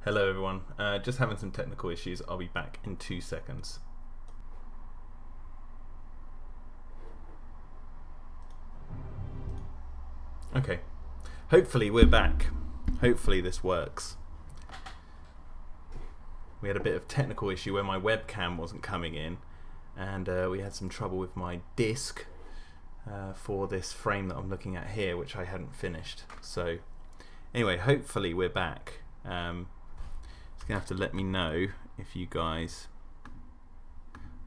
Hello everyone, just having some technical issues. I'll be back in 2 seconds. Okay, hopefully we're back. Hopefully this works. We had a bit of technical issue where my webcam wasn't coming in, and we had some trouble with my disc for this frame that I'm looking at here, which I hadn't finished. So anyway, hopefully we're back. It's gonna have to let me know if you guys.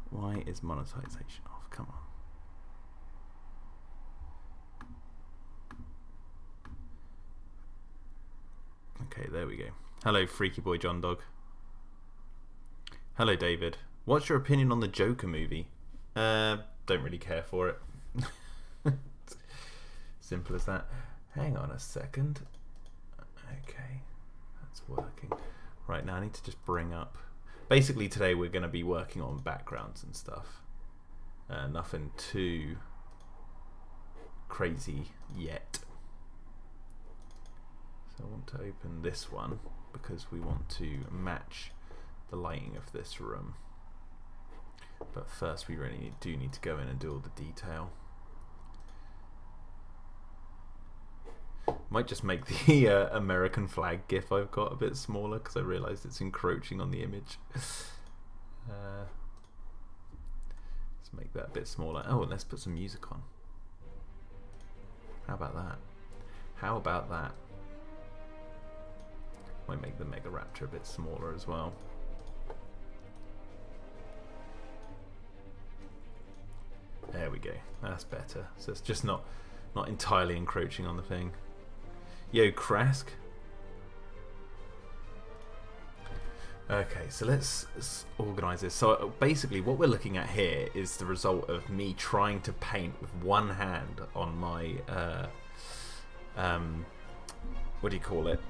Why is monetization off? Come on. Okay, there we go. Hello, Freaky Boy John Dog. Hello, David. What's your opinion on the Joker movie? Don't really care for it. Simple as that. Hang on a second. Okay, that's working. Right, now I need to just bring up. Basically today we're going to be working on backgrounds and stuff. Nothing too crazy yet. So I want to open this one because we want to match the lighting of this room. But first we really do need to go in and do all the detail. Might just make the American flag GIF I've got a bit smaller because I realised it's encroaching on the image. Let's make that a bit smaller. Oh, and let's put some music on. How about that? How about that? Might make the Mega Raptor a bit smaller as well. There we go. That's better. So it's just not entirely encroaching on the thing. Yo, Krask. Okay, so let's organise this. So basically what we're looking at here is the result of me trying to paint with one hand on my, what do you call it?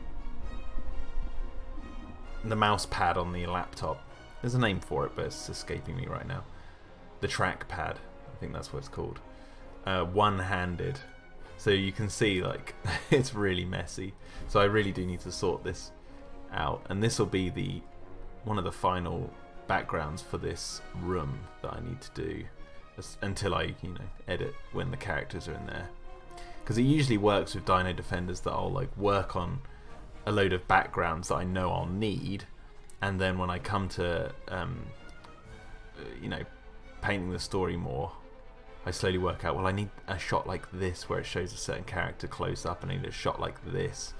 The mouse pad on the laptop. There's a name for it, but it's escaping me right now. The trackpad, I think that's what it's called. One-handed. So you can see, like, it's really messy. So I really do need to sort this out. And this will be one of the final backgrounds for this room that I need to do until I, edit when the characters are in there. Because it usually works with Dino-Defenders that I'll, like, work on a load of backgrounds that I know I'll need. And then when I come to, painting the story more, I slowly work out, well, I need a shot like this where it shows a certain character close up, and I need a shot like this,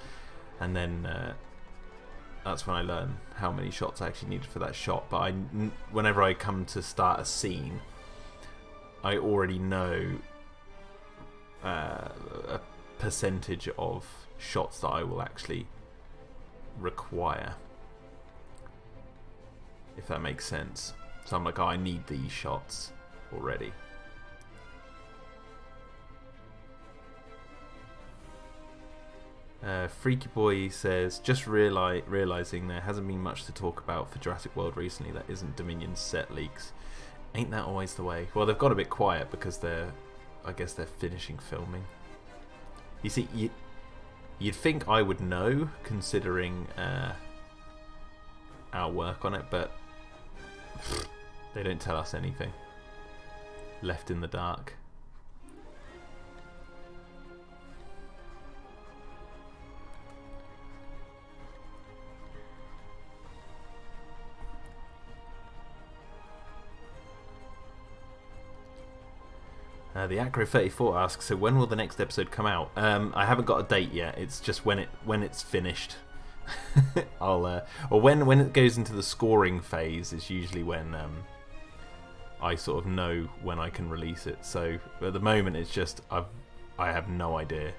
and then that's when I learn how many shots I actually needed for that shot. But whenever I come to start a scene, I already know a percentage of shots that I will actually require, if that makes sense. So I'm like, oh, I need these shots already. Freaky Boy says, just realising there hasn't been much to talk about for Jurassic World recently that isn't Dominion's set leaks. Ain't that always the way? Well, they've got a bit quiet because I guess they're finishing filming. You see, you'd think I would know, considering our work on it, but they don't tell us anything. Left in the dark. The Acro34 asks, so when will the next episode come out? I haven't got a date yet. It's just when it's finished. Or when it goes into the scoring phase is usually when I sort of know when I can release it. So at the moment it's just I have no idea.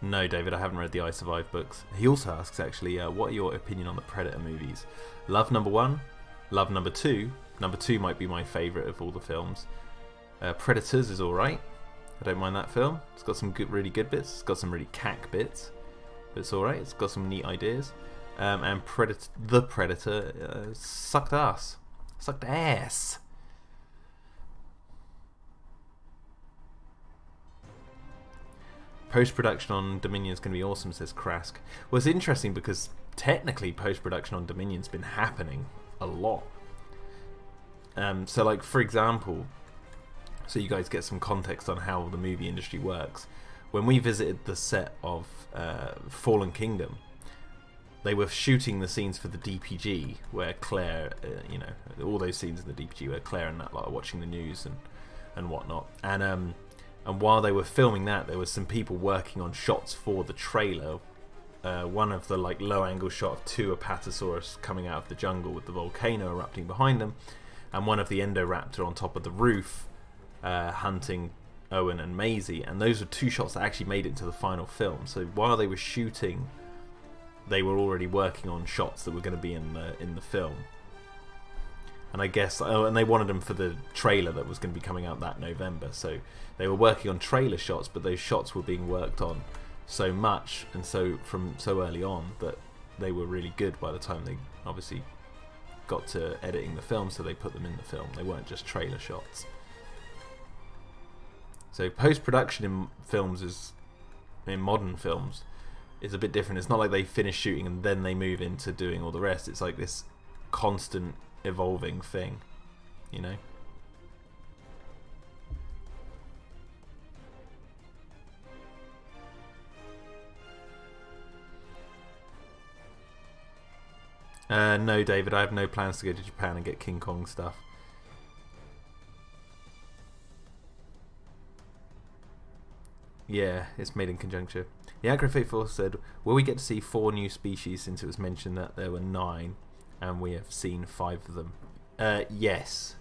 No, David, I haven't read the I Survive books. He also asks, actually, what are your opinion on the Predator movies? Love number 1. Love number 2. Number 2 might be my favourite of all the films. Predators is alright. I don't mind that film. It's got some really good bits. It's got some really cack bits. But it's alright. It's got some neat ideas. And The Predator sucked ass. Sucked ass. Post-production on Dominion's going to be awesome, says Krask. Well, it's interesting because technically post-production on Dominion's been happening a lot. So like, for example, so you guys get some context on how the movie industry works. When we visited the set of Fallen Kingdom, they were shooting the scenes for the DPG where Claire, you know, all those scenes in the DPG where Claire and that lot are watching the news and whatnot. And while they were filming that, there was some people working on shots for the trailer. One of the like low angle shot of two Apatosaurus coming out of the jungle with the volcano erupting behind them, and one of the Endoraptor on top of the roof hunting Owen and Maisie. And those were two shots that actually made it into the final film. So while they were shooting, they were already working on shots that were going to be in the film. And I guess, and they wanted them for the trailer that was going to be coming out that November. So they were working on trailer shots, but those shots were being worked on so much and so from so early on that they were really good by the time they obviously got to editing the film. So they put them in the film. They weren't just trailer shots. So post-production in films in modern films is a bit different. It's not like they finish shooting and then they move into doing all the rest. It's like this constant evolving thing, you know. No, David, I have no plans to go to Japan and get King Kong stuff. Yeah, it's made in conjunction. The Agro Faithful said, will we get to see 4 new species since it was mentioned that there were 9 and we have seen 5 of them? Yes.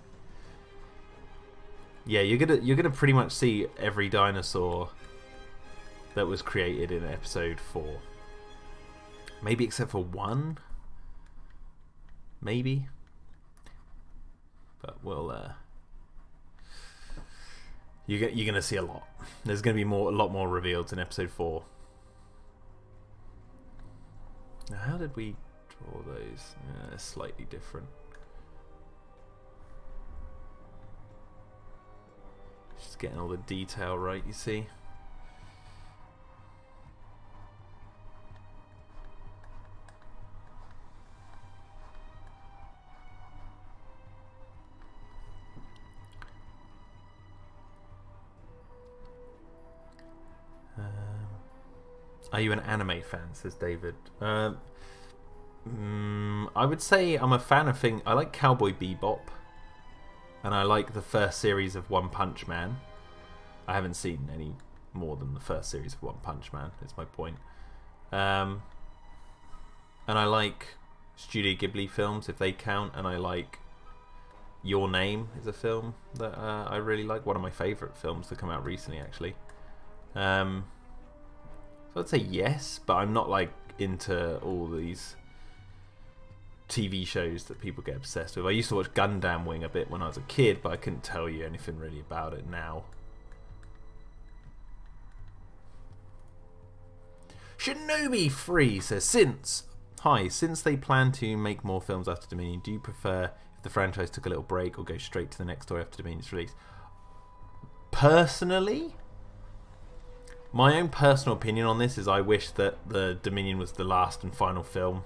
Yeah, you're gonna pretty much see every dinosaur that was created in episode 4. Maybe except for 1? Maybe. But we'll you're gonna see a lot. There's gonna be a lot more revealed in episode 4. Now, how did we draw those? They're slightly different. Just getting all the detail right, you see. Are you an anime fan? Says David. I would say I'm a fan of things. I like Cowboy Bebop, and I like the first series of One Punch Man. I haven't seen any more than the first series of One Punch Man. Is my point. And I like Studio Ghibli films if they count, and I like Your Name is a film that I really like. One of my favourite films to come out recently, actually. So I'd say yes, but I'm not like into all these TV shows that people get obsessed with. I used to watch Gundam Wing a bit when I was a kid, but I couldn't tell you anything really about it now. Shinobi Free says, since they plan to make more films after Dominion, do you prefer if the franchise took a little break or go straight to the next story after Dominion's release? Personally, my own personal opinion on this is I wish that the Dominion was the last and final film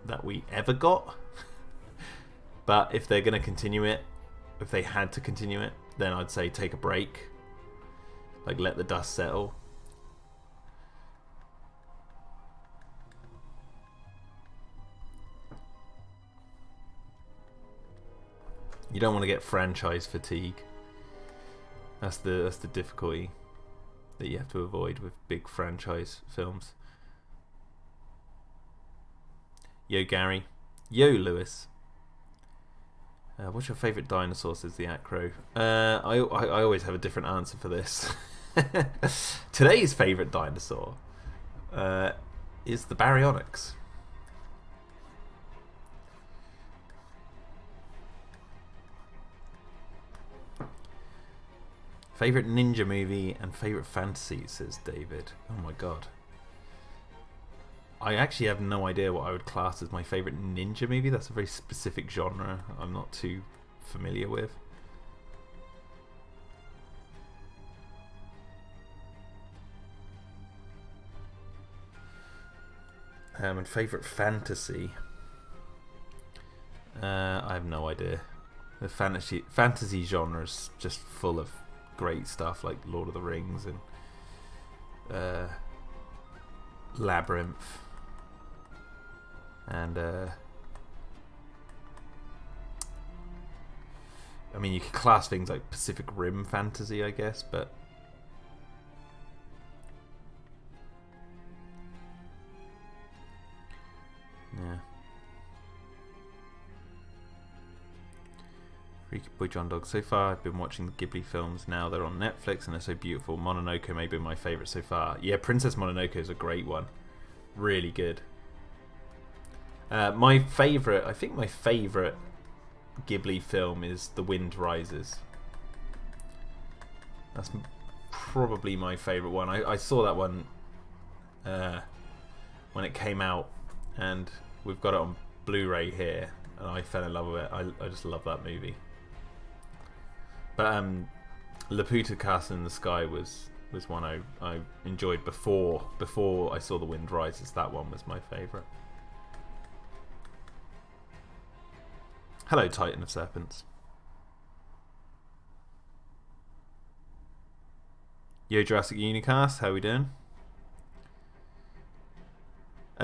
that we ever got. But if they're going to continue it, if they had to continue it, then I'd say take a break. Like, let the dust settle. You don't want to get franchise fatigue. That's the difficulty that you have to avoid with big franchise films. Yo Gary. Yo Lewis. What's your favourite dinosaur, says the Acro? I always have a different answer for this. Today's favourite dinosaur is the Baryonyx. Favourite ninja movie and favourite fantasy, says David. Oh my god. I actually have no idea what I would class as my favourite ninja movie. That's a very specific genre I'm not too familiar with. And favourite fantasy? I have no idea. The fantasy genre is just full of great stuff like Lord of the Rings and Labyrinth and I mean, you could class things like Pacific Rim fantasy, I guess, but yeah. Freaky Boy John Dog. So far, I've been watching the Ghibli films. Now they're on Netflix and they're so beautiful. Mononoke may be my favourite so far. Yeah, Princess Mononoke is a great one. Really good. My favourite, I think my favourite Ghibli film is The Wind Rises. That's probably my favourite one. I saw that one when it came out, and we've got it on Blu-ray here, and I fell in love with it. I just love that movie. But Laputa Castle in the Sky was one I enjoyed before I saw The Wind Rises. That one was my favourite. Hello, Titan of Serpents. Yo, Jurassic Unicast, how we doing?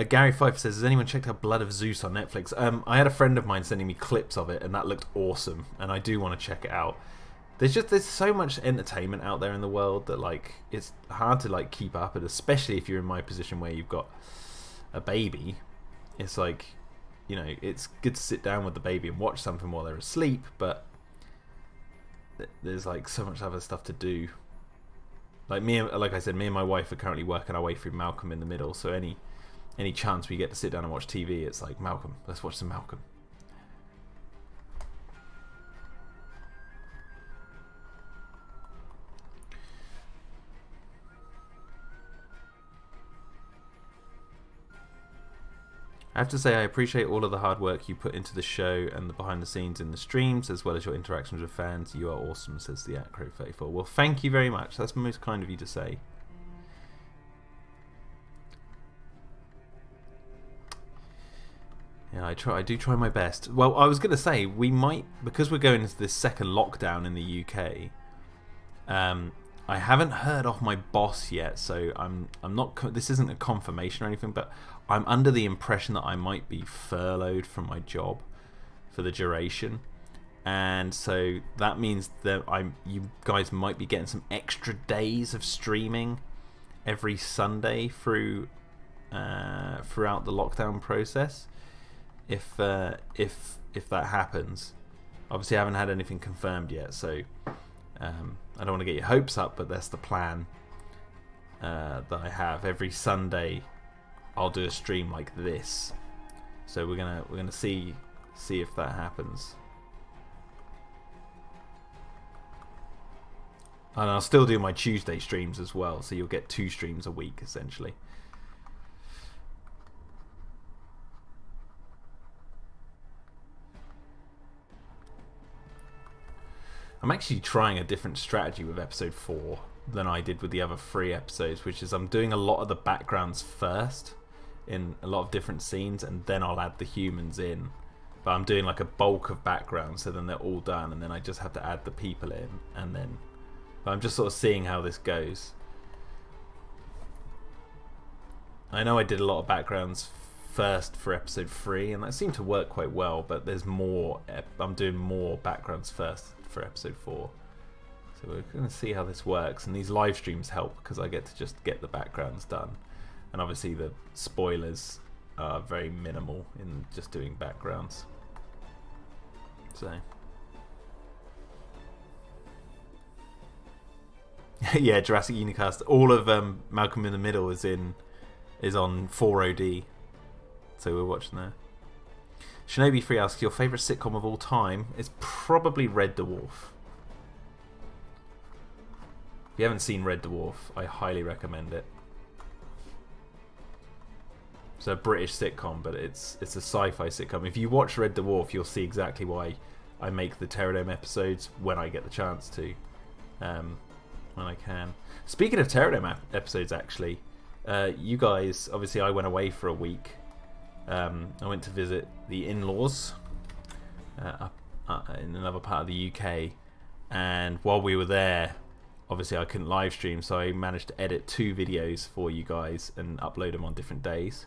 Gary Fife says, has anyone checked out Blood of Zeus on Netflix? I had a friend of mine sending me clips of it, and that looked awesome, and I do want to check it out. There's so much entertainment out there in the world that like it's hard to like keep up, and especially if you're in my position where you've got a baby, it's like, you know, it's good to sit down with the baby and watch something while they're asleep, but there's like so much other stuff to do. Like I said, me and my wife are currently working our way through Malcolm in the Middle, so any chance we get to sit down and watch TV, it's like, Malcolm, let's watch some Malcolm. I have to say, I appreciate all of the hard work you put into the show and the behind the scenes in the streams, as well as your interactions with fans. You are awesome, says the Acro34. Well, thank you very much. That's most kind of you to say. Yeah, I do try my best. Well, I was going to say, we might, because we're going into this second lockdown in the UK, I haven't heard off my boss yet, so I'm not. This isn't a confirmation or anything, but I'm under the impression that I might be furloughed from my job for the duration, and so that means that you guys might be getting some extra days of streaming every Sunday throughout the lockdown process. If that happens, obviously I haven't had anything confirmed yet, so. I don't want to get your hopes up, but that's the plan that I have. Every Sunday, I'll do a stream like this. So we're gonna see if that happens. And I'll still do my Tuesday streams as well, so you'll get 2 streams a week essentially. I'm actually trying a different strategy with episode 4 than I did with the other 3 episodes, which is I'm doing a lot of the backgrounds first in a lot of different scenes, and then I'll add the humans in. But I'm doing like a bulk of backgrounds, so then they're all done, and then I just have to add the people in, and then. But I'm just sort of seeing how this goes. I know I did a lot of backgrounds first for episode 3, and that seemed to work quite well, but there's more. I'm doing more backgrounds first for episode 4, so we're going to see how this works, and these live streams help because I get to just get the backgrounds done, and obviously the spoilers are very minimal in just doing backgrounds. So yeah, Jurassic Unicast, all of Malcolm in the Middle is on 4OD, so we're watching there. Shinobi Free asks, your favourite sitcom of all time is probably Red Dwarf. If you haven't seen Red Dwarf, I highly recommend it. It's a British sitcom, but it's a sci-fi sitcom. If you watch Red Dwarf, you'll see exactly why I make the Pterodome episodes when I get the chance to, when I can. Speaking of Pterodome episodes, actually, you guys, obviously I went away for a week I went to visit the in-laws in another part of the UK, and while we were there, obviously I couldn't live stream, so I managed to edit 2 videos for you guys and upload them on different days.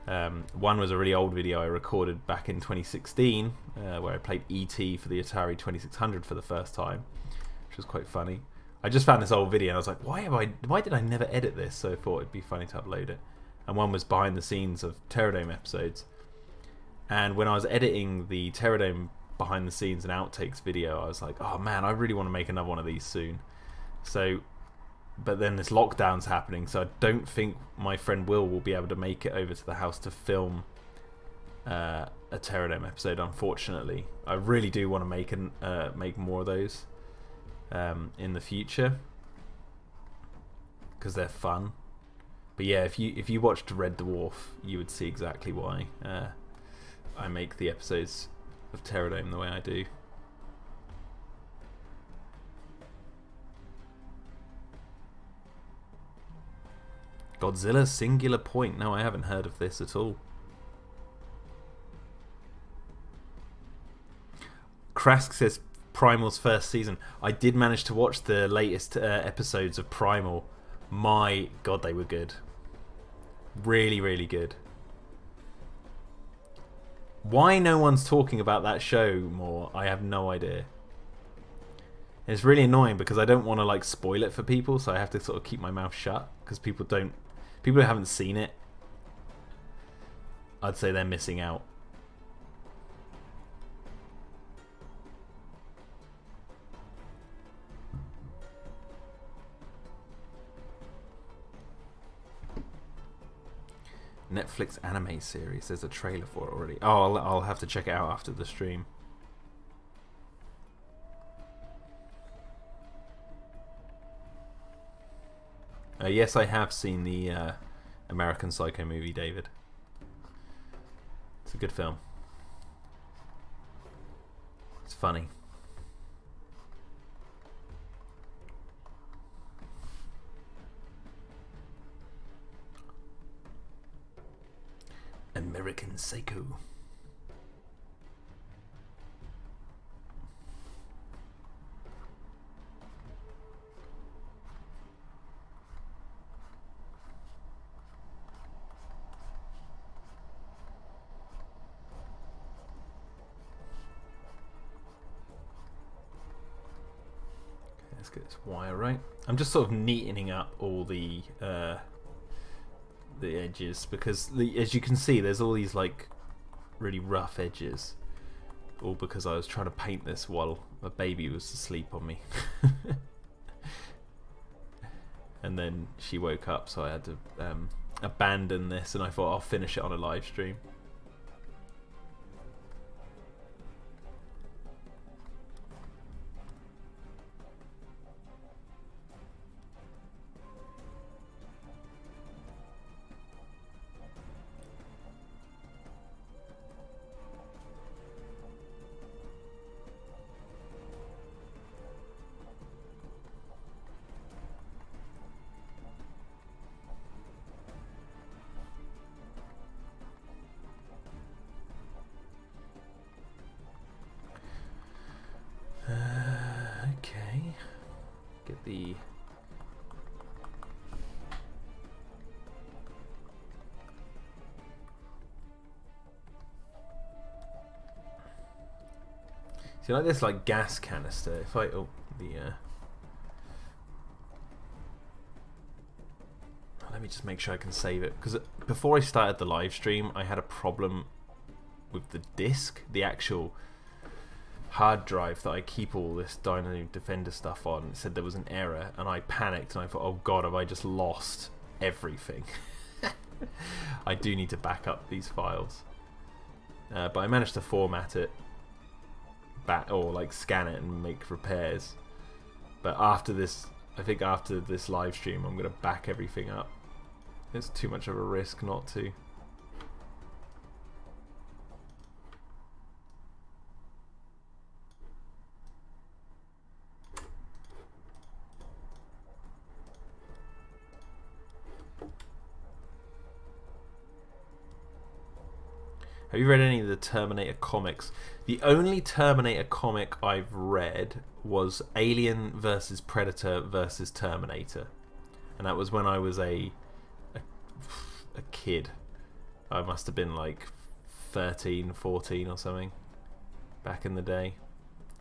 One was a really old video I recorded back in 2016 where I played E.T. for the Atari 2600 for the first time, which was quite funny. I just found this old video and I was like, why did I never edit this? So I thought it'd be funny to upload it. And one was behind the scenes of Terradome episodes. And when I was editing the Terradome behind the scenes and outtakes video, I was like, oh man, I really want to make another one of these soon. So, but then this lockdown's happening, so I don't think my friend Will be able to make it over to the house to film a Terradome episode, unfortunately. I really do want to make more of those in the future, because they're fun. But yeah, if you watched Red Dwarf, you would see exactly why I make the episodes of Terradome the way I do. Godzilla Singular Point. No, I haven't heard of this at all. Krask says Primal's first season. I did manage to watch the latest episodes of Primal. My God, they were good. Really, really good. Why no one's talking about that show more, I have no idea. It's really annoying because I don't want to like spoil it for people, so I have to sort of keep my mouth shut, because people who haven't seen it, I'd say they're missing out. Netflix anime series. There's a trailer for it already. Oh, I'll have to check it out after the stream. Yes, I have seen the American Psycho movie, David. It's a good film. It's funny. American Psycho. Let's get this wire right. I'm just sort of neatening up all the edges, because as you can see, there's all these like really rough edges, all because I was trying to paint this while my baby was asleep on me. And then she woke up, so I had to abandon this, and I thought I'll finish it on a live stream. Get the see, like this like gas canister. If I let me just make sure I can save it, because before I started the live stream I had a problem with the disc, the actual hard drive that I keep all this Dino-Defender stuff on. It said there was an error, and I panicked and I thought, oh god, have I just lost everything? I do need to back up these files, but I managed to format it back, or like scan it and make repairs. But after this, I think after this live stream, I'm going to back everything up. It's too much of a risk not to. Have you read any of the Terminator comics? The only Terminator comic I've read was Alien versus Predator versus Terminator, and that was when I was a kid. I must have been like 13, 14 or something back in the day.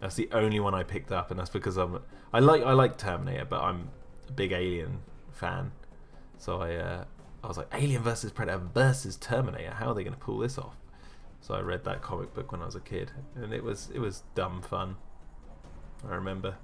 That's the only one I picked up, and that's because I like Terminator, but I'm a big Alien fan. So I was like, Alien versus Predator versus Terminator. How are they going to pull this off? So I read that comic book when I was a kid, and it was dumb fun. I remember.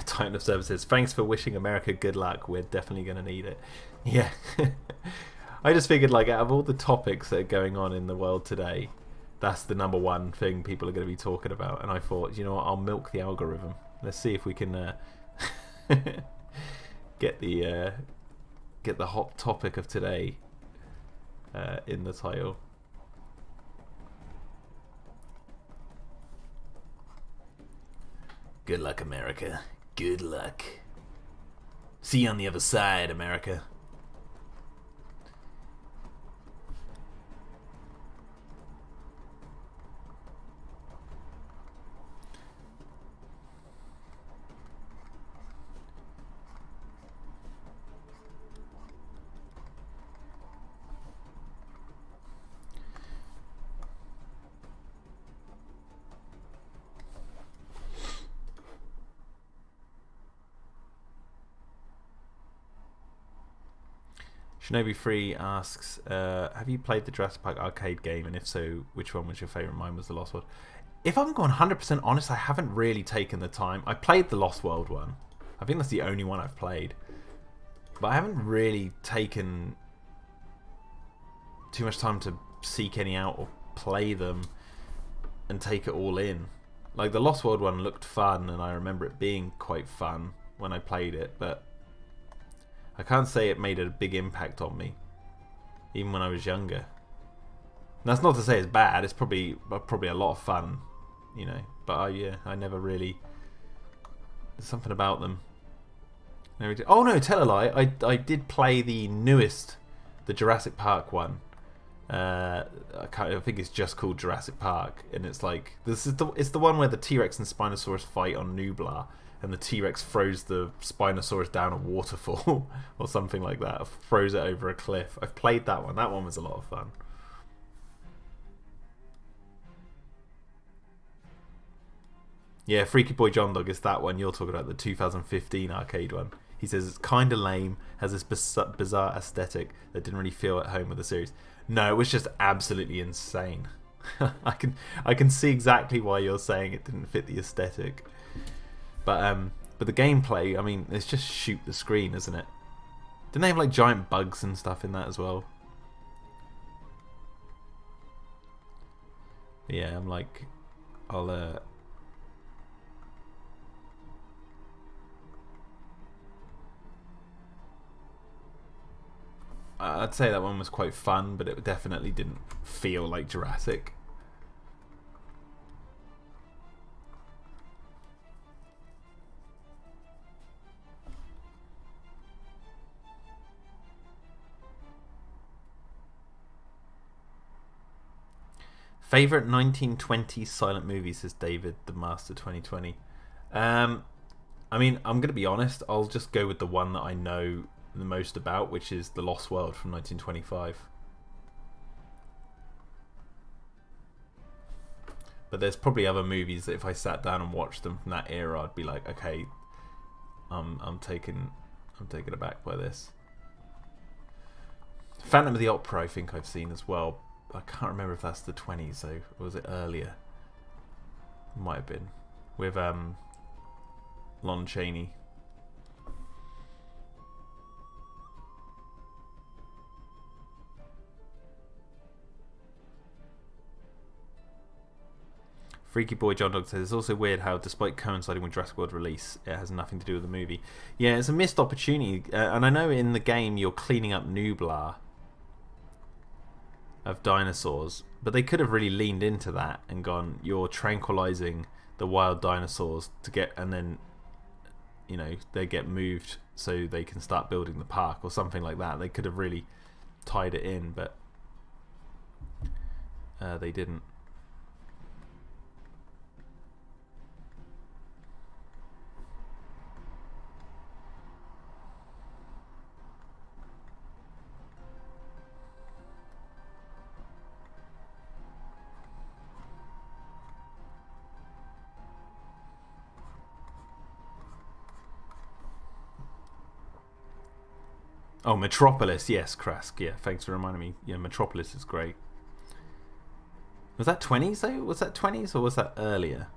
Titan of Services. Thanks for wishing America good luck. We're definitely going to need it. Yeah. I just figured, like, out of all the topics that are going on in the world today, that's the number one thing people are going to be talking about. And I thought, you know what, I'll milk the algorithm. Let's see if we can get the hot topic of today in the title. Good luck, America. Good luck. See you on the other side, America. Shinobi Free asks, have you played the Jurassic Park arcade game, and if so, which one was your favourite? Mine was the Lost World. If I'm going 100% honest, I haven't really taken the time. I played the Lost World one. I think that's the only one I've played. But I haven't really taken too much time to seek any out or play them and take it all in. Like, the Lost World one looked fun, and I remember it being quite fun when I played it, but I can't say it made a big impact on me, even when I was younger. And that's not to say it's bad. It's probably a lot of fun, you know. But I never really. There's something about them. Oh no, tell a lie. I did play the newest, the Jurassic Park one. I think it's just called Jurassic Park, and it's like it's the one where the T-Rex and Spinosaurus fight on Nublar. And the T-Rex throws the Spinosaurus down a waterfall or something like that. Or throws it over a cliff. I've played that one. That one was a lot of fun. Yeah, Freaky Boy John Dog is that one. You're talking about the 2015 arcade one. He says it's kind of lame, has this bizarre aesthetic that didn't really feel at home with the series. No, it was just absolutely insane. I can see exactly why you're saying it didn't fit the aesthetic. But the gameplay, I mean, it's just shoot the screen, isn't it? Didn't they have like giant bugs and stuff in that as well? Yeah, I'm like, I'd say that one was quite fun, but it definitely didn't feel like Jurassic. Favorite 1920s silent movie, says David, the Master 2020. I mean, I'm going to be honest. I'll just go with the one that I know the most about, which is The Lost World from 1925. But there's probably other movies that if I sat down and watched them from that era, I'd be like, okay, I'm taken aback by this. Phantom of the Opera, I think I've seen as well. I can't remember if that's the 20s, though. Or was it earlier? Might have been. With Lon Chaney. Freaky Boy John Dog says, it's also weird how, despite coinciding with Jurassic World release, it has nothing to do with the movie. Yeah, it's a missed opportunity. And I know in the game you're cleaning up Nublar. of dinosaurs, but they could have really leaned into that and gone, you're tranquilizing the wild dinosaurs to get, and then they get moved so they can start building the park or something like that. They could have really tied it in, but they didn't. Oh, Metropolis, yes, Krask. Yeah, thanks for reminding me. Yeah, Metropolis is great. Was that 20s though? Was that 20s or was that earlier?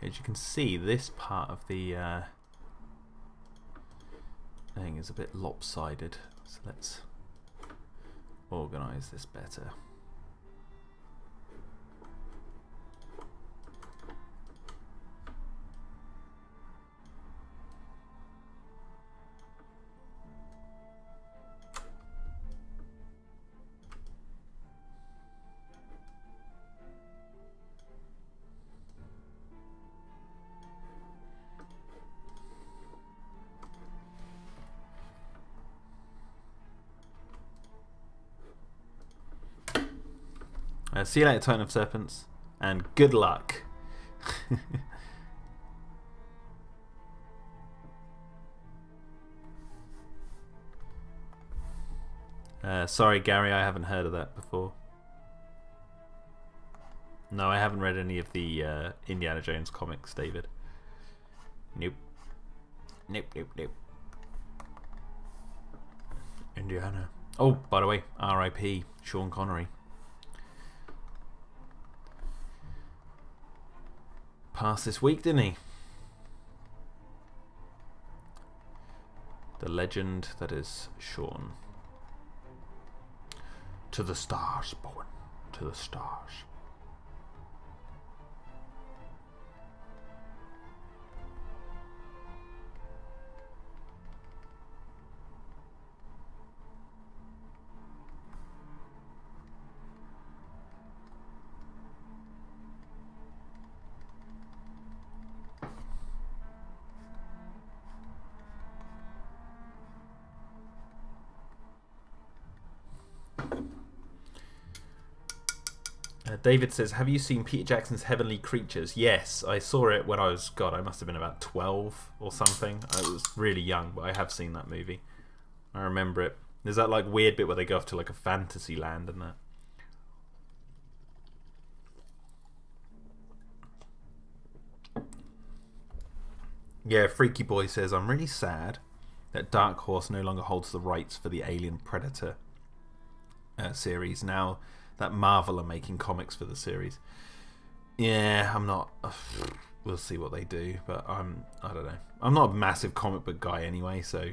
As you can see, this part of the thing is a bit lopsided, so let's organise this better. See you later, Titan of Serpents, and good luck. Sorry, Gary, I haven't heard of that before. No, I haven't read any of the Indiana Jones comics, David. Nope. Nope, nope, nope. Indiana. Oh, by the way, R.I.P. Sean Connery. Passed this week, didn't he? The legend that is Sean. To the stars, Bowen. To the stars. David says, have you seen Peter Jackson's Heavenly Creatures? Yes, I saw it when I was, God, I must have been about 12 or something. I was really young, but I have seen that movie. I remember it. There's that like weird bit where they go off to like a fantasy land and that. Yeah, Freaky Boy says, I'm really sad that Dark Horse no longer holds the rights for the Alien Predator series. Now that Marvel are making comics for the series. Yeah, I'm not. We'll see what they do, but I don't know. I'm not a massive comic book guy anyway, so.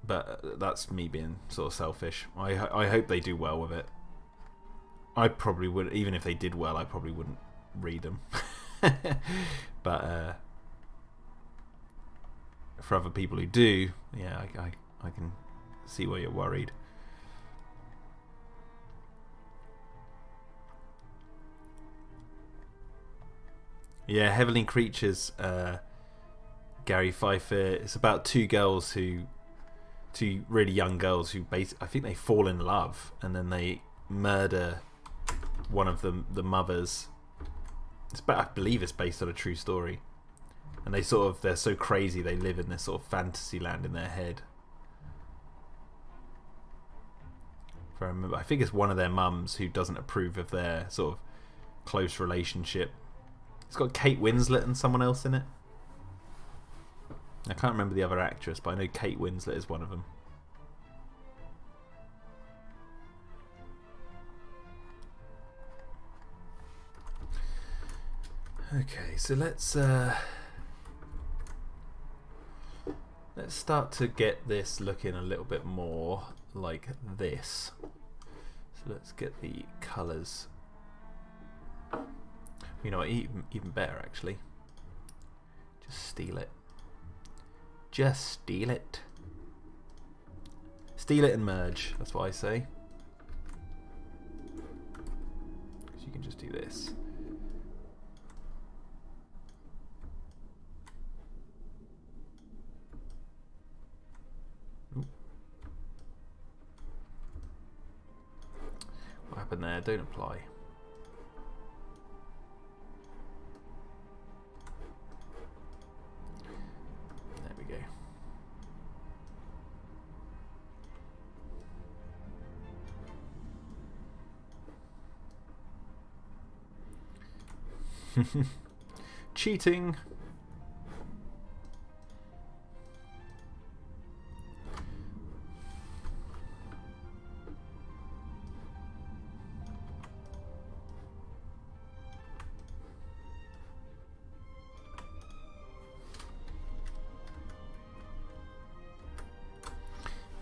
But that's me being sort of selfish. I hope they do well with it. I probably would, even if they did well, I probably wouldn't read them. But for other people who do, yeah, I can see why you're worried. Yeah, Heavenly Creatures, Gary Pfeiffer. It's about two really young girls who I think they fall in love and then they murder one of the mothers. I believe it's based on a true story, and they're so crazy they live in this sort of fantasy land in their head. If I remember, I think it's one of their mums who doesn't approve of their sort of close relationship. It's got Kate Winslet and someone else in it. I can't remember the other actress, but I know Kate Winslet is one of them. Okay, so let's let's start to get this looking a little bit more like this. So let's get the colours. You know, even better actually. Just steal it. Just steal it. Steal it and merge. That's what I say. Because you can just do this. Ooh. What happened there? Don't apply. There we go. Cheating.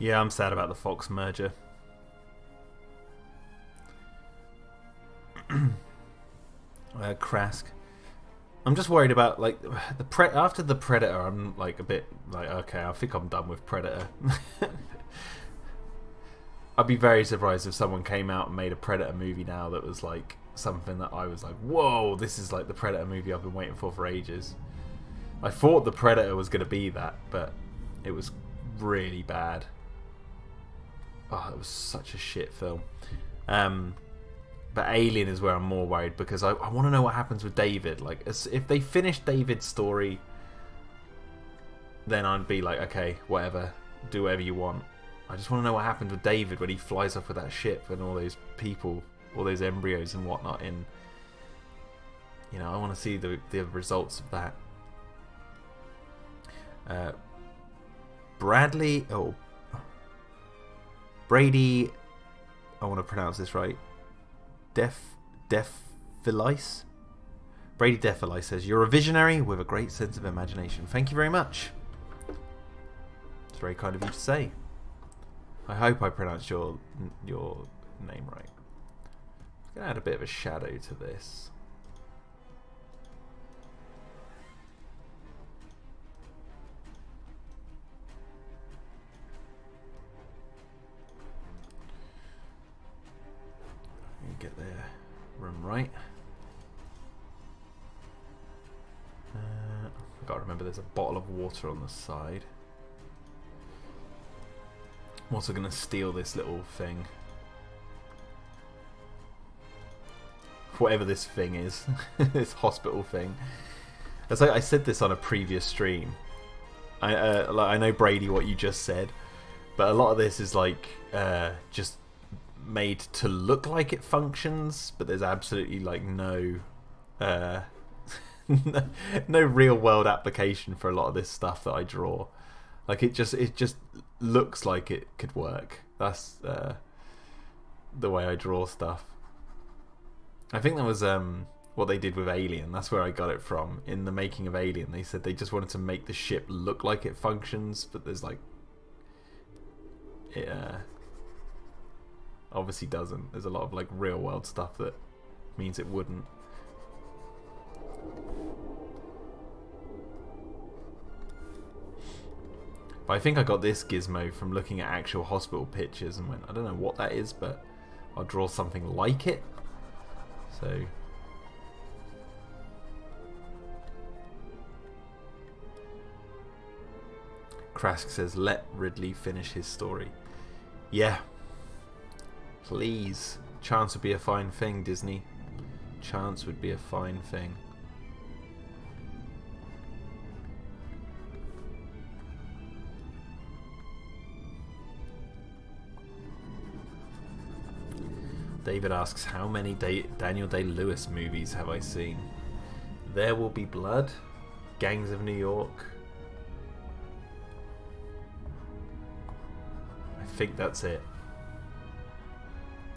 Yeah, I'm sad about the Fox merger. Krask. I'm just worried about like after the Predator. I'm like a bit like, okay, I think I'm done with Predator. I'd be very surprised if someone came out and made a Predator movie now that was like something that I was like, whoa, this is like the Predator movie I've been waiting for ages. I thought the Predator was going to be that, but it was really bad. Oh, it was such a shit film. But Alien is where I'm more worried, because I want to know what happens with David. Like, if they finish David's story, then I'd be like, okay, whatever, do whatever you want. I just want to know what happened with David when he flies off with that ship and all those people, all those embryos and whatnot. In, you know, I want to see the results of that. Brady, I want to pronounce this right. Defilice? Brady Defilice says, you're a visionary with a great sense of imagination. Thank you very much. It's very kind of you to say. I hope I pronounced your name right. I'm going to add a bit of a shadow to this. Get the room right. I've got to remember there's a bottle of water on the side. I'm also going to steal this little thing. Whatever this thing is. This hospital thing. As I said this on a previous stream. I know, Brady, what you just said. But a lot of this is like just made to look like it functions, but there's absolutely like no no real world application for a lot of this stuff that I draw. Like it just looks like it could work. That's the way I draw stuff. I think that was what they did with Alien. That's where I got it from. In the making of Alien, they said they just wanted to make the ship look like it functions, but there's like it obviously doesn't. There's a lot of like real world stuff that means it wouldn't. But I think I got this gizmo from looking at actual hospital pictures and went, I don't know what that is, but I'll draw something like it. So Krask says, let Ridley finish his story. Yeah. Please. Chance would be a fine thing, Disney. Chance would be a fine thing. David asks, how many Daniel Day-Lewis movies have I seen? There Will Be Blood, Gangs of New York. I think that's it.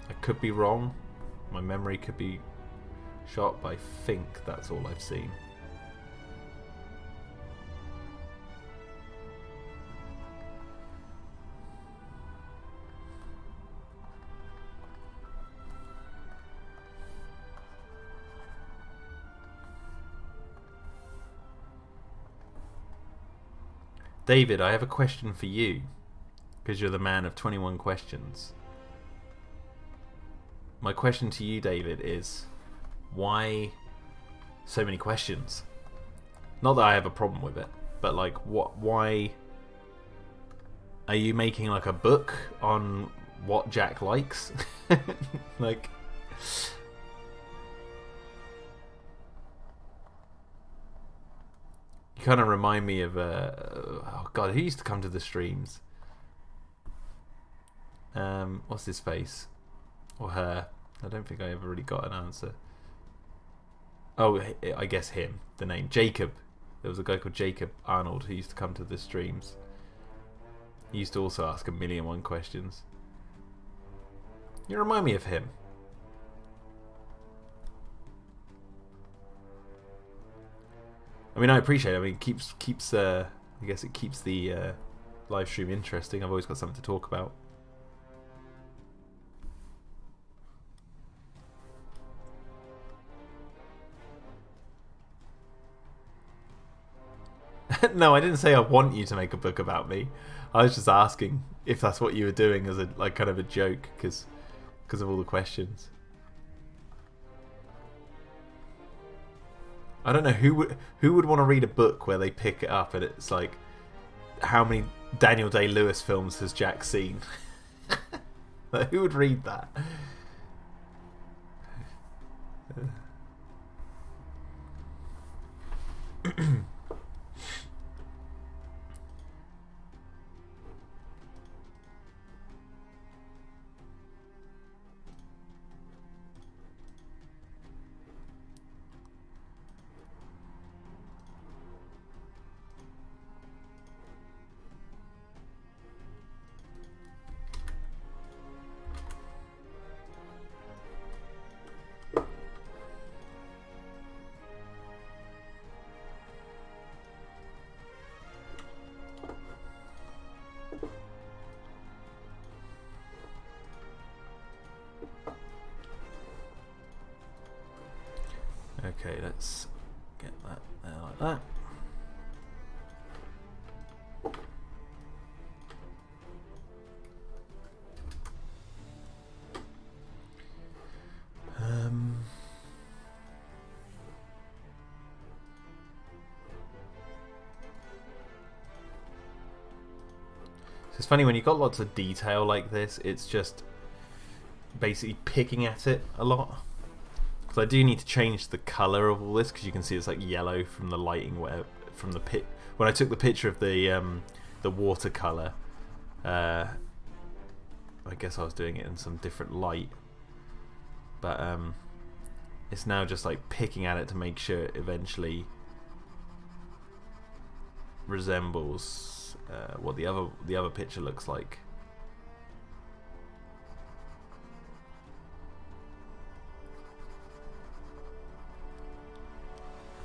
I could be wrong. My memory could be shot, but I think that's all I've seen. David, I have a question for you, because you're the man of 21 questions. My question to you, David, is why so many questions? Not that I have a problem with it, but like, why are you making like a book on what Jack likes? Like, you kind of remind me of oh god, who used to come to the streams? What's his face? Or her? I don't think I ever really got an answer. Oh, I guess him. The name Jacob. There was a guy called Jacob Arnold who used to come to the streams. He used to also ask 1,000,001 questions. You remind me of him. I mean, I appreciate it. I mean, it keeps I guess it keeps the live stream interesting. I've always got something to talk about. No, I didn't say I want you to make a book about me. I was just asking if that's what you were doing as a like kind of a joke because of all the questions. I don't know who would want to read a book where they pick it up and it's like, how many Daniel Day-Lewis films has Jack seen? Like, who would read that? Okay, let's get that there like that. So it's funny when you've got lots of detail like this, it's just basically picking at it a lot. Because I do need to change the colour of all this, because you can see it's like yellow from the lighting, from the pit. When I took the picture of the watercolour, I guess I was doing it in some different light, but it's now just like picking at it to make sure it eventually resembles what the other picture looks like.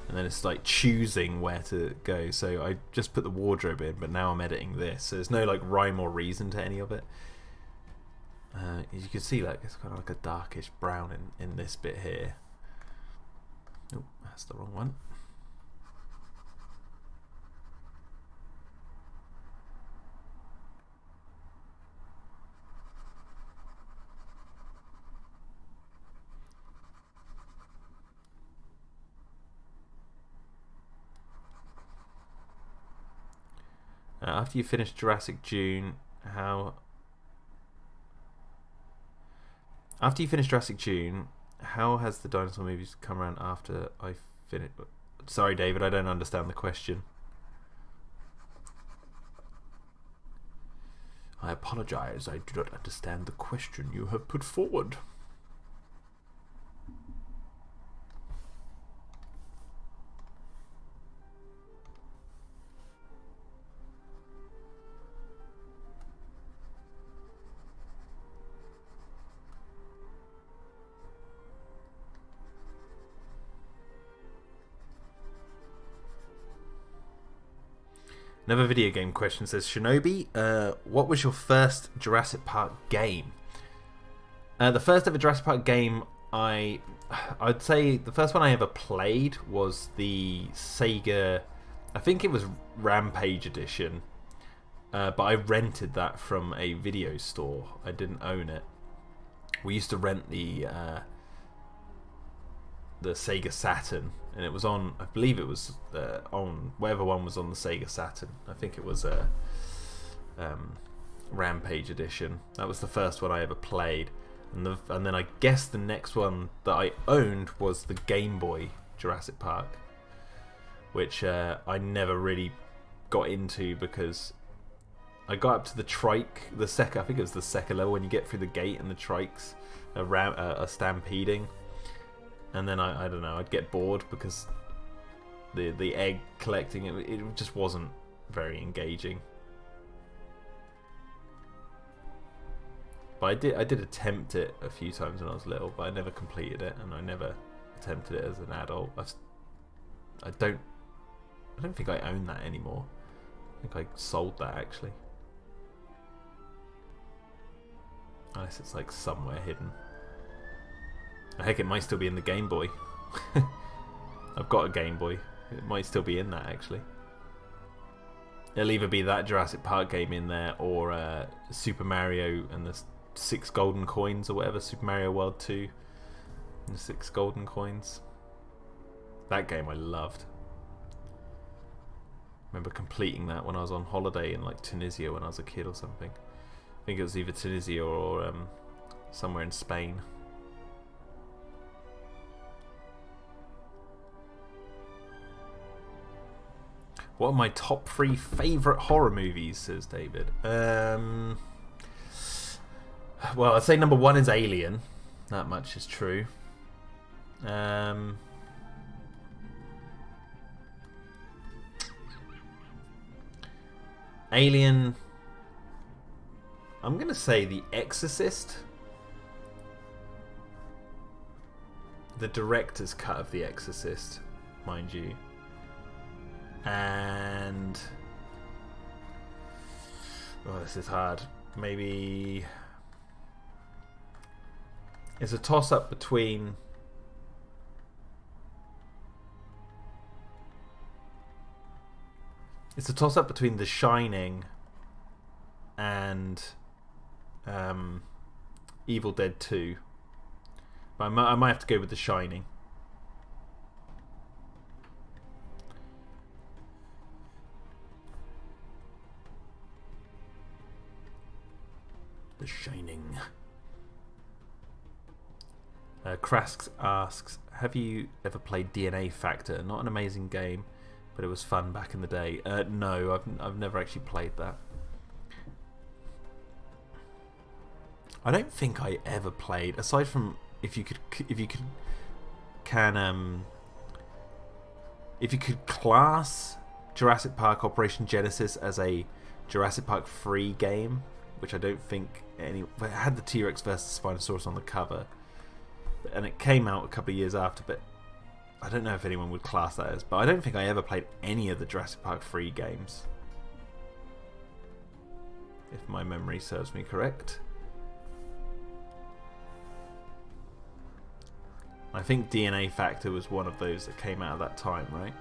And then it's like choosing where to go. So I just put the wardrobe in, but now I'm editing this. So there's no like rhyme or reason to any of it. As you can see, like it's kind of like a darkish brown in this bit here. Oh, that's the wrong one. After you finish Jurassic June, how has the dinosaur movies come around after I finish? Sorry, David, I don't understand the question. I apologize, I do not understand the question you have put forward. Another video game question says, Shinobi, what was your first Jurassic Park game? The first ever Jurassic Park game, I'd say the first one I ever played was the Sega, I think it was Rampage Edition. but I rented that from a video store. I didn't own it. We used to rent the Sega Saturn, and it was on, I believe it was on whatever one was on the Sega Saturn. I think it was a Rampage edition. That was the first one I ever played, and then I guess the next one that I owned was the Game Boy Jurassic Park, which I never really got into because I got up to the trike, I think it was the second level, when you get through the gate and the trikes are stampeding. And then I don't know, I'd get bored because the egg collecting, it just wasn't very engaging. But I did attempt it a few times when I was little, but I never completed it, and I never attempted it as an adult. I don't think I own that anymore. I think I sold that actually. Unless it's like somewhere hidden. Heck, it might still be in the Game Boy. I've got a Game Boy. It might still be in that, actually. It'll either be that Jurassic Park game in there, or Super Mario and the 6 golden coins, or whatever. Super Mario World 2 and the 6 golden coins. That game I loved. I remember completing that when I was on holiday in like Tunisia when I was a kid or something. I think it was either Tunisia or somewhere in Spain. What are my top 3 favourite horror movies, says David. Well, I'd say number 1 is Alien. That much is true. Alien. I'm going to say The Exorcist. The director's cut of The Exorcist, mind you. And this is hard. Maybe it's a toss-up between The Shining and Evil Dead 2. But I might have to go with The Shining. The Shining. Krask asks, have you ever played DNA Factor? Not an amazing game, but it was fun back in the day. No, I've never actually played that. I don't think I ever played, aside from if you could class Jurassic Park Operation Genesis as a Jurassic Park free game, which I don't think but it had the T-Rex versus Spinosaurus on the cover, and it came out a couple of years after, but I don't know if anyone would class that as. But I don't think I ever played any of the Jurassic Park free games, if my memory serves me correct. I think DNA Factor was one of those that came out at that time, right?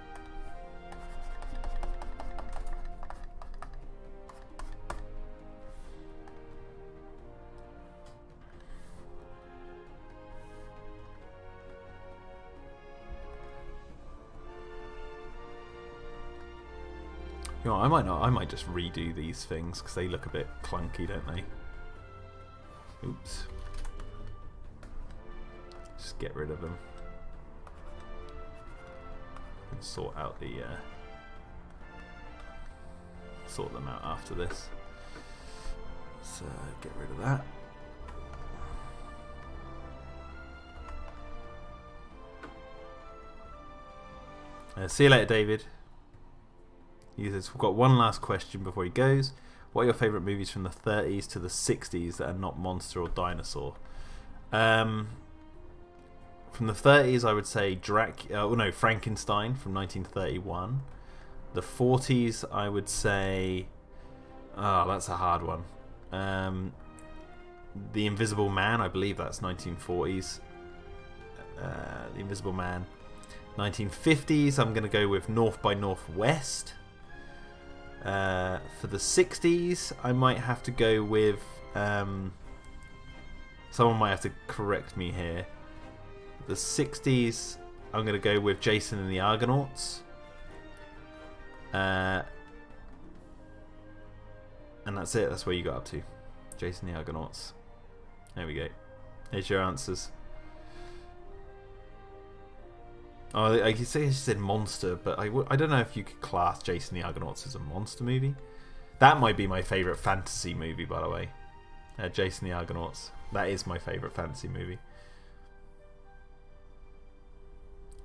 You know, I might just redo these things because they look a bit clunky, don't they? Oops. Just get rid of them. And sort out the sort them out after this. So get rid of that. See you later, David. He says, we've got one last question before he goes. What are your favourite movies from the 30s to the 60s that are not monster or dinosaur? From the 30s, I would say Frankenstein from 1931. The 40s, I would say... Oh, that's a hard one. The Invisible Man, I believe that's 1940s. The Invisible Man. 1950s, I'm going to go with North by Northwest. For the 60s, I might have to go with... someone might have to correct me here. The 60s, I'm going to go with Jason and the Argonauts. And that's it. That's where you got up to. Jason and the Argonauts. There we go. Here's your answers. Oh, I could say I said monster, but I don't know if you could class Jason and the Argonauts as a monster movie. That might be my favourite fantasy movie, by the way. Jason and the Argonauts. That is my favourite fantasy movie.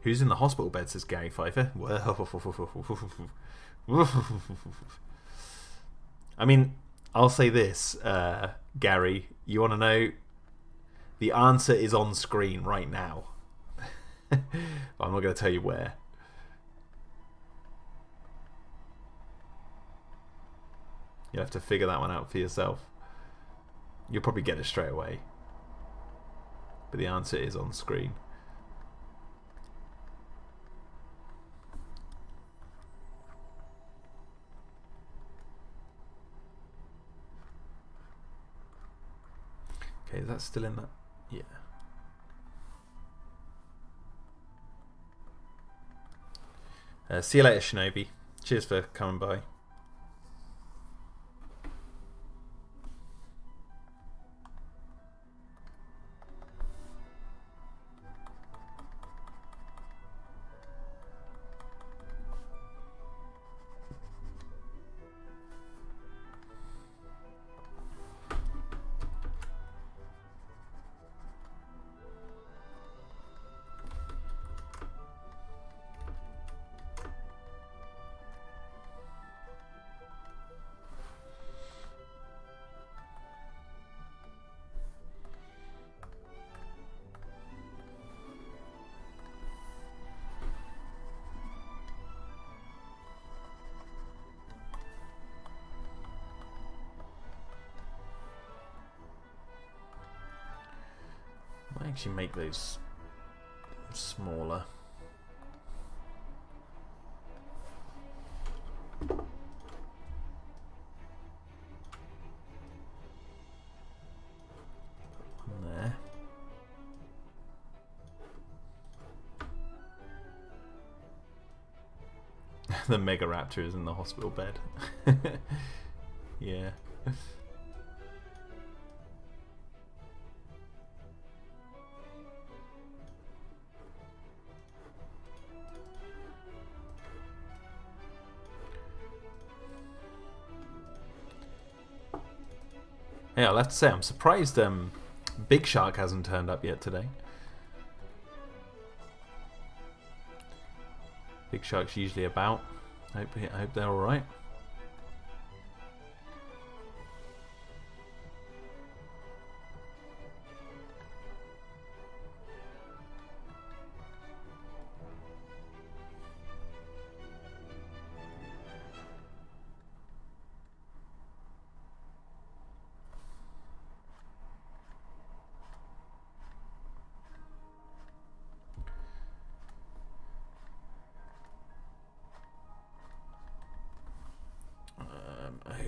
Who's in the hospital bed, says Gary Pfeiffer. I mean, I'll say this, Gary. You want to know? The answer is on screen right now. But I'm not going to tell you where. You'll have to figure that one out for yourself. You'll probably get it straight away. But the answer is on screen. Okay, is that still in that? Yeah. See you later, Shinobi. Cheers for coming by. Actually make those smaller. There. The Megaraptor is in the hospital bed. Yeah. Yeah, I'll have to say, I'm surprised Big Shark hasn't turned up yet today. Big Shark's usually about. I hope they're alright.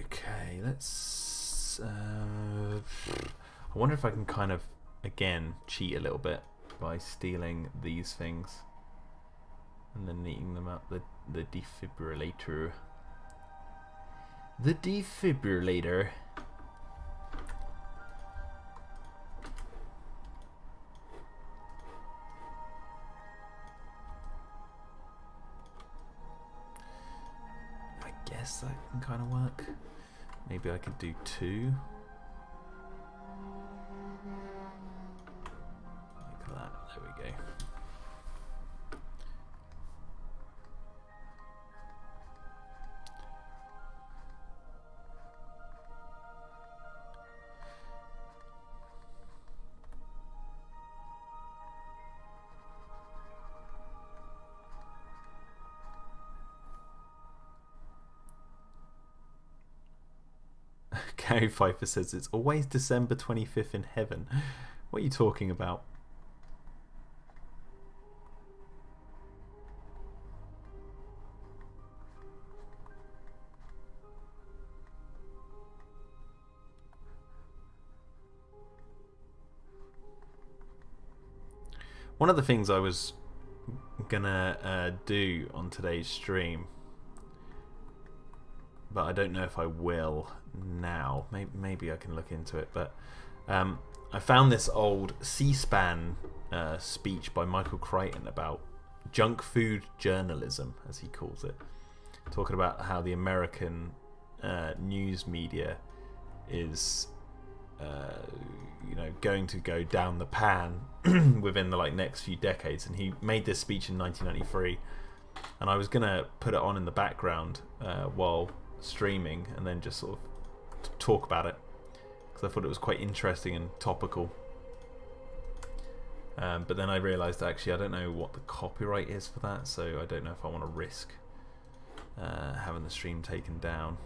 Okay, let's... I wonder if I can kind of, again, cheat a little bit by stealing these things and then neating them up. The defibrillator. The defibrillator. I guess that can kind of work. Maybe I could do 2. Like that. There we go. Gary Pfeiffer says it's always December 25th in heaven. What are you talking about? One of the things I was gonna do on today's stream, but I don't know if I will now. Maybe I can look into it. But I found this old C-SPAN speech by Michael Crichton about junk food journalism, as he calls it, talking about how the American news media is going to go down the pan within the next few decades. And he made this speech in 1993, and I was gonna put it on in the background while streaming and then just sort of talk about it, because I thought it was quite interesting and topical. But then I realised actually I don't know what the copyright is for that, so I don't know if I want to risk having the stream taken down.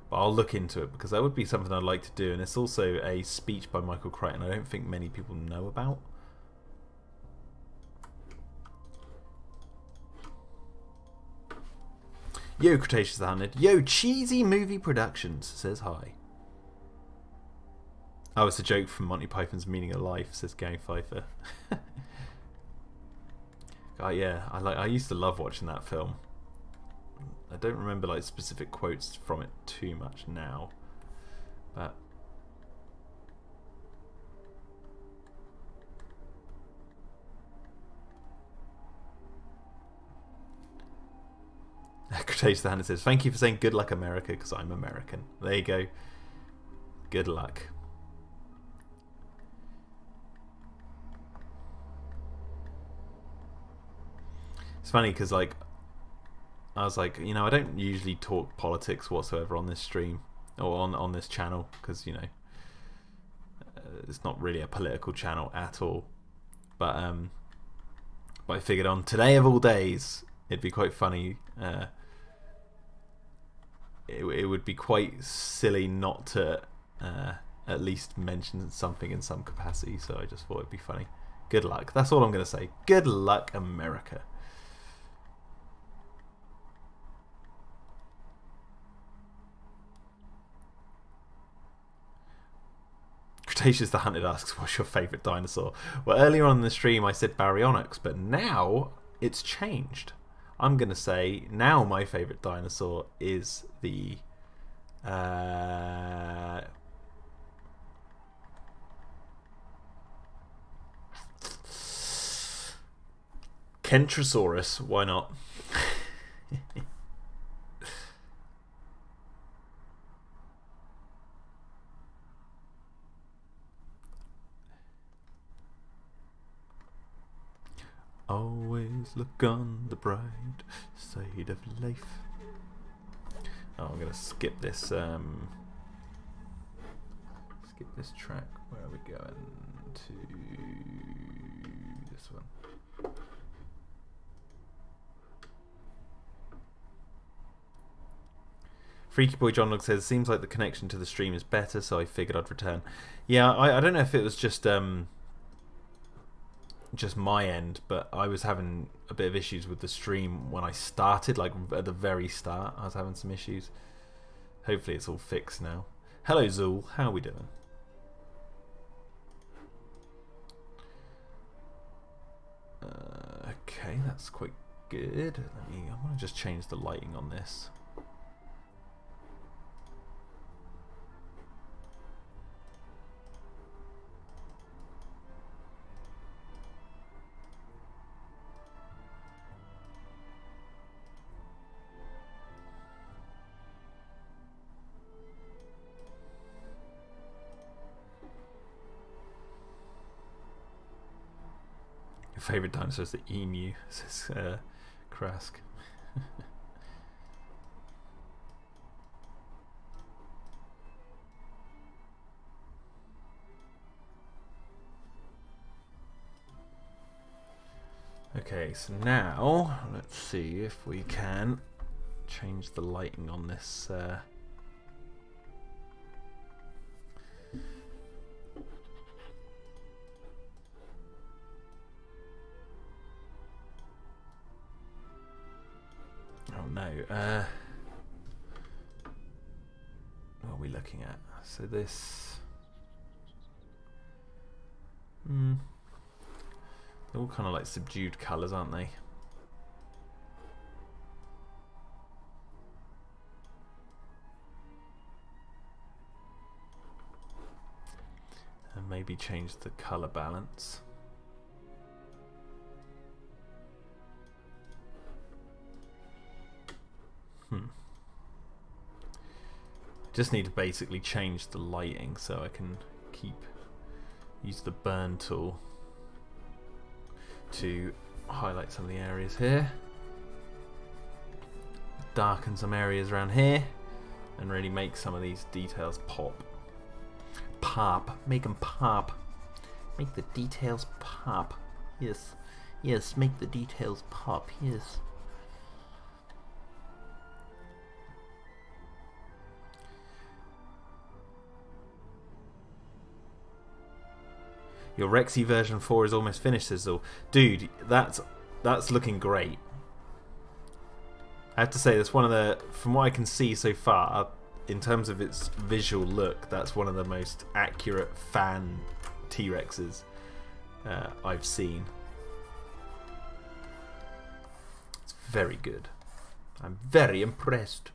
But I'll look into it, because that would be something I'd like to do. And it's also a speech by Michael Crichton I don't think many people know about. Yo, Cretaceous the Hundred. Yo, Cheesy Movie Productions says hi. Oh, it's a joke from Monty Python's Meaning of Life, says Gary Pfeiffer. Yeah, I used to love watching that film. I don't remember specific quotes from it too much now, but Cretaceous the Hand says, thank you for saying good luck America, because I'm American. There you go. Good luck. It's funny because I was like, I don't usually talk politics whatsoever on this stream or on this channel, because it's not really a political channel at all. But I figured on today of all days, it'd be quite funny. It would be quite silly not to at least mention something in some capacity. So I just thought it'd be funny. Good luck. That's all I'm going to say. Good luck, America. Cretaceous the Hunted asks, what's your favourite dinosaur? Well, earlier on in the stream I said Baryonyx, but now it's changed. I'm going to say now my favourite dinosaur is the Kentrosaurus. Why not? Always look on the bright side of life. Oh, I'm gonna skip this. Skip this track. Where are we going to? This one. Freaky Boy John Log says, seems like the connection to the stream is better, so I figured I'd return. Yeah, I don't know if it was just my end, but I was having a bit of issues with the stream when I started, at the very start. I was having some issues. Hopefully it's all fixed now. Hello Zool, how are we doing? Okay, that's quite good. I want to just change the lighting on this. Favourite dinosaur is the emu, says Krask. Okay, so now let's see if we can change the lighting on this. Oh no, what are we looking at? So this They're all kind of like subdued colours, aren't they? And maybe change the colour balance. Just need to basically change the lighting so I can use the burn tool to highlight some of the areas here, darken some areas around here, and really make some of these details pop. Make them pop. Make the details pop. Yes, yes, make the details pop. Yes. Your Rexy version 4 is almost finished, Sizzle. Dude, that's looking great. I have to say, that's one of the, from what I can see so far, in terms of its visual look, that's one of the most accurate fan T-Rexes I've seen. It's very good. I'm very impressed.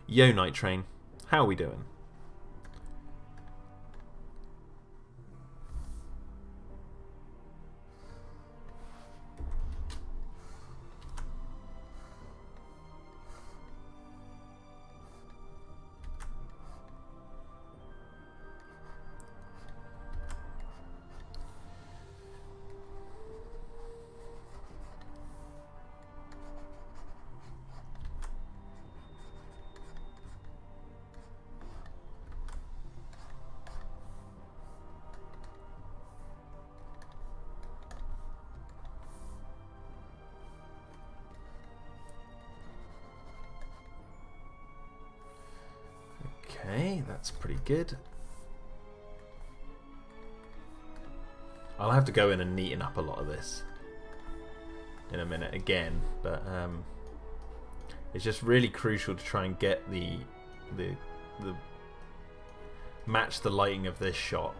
Yo, Night Train. How are we doing? Okay, that's pretty good. I'll have to go in and neaten up a lot of this in a minute again, but it's just really crucial to try and get the match the lighting of this shot.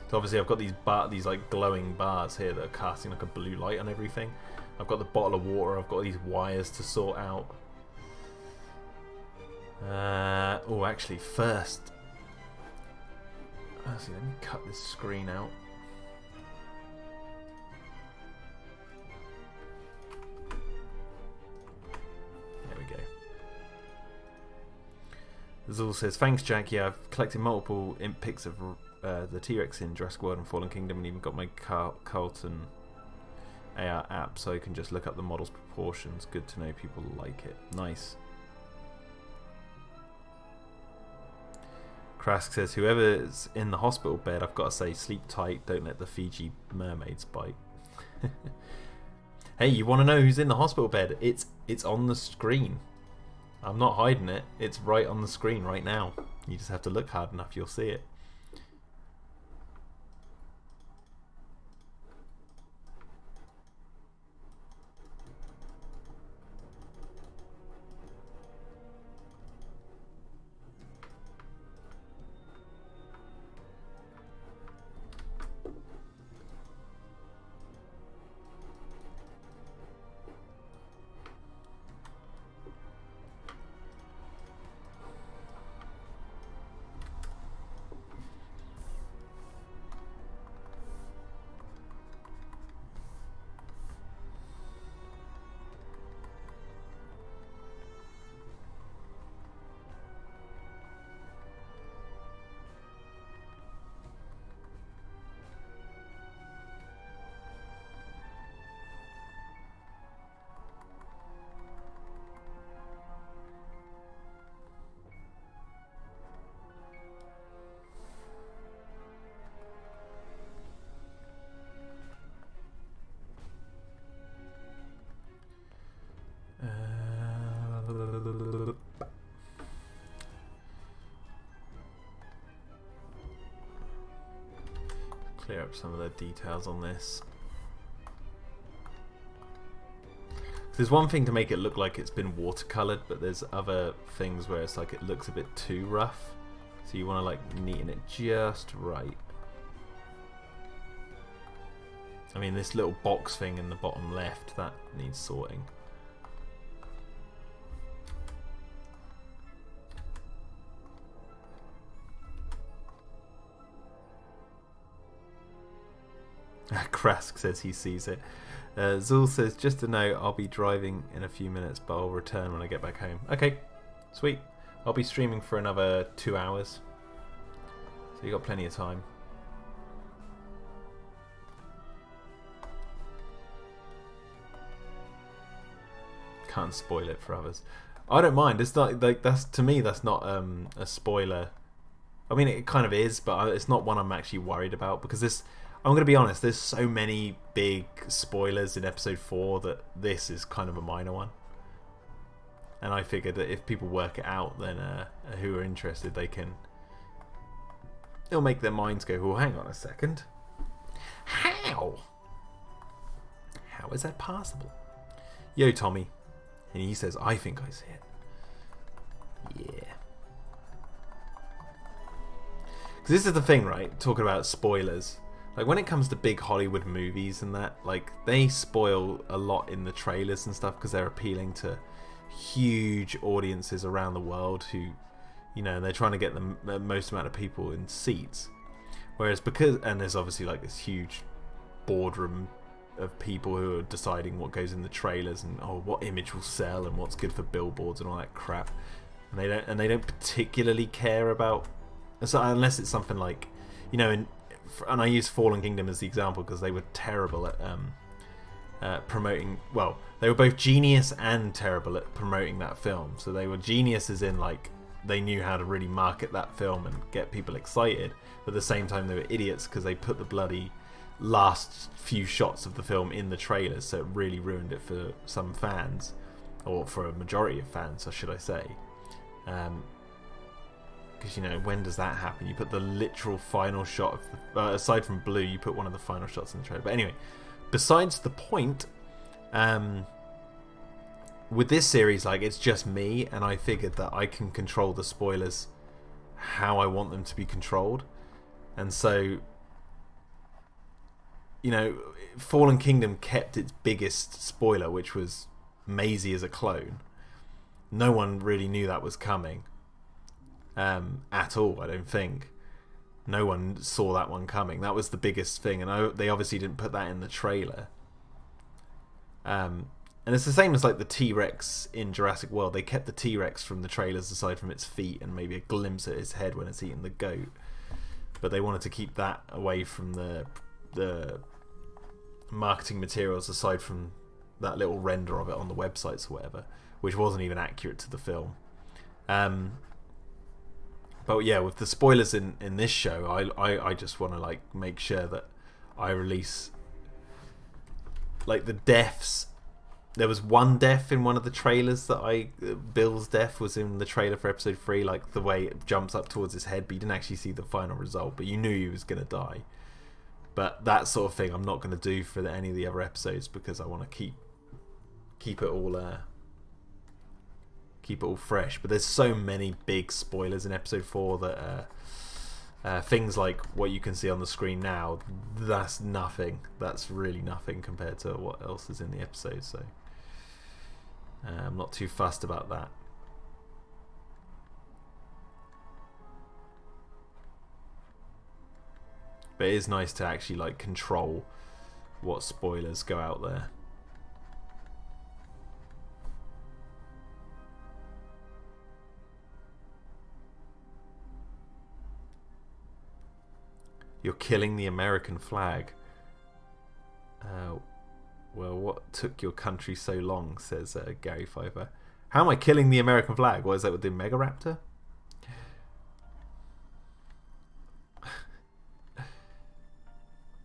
So obviously I've got these like glowing bars here that are casting like a blue light on everything. I've got the bottle of water. I've got these wires to sort out. Oh, actually, first, let me cut this screen out. There we go. Azul says, thanks, Jack. Yeah, I've collected multiple imp pics of the T-Rex in Jurassic World and Fallen Kingdom, and even got my Carlton AR app, so I can just look up the model's proportions. Good to know people like it. Nice. Krask says, whoever's in the hospital bed, I've got to say, sleep tight, don't let the Fiji mermaids bite. Hey, you want to know who's in the hospital bed? It's on the screen. I'm not hiding it. It's right on the screen right now. You just have to look hard enough, you'll see it. Clear up some of the details on this. There's one thing to make it look like it's been watercolored, but there's other things where it's like it looks a bit too rough. So you want to like neaten it just right. I mean, this little box thing in the bottom left, that needs sorting. Krask says he sees it. Zul says, just a note, I'll be driving in a few minutes, but I'll return when I get back home. Okay, sweet. I'll be streaming for another 2 hours. So you got plenty of time. Can't spoil it for others. I don't mind. It's not like to me that's not a spoiler. I mean, it kind of is, but it's not one I'm actually worried about because this. I'm going to be honest. There's so many big spoilers in episode 4 that this is kind of a minor one. And I figured that if people work it out, then who are interested, they can. It'll make their minds go, "Well, hang on a second. How? How is that possible?" Yo, Tommy. And he says, I think I see it. Yeah. Because this is the thing, right? Talking about spoilers. Like, when it comes to big Hollywood movies and that, like, they spoil a lot in the trailers and stuff because they're appealing to huge audiences around the world who, you know, they're trying to get the most amount of people in seats. Whereas and there's obviously, like, this huge boardroom of people who are deciding what goes in the trailers and what image will sell and what's good for billboards and all that crap, and they don't particularly care about, so unless it's something like, you know, and I use Fallen Kingdom as the example because they were terrible at promoting. Well, they were both genius and terrible at promoting that film. So they were geniuses in like they knew how to really market that film and get people excited, but at the same time they were idiots because they put the bloody last few shots of the film in the trailers, so it really ruined it for some fans, or for a majority of fans, should I say. Because, you know, when does that happen? You put the literal final shot of the, aside from Blue, you put one of the final shots in the trailer. But anyway, besides the point, with this series, like, it's just me, and I figured that I can control the spoilers how I want them to be controlled. And so, you know, Fallen Kingdom kept its biggest spoiler, which was Maisie as a clone. No one really knew that was coming at all, I don't think. No one saw that one coming. That was the biggest thing, and they obviously didn't put that in the trailer. And it's the same as like the T-Rex in Jurassic World. They kept the T-Rex from the trailers aside from its feet and maybe a glimpse at its head when it's eating the goat. But they wanted to keep that away from the marketing materials aside from that little render of it on the websites or whatever, which wasn't even accurate to the film. But yeah, with the spoilers in this show, I just want to like make sure that I release like the deaths. There was one death in one of the trailers that Bill's death was in the trailer for episode 3, like the way it jumps up towards his head, but you didn't actually see the final result, but you knew he was going to die. But that sort of thing I'm not going to do for any of the other episodes because I want to keep it all fresh. But there's so many big spoilers in episode 4 that things like what you can see on the screen now, that's nothing. That's really nothing compared to what else is in the episode. So I'm not too fussed about that. But it is nice to actually like control what spoilers go out there. You're killing the American flag. Well, what took your country so long, says Gary Pfeiffer. How am I killing the American flag? What is that with the Megaraptor?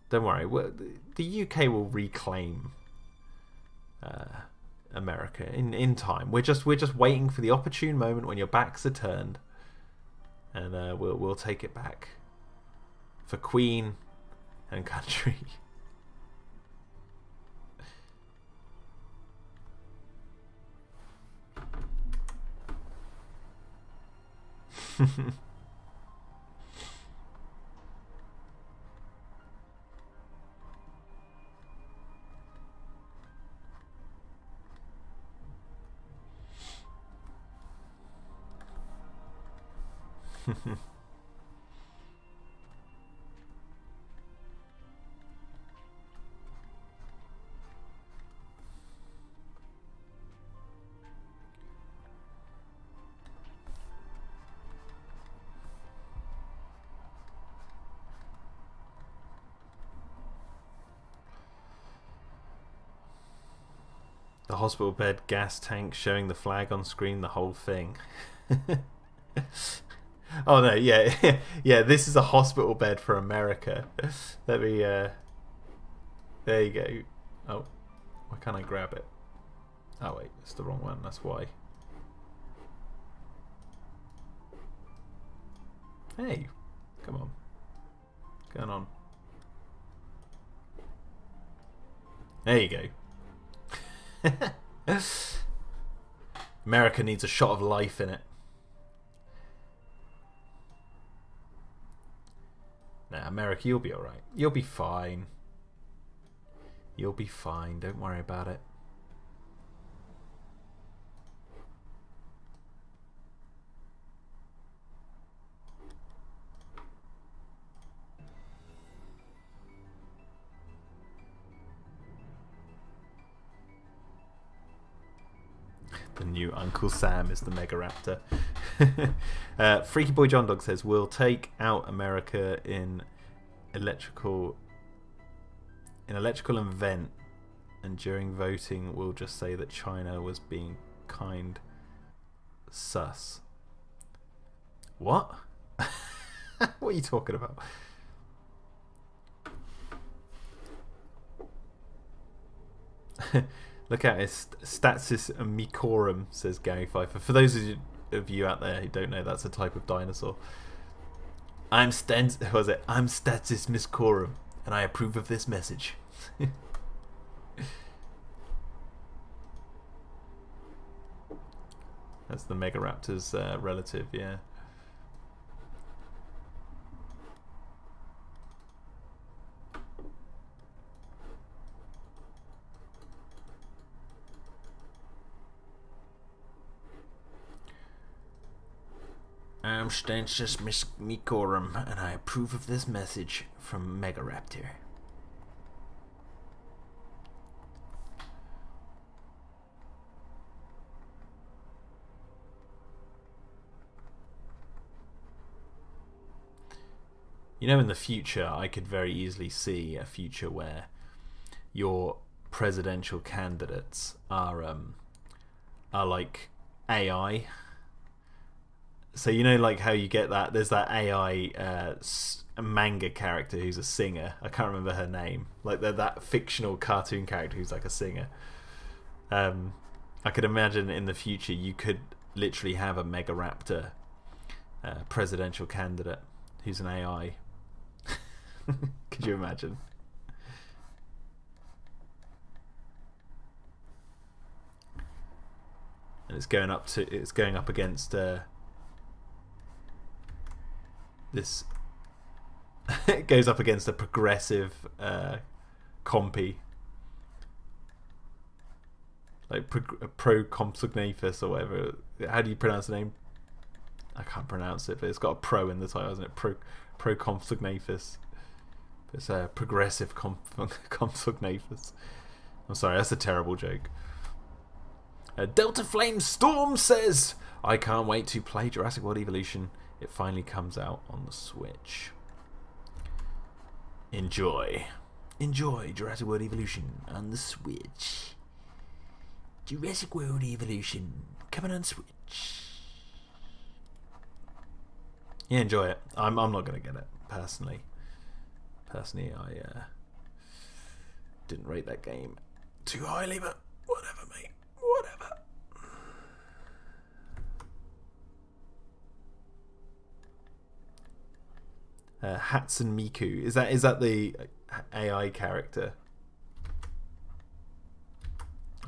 Don't worry, the UK will reclaim America in time. We're just waiting for the opportune moment when your backs are turned, and we'll take it back for Queen and country. The hospital bed, gas tank, showing the flag on screen, the whole thing. Oh no, yeah, yeah. This is a hospital bed for America. Let me. There you go. Oh, why can't I grab it? Oh wait, it's the wrong one. That's why. Hey, come on. What's going on? There you go. America needs a shot of life in it. Nah, America, you'll be alright. You'll be fine. You'll be fine. Don't worry about it. The new Uncle Sam is the Megaraptor. Freaky Boy John Dog says, we'll take out America in electrical and vent, and during voting we'll just say that China was being kind. Sus. What? What are you talking about? Look at it. Statsis Micorum, says Gary Pfeiffer. For those of you out there who don't know, that's a type of dinosaur. I'm Statis Micorum, and I approve of this message. That's the Megaraptor's relative, yeah. I'm Stancis Micorum, and I approve of this message from Megaraptor. You know, in the future, I could very easily see a future where your presidential candidates are like AI. So you know, like how you get that. There's that AI manga character who's a singer. I can't remember her name. Like that fictional cartoon character who's like a singer. I could imagine in the future you could literally have a Megaraptor presidential candidate who's an AI. Could you imagine? And it's going up against this. It goes up against a progressive compy, like pro compsognathus or whatever. How do you pronounce the name? I can't pronounce it, but it's got a pro in the title, hasn't it? Pro compsognathus. It's a progressive compsognathus. I'm sorry, that's a terrible joke. Delta Flame Storm says, I can't wait to play Jurassic World Evolution. It finally comes out on the Switch. Enjoy Jurassic World Evolution on the Switch. Jurassic World Evolution coming on Switch. Yeah, enjoy it. I'm not gonna get it personally. I didn't rate that game too highly, but whatever, mate. Whatever. Hatsune Miku. Is that the AI character?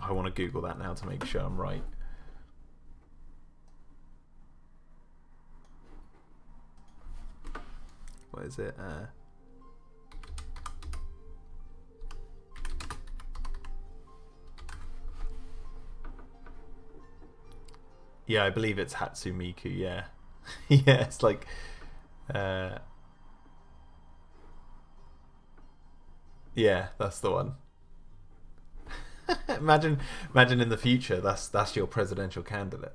I want to Google that now to make sure I'm right. What is it? Yeah, I believe it's Hatsune Miku, yeah. Yeah, it's like uh, yeah, that's the one. Imagine in the future that's your presidential candidate.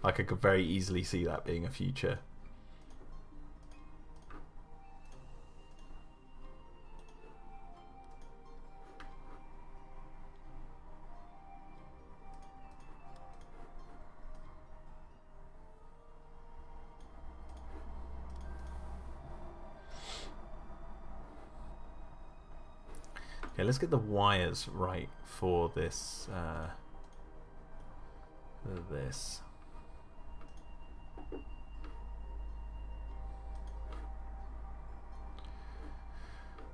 Like I could very easily see that being a future. Okay, let's get the wires right for this. For this.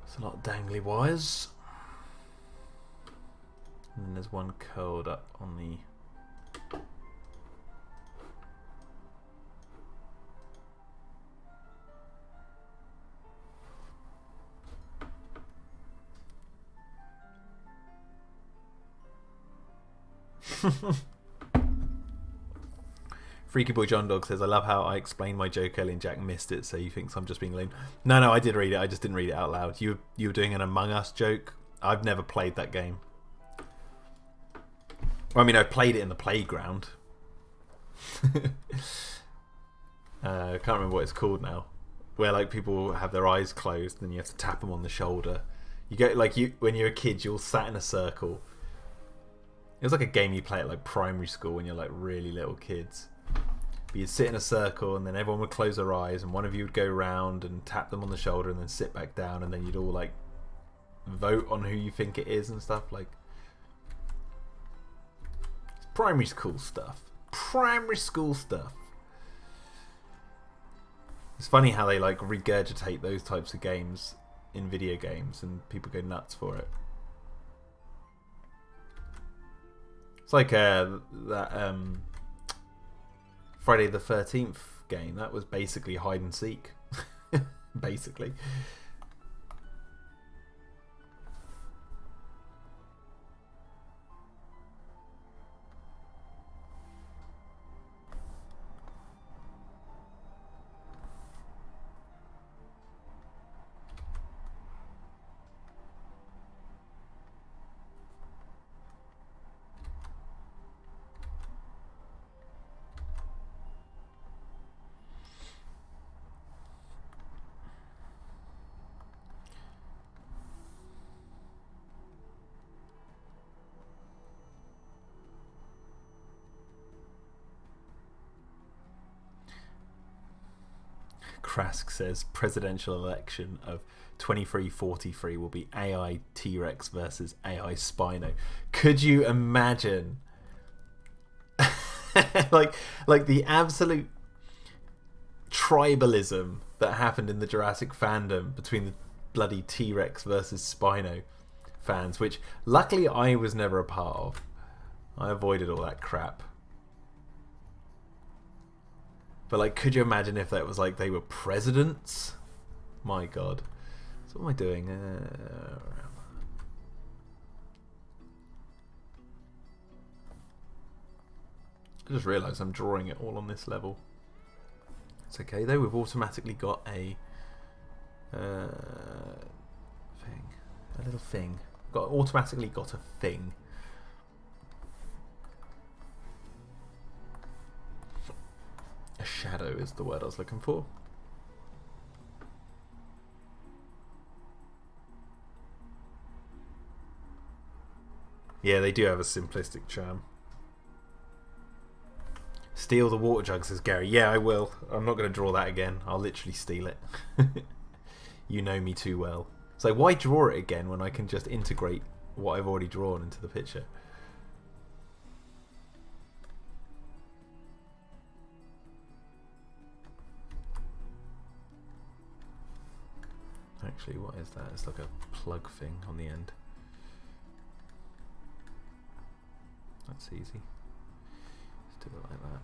It's a lot of dangly wires. And then there's one curled up on the. Freaky Boy John Dog says, I love how I explained my joke earlier and Jack missed it, so he thinks I'm just being lame. No, I did read it. I just didn't read it out loud. You were doing an Among Us joke. I've never played that game. Well, I mean, I've played it in the playground. I can't remember what it's called now. Where like people have their eyes closed and you have to tap them on the shoulder. You go like when you're a kid, you're all sat in a circle. It was like a game you play at like primary school when you're like really little kids. But you'd sit in a circle and then everyone would close their eyes and one of you would go round and tap them on the shoulder and then sit back down and then you'd all like vote on who you think it is and stuff. Like it's primary school stuff. Primary school stuff. It's funny how they like regurgitate those types of games in video games and people go nuts for it. It's like that Friday the 13th game. That was basically hide and seek. Basically. Krask says presidential election of 2343 will be AI T-Rex versus AI Spino. Could you imagine like the absolute tribalism that happened in the Jurassic fandom between the bloody T-Rex versus Spino fans, which luckily I was never a part of. I avoided all that crap. But like, could you imagine if that was like they were presidents? My God. So what am I doing? I just realised I'm drawing it all on this level. It's okay though. We've automatically got a thing, a little thing. Automatically got a thing. A shadow is the word I was looking for. Yeah, they do have a simplistic charm. Steal the water jug, says Gary. Yeah, I will. I'm not going to draw that again. I'll literally steal it. You know me too well. So why draw it again when I can just integrate what I've already drawn into the picture? Actually, what is that? It's like a plug thing on the end. That's easy. Let's do it like that.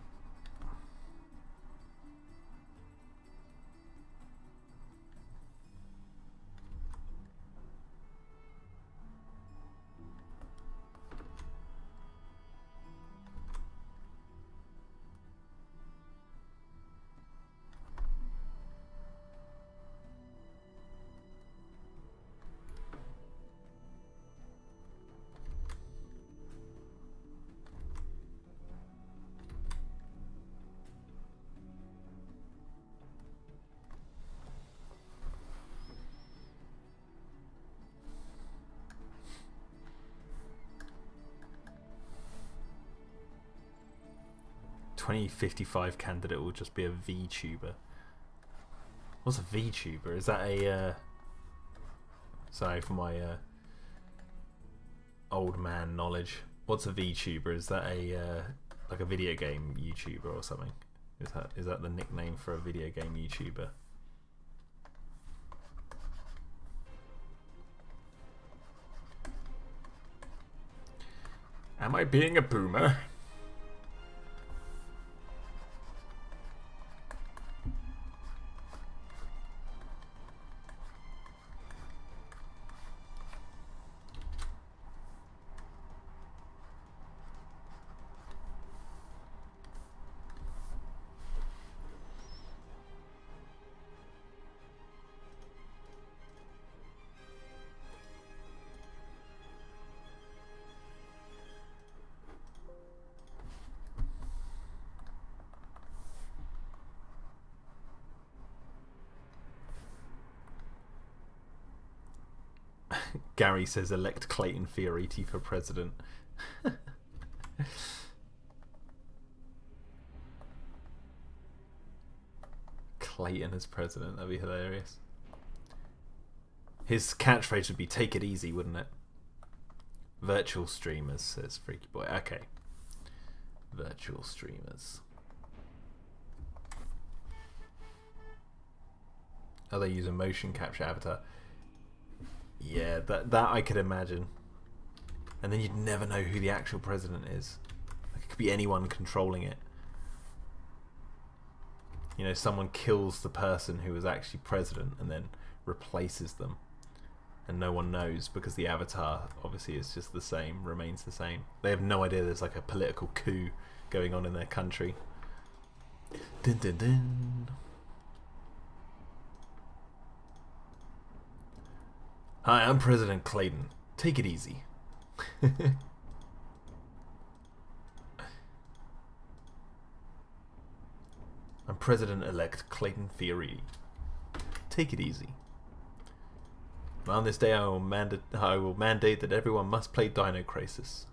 2055 candidate will just be a VTuber. What's a VTuber? Is that a sorry for my old man knowledge. What's a VTuber? Is that a like a video game YouTuber or something? Is that the nickname for a video game YouTuber? Am I being a boomer? Gary says elect Clayton Fioriti for president. Clayton as president, that'd be hilarious. His catchphrase would be "take it easy," wouldn't it? Virtual streamers, says Freaky Boy. Okay. Virtual streamers. Oh, they use a motion capture avatar. Yeah, that I could imagine. And then you'd never know who the actual president is. Like, it could be anyone controlling it. You know, someone kills the person who was actually president and then replaces them. And no one knows because the avatar obviously is just the same, remains the same. They have no idea there's like a political coup going on in their country. Dun dun dun. Hi, I'm President Clayton. Take it easy. I'm President-elect Clayton Fioriti. Take it easy. On this day, I will mandate that everyone must play Dino Crisis.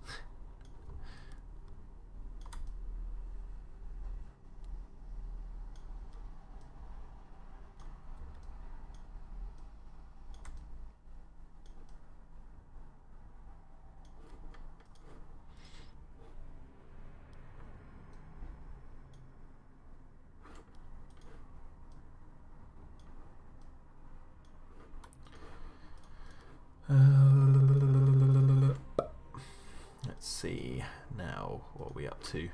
Let's see now what are we up to.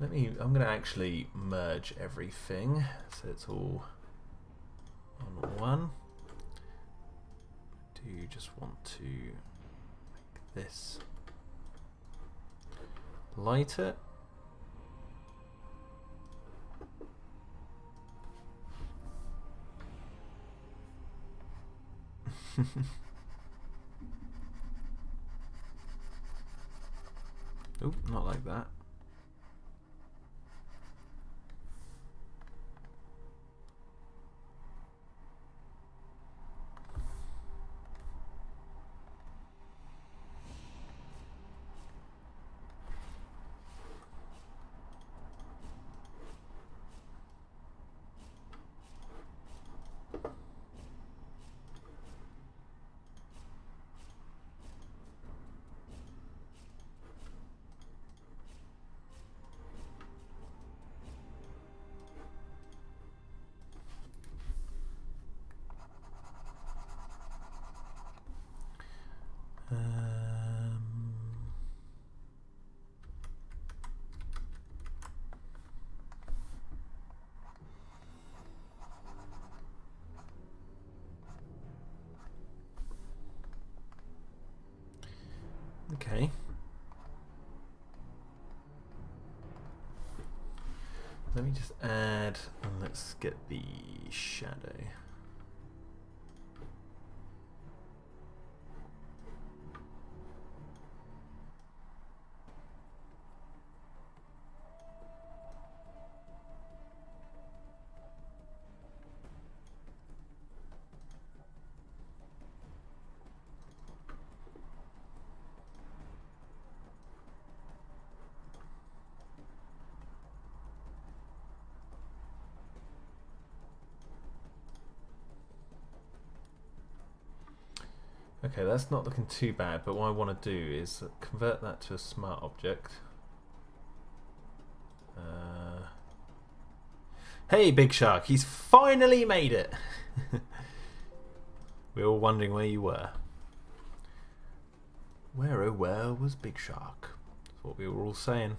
I'm gonna actually merge everything so it's all on one. Do you just want to make this lighter? Oh, not like that. Okay. Let me just add, and let's get the shadow. Okay, that's not looking too bad, but what I want to do is convert that to a smart object. Hey, Big Shark, he's finally made it! We were all wondering where you were. Where, oh where was Big Shark? That's what we were all saying.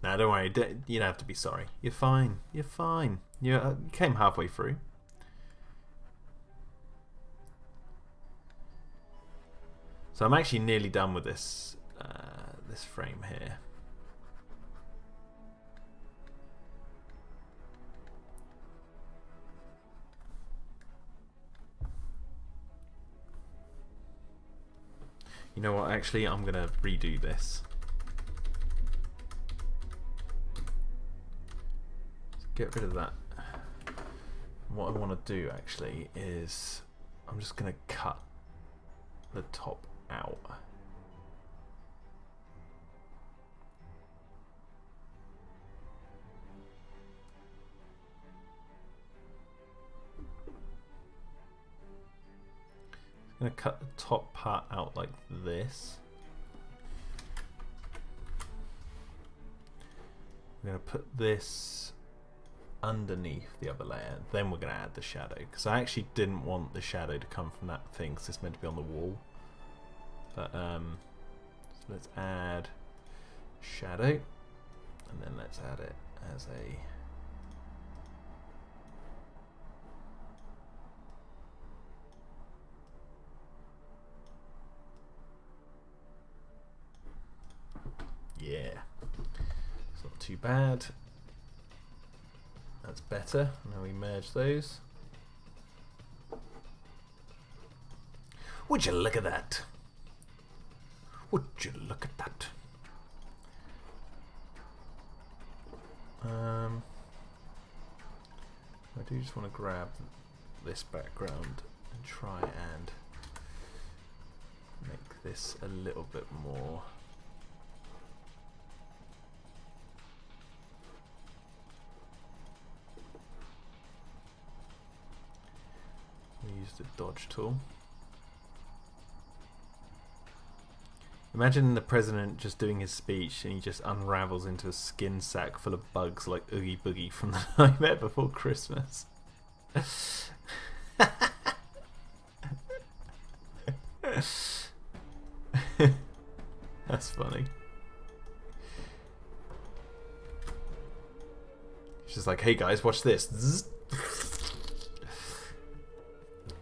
Nah, don't worry. You don't have to be sorry. You're fine. You're fine. You came halfway through. So I'm actually nearly done with this this frame here. You know what? Actually, I'm gonna redo this. Get rid of that. What I want to do actually is I'm just going to cut the top out. I'm going to cut the top part out like this. I'm going to put this underneath the other layer, then we're going to add the shadow, because I actually didn't want the shadow to come from that thing because it's meant to be on the wall. But so let's add shadow, and then let's add it as a it's not too bad. That's better. Now we merge those. Would you look at that? Would you look at that? I do just want to grab this background and try and make this a little bit more. Use the dodge tool. Imagine the president just doing his speech and he just unravels into a skin sack full of bugs like Oogie Boogie from The Nightmare Before Christmas. That's funny. It's just like, hey guys, watch this.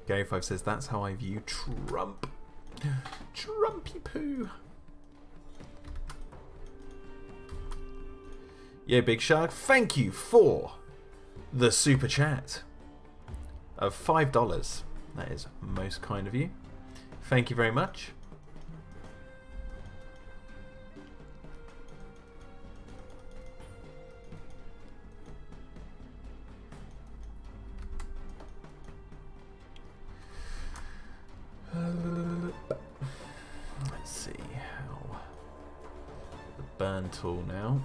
Gary 5 says, that's how I view Trump. Trumpy poo. Yeah, Big Shark, thank you for the super chat of $5. That is most kind of you. Thank you very much. Let's see how the burn tool now.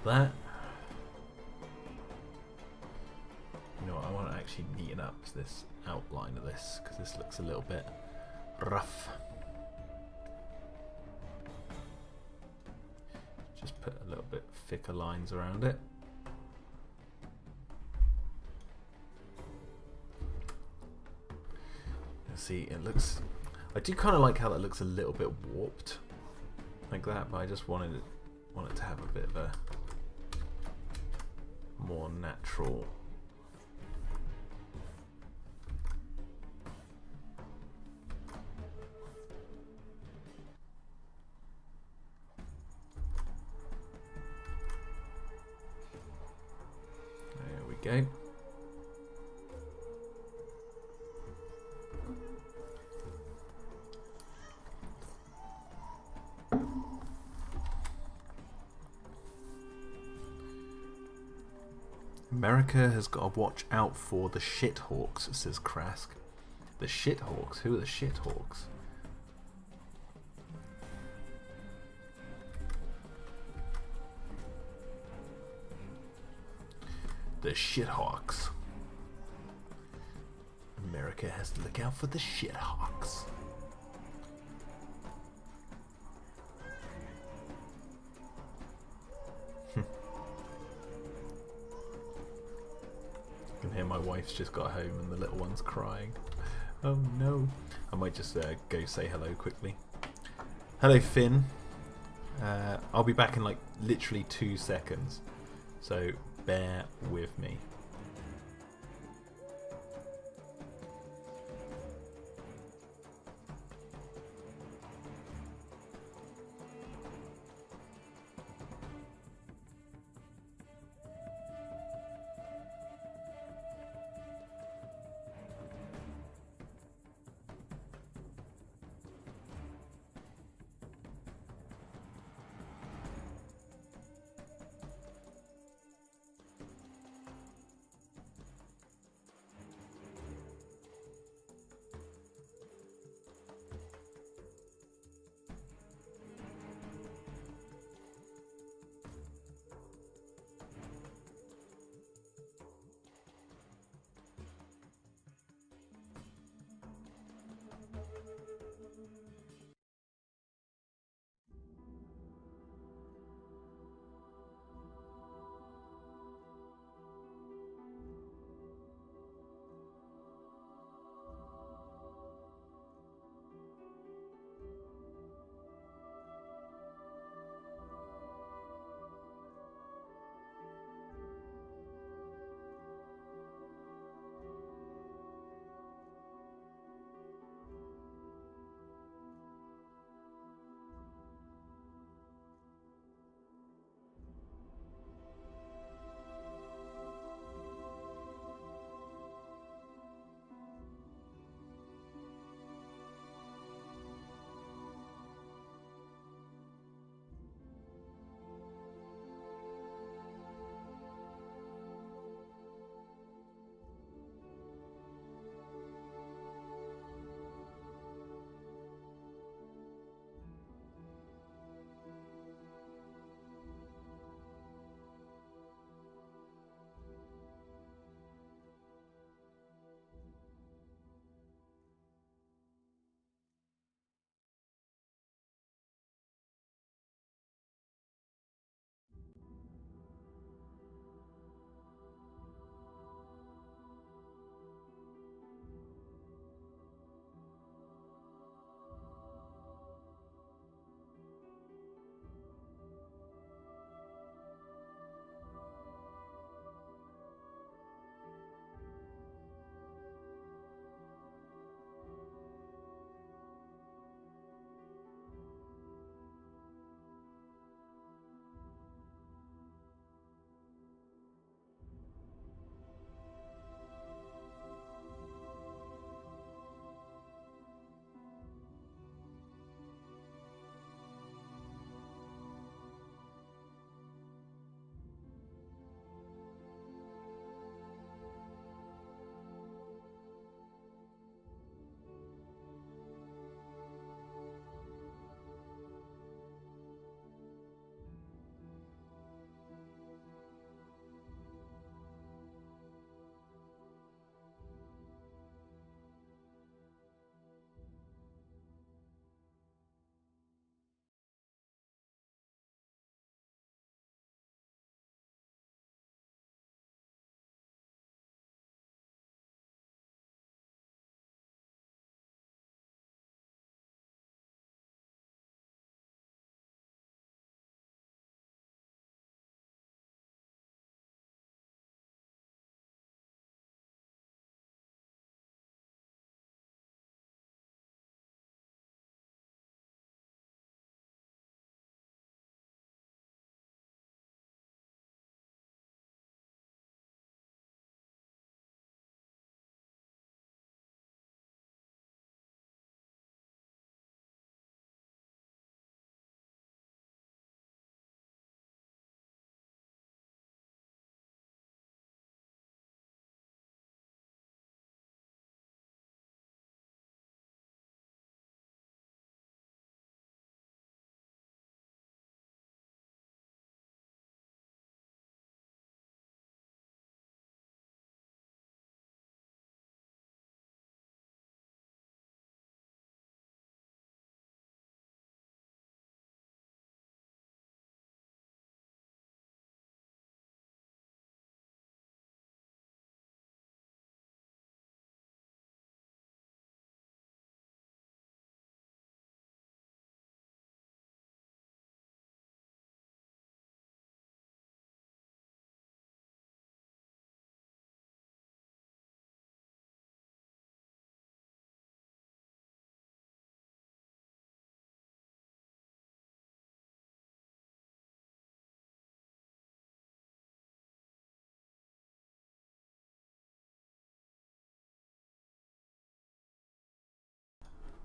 That. You know what, I want to actually neaten up this outline of this because this looks a little bit rough. Just put a little bit thicker lines around it. See, it looks, I do kind of like how that looks a little bit warped like that, but I just want it to have a bit of a more natural go. America has got to watch out for the shithawks, says Krask. The shithawks? Who are the shithawks? The shithawks. America has to look out for the shithawks. I can hear my wife's just got home and the little one's crying. Oh no. I might just go say hello quickly. Hello Finn. I'll be back in like literally 2 seconds. So bear with me.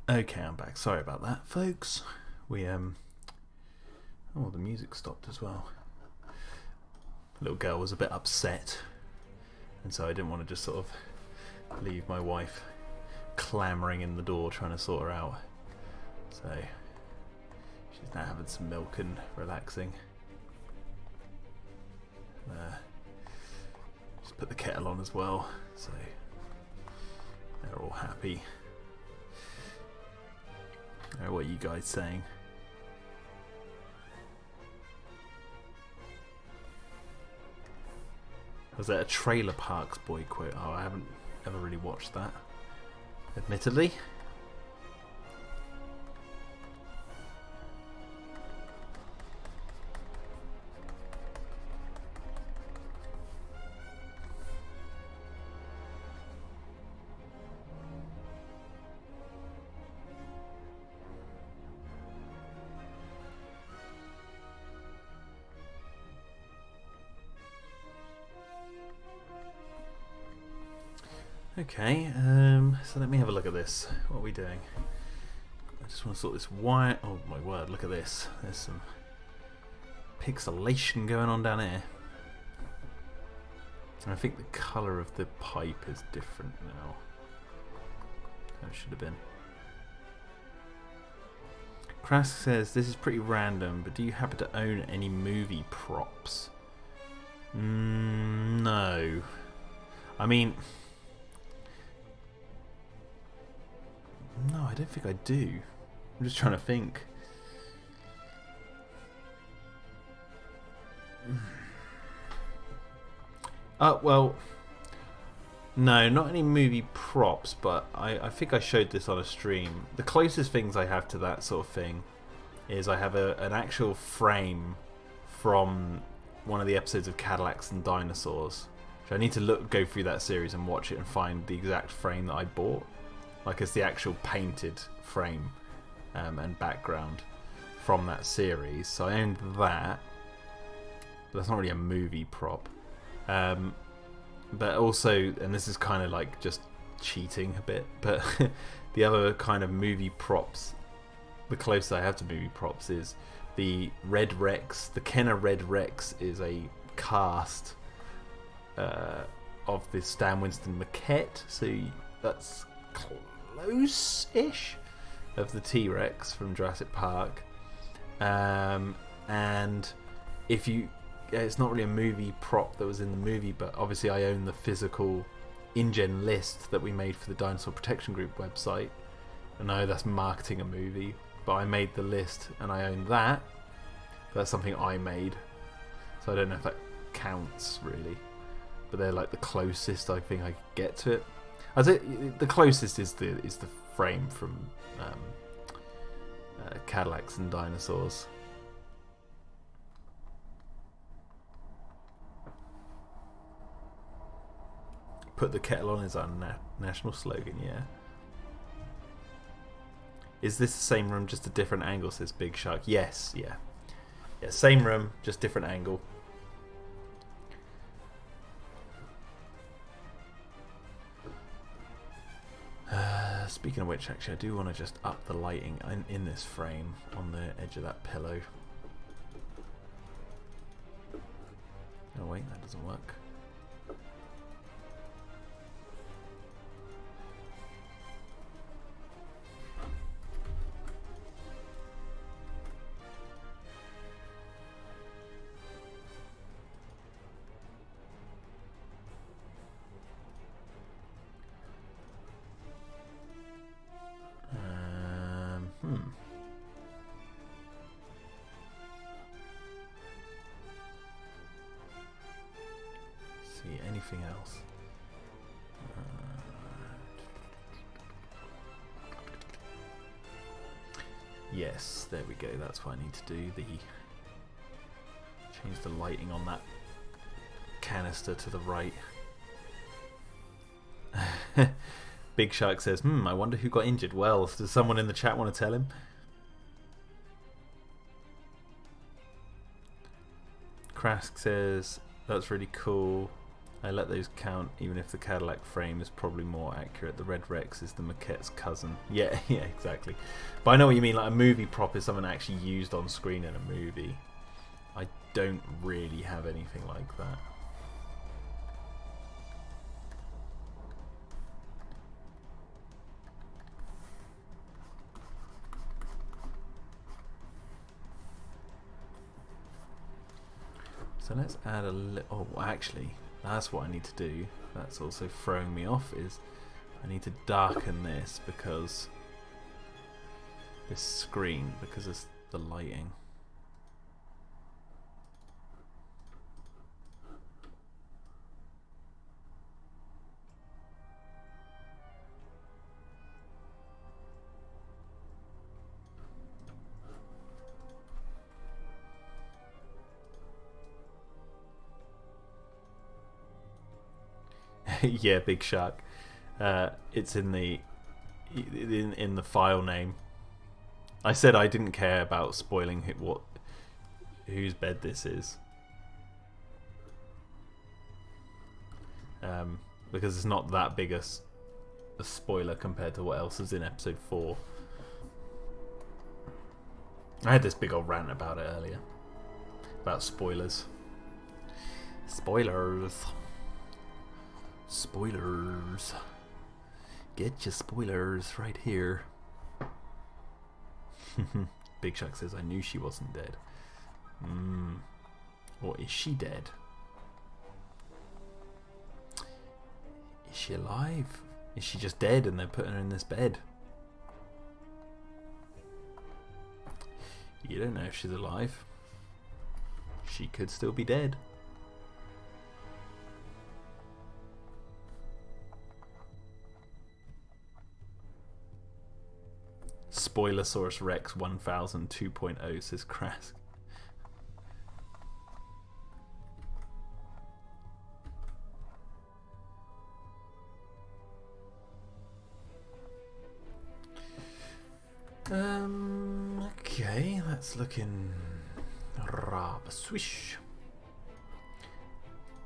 Okay, I'm back. Sorry about that, folks. We oh, the music stopped as well. Little girl was a bit upset, and so I didn't want to just sort of leave my wife clamoring in the door trying to sort her out. So she's now having some milk and relaxing. Just put the kettle on as well, so they're all happy. What are you guys saying? Was that a Trailer Parks Boy quote? Oh, I haven't ever really watched that, admittedly. Okay, so let me have a look at this. What are we doing? I just want to sort this wire. Oh my word, look at this. There's some pixelation going on down here. And I think the colour of the pipe is different now. That should have been. Krask says, this is pretty random, but do you happen to own any movie props? No. I mean... No, I don't think I do. I'm just trying to think. Well, no, not any movie props, but I think I showed this on a stream. The closest things I have to that sort of thing is I have an actual frame from one of the episodes of Cadillacs and Dinosaurs. So I need to go through that series and watch it and find the exact frame that I bought. Like it's the actual painted frame and background from that series. So I owned that. But that's not really a movie prop. But also, and this is kind of like just cheating a bit, but the other kind of movie props, the closest I have to movie props is the Red Rex. The Kenner Red Rex is a cast of the Stan Winston maquette. So that's close-ish of the T-Rex from Jurassic Park, and if you, it's not really a movie prop that was in the movie, but obviously I own the physical InGen list that we made for the Dinosaur Protection Group website. I know that's marketing a movie, but I made the list and I own that. That's something I made, so I don't know if that counts really, but they're like the closest I think I could get to it. I'd say the closest is the frame from Cadillacs and Dinosaurs. Put the kettle on is our national slogan, yeah. Is this the same room, just a different angle, says Big Shark? Yes, yeah. Yeah, same room, just different angle. Speaking of which, actually, I do want to just up the lighting in this frame on the edge of that pillow. Oh wait, that doesn't work. See anything else? Yes, there we go. That's what I need to do. Change the lighting on that canister to the right. Big Shark says, I wonder who got injured. Well, does someone in the chat want to tell him? Krask says, that's really cool. I let those count, even if the Cadillac frame is probably more accurate. The Red Rex is the maquette's cousin. Yeah, yeah, exactly. But I know what you mean, like a movie prop is something actually used on screen in a movie. I don't really have anything like that. So let's add a little... Oh, actually, that's what I need to do. That's also throwing me off, is I need to darken this because... this screen, because of the lighting. Yeah, Big Shark. It's in the file name. I said I didn't care about spoiling whose bed this is, because it's not that big a spoiler compared to what else is in episode 4. I had this big old rant about it earlier, about spoilers. Spoilers. Spoilers. Get your spoilers right here. Big Shark says, I knew she wasn't dead. Or is she dead? Is she alive? Is she just dead and they're putting her in this bed? You don't know if she's alive. She could still be dead. Spoilosaurus Rex 1000 2.0 says Krask. Okay, that's looking rather swish.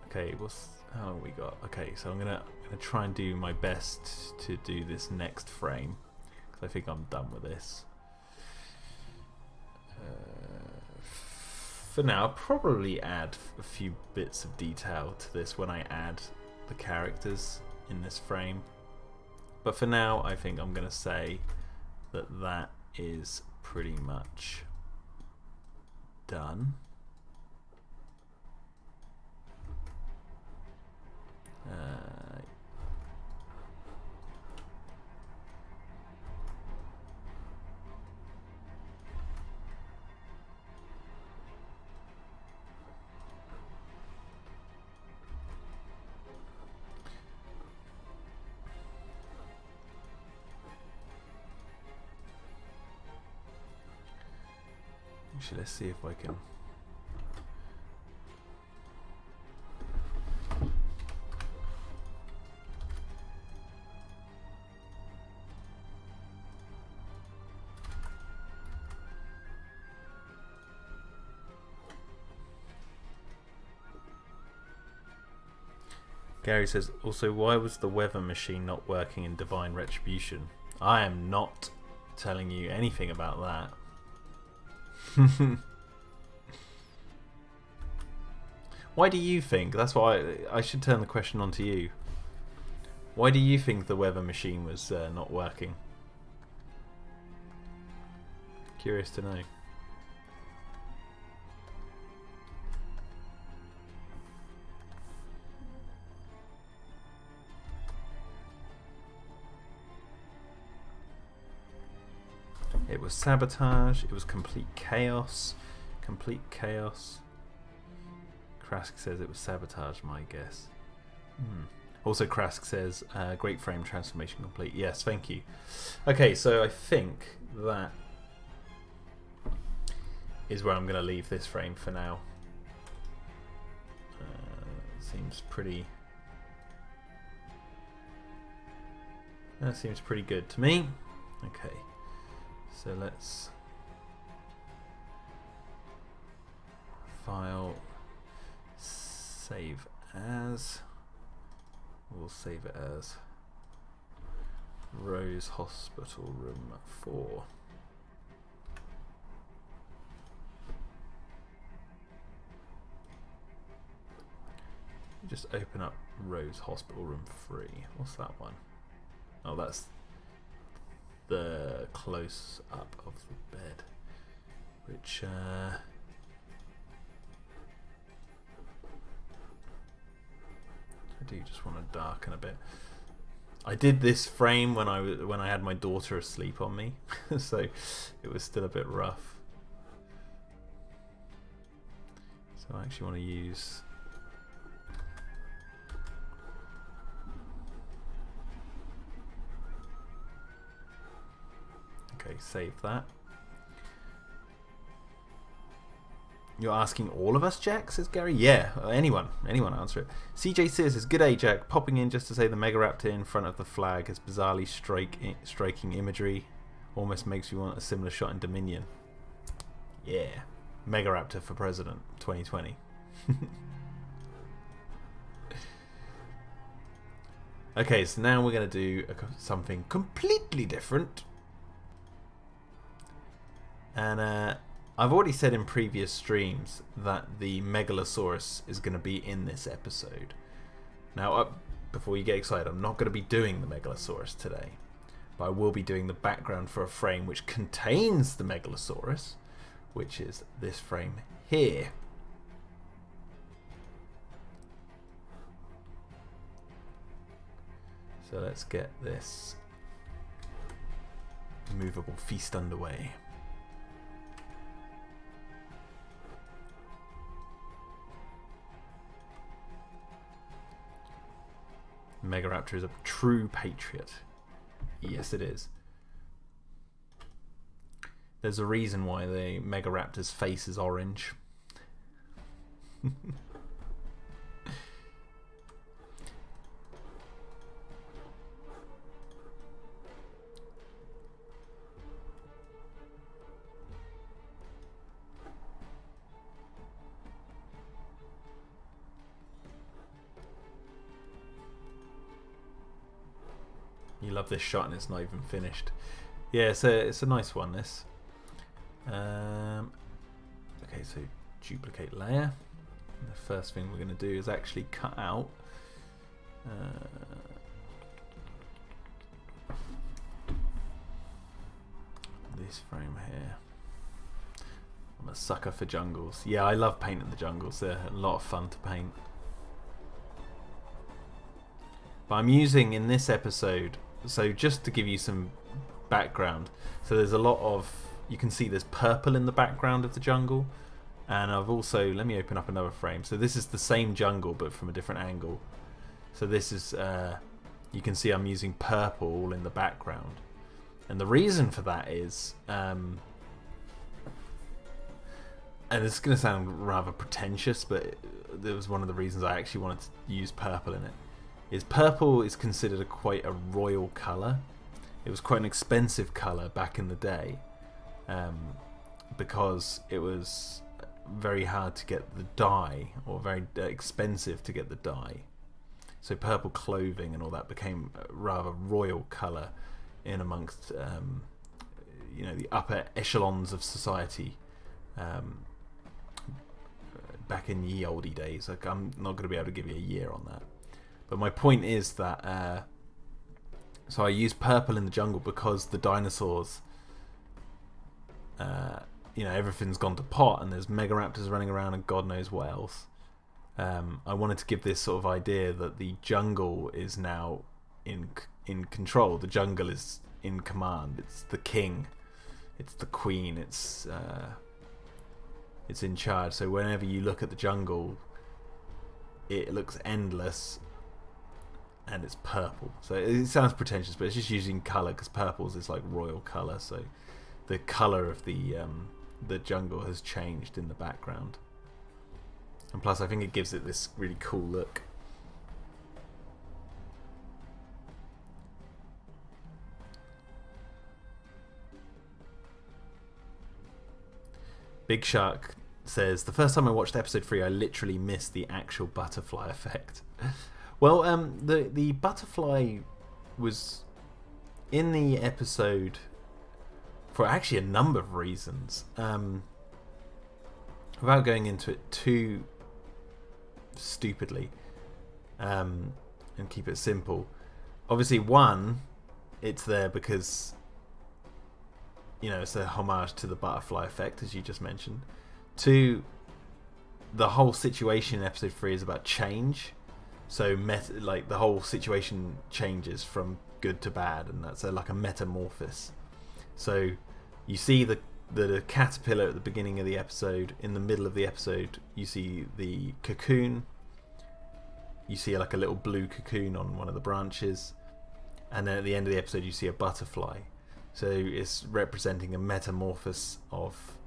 Okay, how long we got? Okay, so I'm gonna try and do my best to do this next frame. I think I'm done with this. For now, I'll probably add a few bits of detail to this when I add the characters in this frame. But for now, I think I'm going to say that that is pretty much done. Actually, let's see if I can. Gary says, also, why was the weather machine not working in Divine Retribution? I am not telling you anything about that. Why do you think? That's why I should turn the question on to you. Why do you think the weather machine was not working? Curious to know. It was sabotage, it was complete chaos. Complete chaos. Krask says it was sabotage, my guess. Also, Krask says, great frame transformation complete. Yes, thank you. Okay, so I think that is where I'm going to leave this frame for now. Seems pretty... That seems pretty good to me. Okay. So let's file, save as. We'll save it as Rose Hospital Room 4. Just open up Rose Hospital Room 3. What's that one? Oh, that's the close up of the bed, which I do just want to darken a bit. I did this frame when I had my daughter asleep on me, so it was still a bit rough. So I actually want to use. Okay, save that. You're asking all of us, Jack? Says Gary. Yeah, anyone answer it. CJ says, "Good day, Jack. Popping in just to say the Megaraptor in front of the flag has bizarrely striking imagery. Almost makes me want a similar shot in Dominion." Yeah, Megaraptor for president, 2020. Okay, so now we're going to do something completely different. And I've already said in previous streams that the Megalosaurus is going to be in this episode. Now, before you get excited, I'm not going to be doing the Megalosaurus today, but I will be doing the background for a frame which contains the Megalosaurus, which is this frame here. So let's get this movable feast underway. Megaraptor is a true patriot. Yes, it is. There's a reason why the Megaraptor's face is orange. You love this shot and it's not even finished. Yeah, it's a nice one, this. Okay, so duplicate layer. And the first thing we're going to do is actually cut out this frame here. I'm a sucker for jungles. Yeah, I love painting the jungles. They're a lot of fun to paint. But I'm using in this episode, so just to give you some background, so there's a lot of, you can see there's purple in the background of the jungle, and I've also, let me open up another frame. So this is the same jungle but from a different angle. So this is, you can see I'm using purple all in the background. And the reason for that is, and it's going to sound rather pretentious, but it was one of the reasons I actually wanted to use purple in it. Is purple is considered quite a royal colour. It was quite an expensive colour back in the day, because it was very hard to get the dye, or very expensive to get the dye. So purple clothing and all that became a rather royal colour in amongst you know, the upper echelons of society back in ye olde days. Like, I'm not going to be able to give you a year on that. But my point is that, so I use purple in the jungle because the dinosaurs, you know, everything's gone to pot and there's Megaraptors running around and God knows what else. I wanted to give this sort of idea that the jungle is now in control. The jungle is in command. It's the king. It's the queen. It's in charge. So whenever you look at the jungle, it looks endless. And it's purple. So it sounds pretentious, but it's just using colour because purple is like royal colour. So the colour of the jungle has changed in the background. And plus, I think it gives it this really cool look. Big Shark says, the first time I watched episode 3, I literally missed the actual butterfly effect. Well, the butterfly was in the episode for actually a number of reasons. Without going into it too stupidly, and keep it simple. Obviously, one, it's there because it's a homage to the butterfly effect, as you just mentioned. Two, the whole situation in episode 3 is about change. So like the whole situation changes from good to bad, and that's like a metamorphosis. So you see the caterpillar at the beginning of the episode. In the middle of the episode, you see the cocoon. You see like a little blue cocoon on one of the branches, and then at the end of the episode, you see a butterfly. So it's representing a metamorphosis of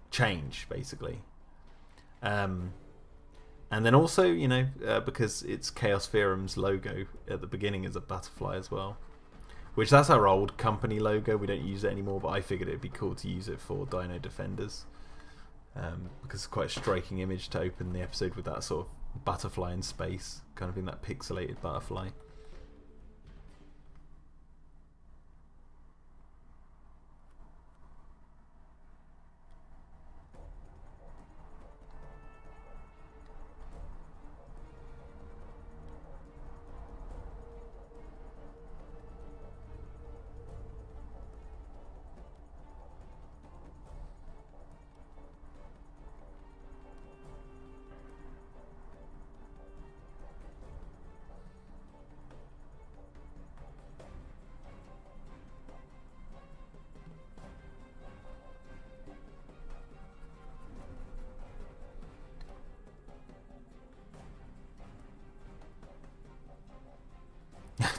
change, basically. And then also, because it's Chaos Theorem's logo at the beginning is a butterfly as well. Which, that's our old company logo. We don't use it anymore, but I figured it'd be cool to use it for Dino-Defenders. Because it's quite a striking image to open the episode with that sort of butterfly in space. Kind of in that pixelated butterfly.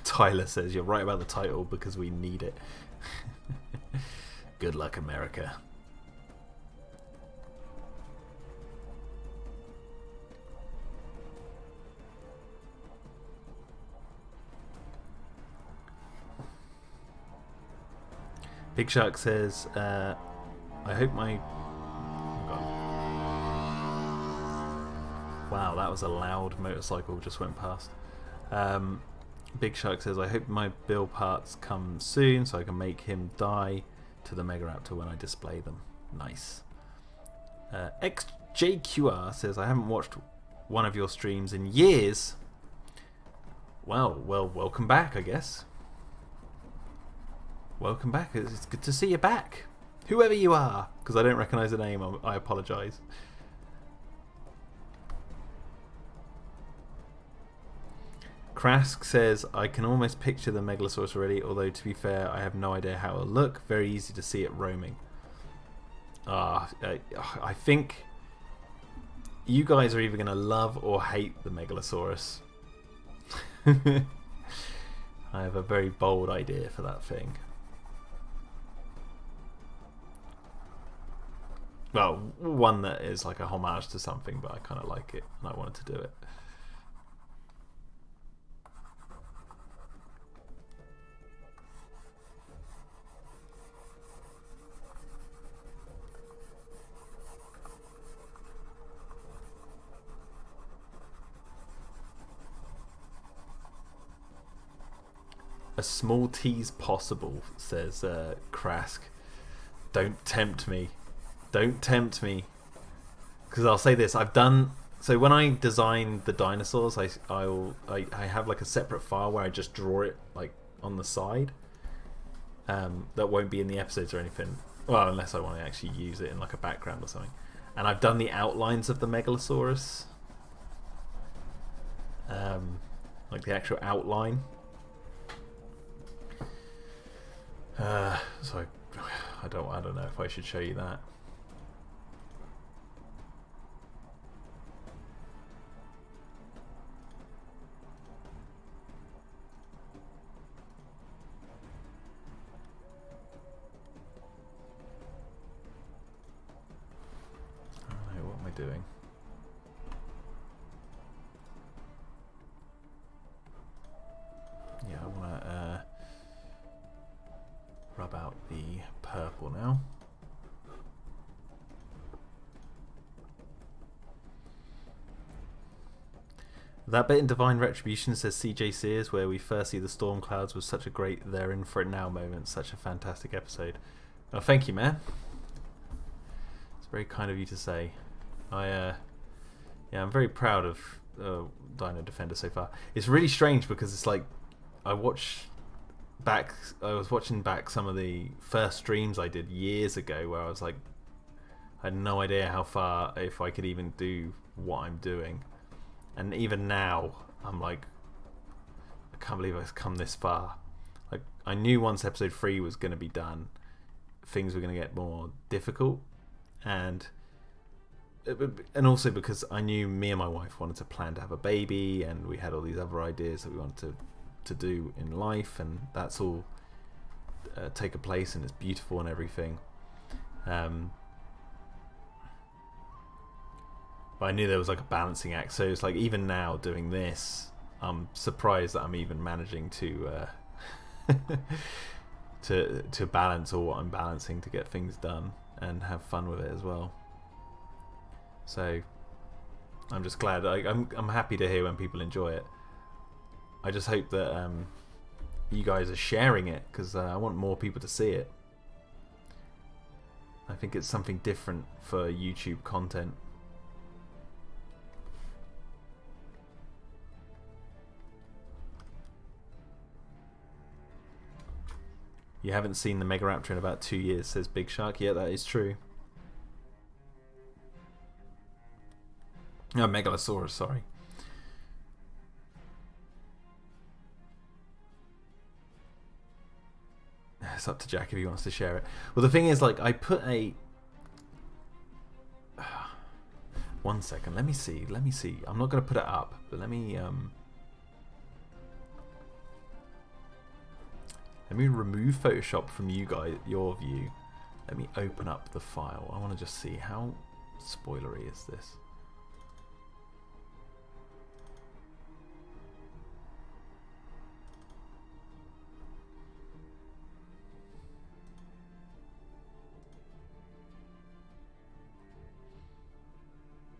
Tyler says, you're right about the title because we need it. Good luck, America. Big Shark says, I hope my... Oh God. Wow, that was a loud motorcycle just went past. Big Shark says, I hope my build parts come soon so I can make him die to the Megaraptor when I display them. Nice. XJQR says, I haven't watched one of your streams in years. Well, welcome back, I guess. Welcome back. It's good to see you back. Whoever you are. Because I don't recognise the name, I apologise. Krask says, I can almost picture the Megalosaurus already, although to be fair, I have no idea how it'll look. Very easy to see it roaming. I think you guys are either going to love or hate the Megalosaurus. I have a very bold idea for that thing. Well, one that is like a homage to something, but I kind of like it, and I wanted to do it. A small tease possible, says Krask. Don't tempt me. Don't tempt me. Because I'll say this, I've done... So when I design the dinosaurs, I have like a separate file where I just draw it like on the side. That won't be in the episodes or anything. Well, unless I want to actually use it in like a background or something. And I've done the outlines of the Megalosaurus. Like the actual outline. So I don't know if I should show you that. I don't know, what am I doing? Yeah, I want to rub out the purple now. That bit in Divine Retribution, says CJ Sears, where we first see the storm clouds, was such a great they're in for it now moment. Such a fantastic episode. Oh, thank you, man. It's very kind of you to say. Yeah, I'm very proud of Dino-Defenders so far. It's really strange because it's like I was watching back some of the first streams I did years ago where I was like, I had no idea how far, if I could even do what I'm doing. And even now, I'm like, I can't believe I've come this far. Like, I knew once episode 3 was going to be done, things were going to get more difficult, and also because I knew me and my wife wanted to plan to have a baby, and we had all these other ideas that we wanted to do in life, and that's all taken place, and it's beautiful and everything. But I knew there was like a balancing act, so it's like even now doing this, I'm surprised that I'm even managing to to balance all what I'm balancing to get things done and have fun with it as well. So I'm just glad. I'm happy to hear when people enjoy it. I just hope that you guys are sharing it, because I want more people to see it. I think it's something different for YouTube content. You haven't seen the Megaraptor in about 2 years, says Big Shark. Yeah, that is true. No, Megalosaurus, sorry. It's up to Jack if he wants to share it. Well, the thing is, like, I put a... 1 second, let me see. I'm not going to put it up, but let me remove Photoshop from you guys, your view. Let me open up the file. I want to just see how spoilery is this.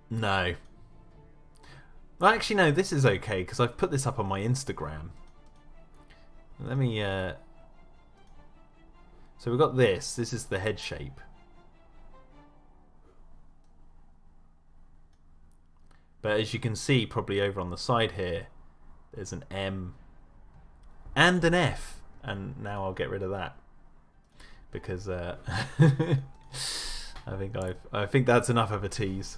No. Well, actually, no, this is okay, because I've put this up on my Instagram. Let me... So we've got this. This is the head shape. But as you can see, probably over on the side here, there's an M and an F. And now I'll get rid of that. Because I think that's enough of a tease.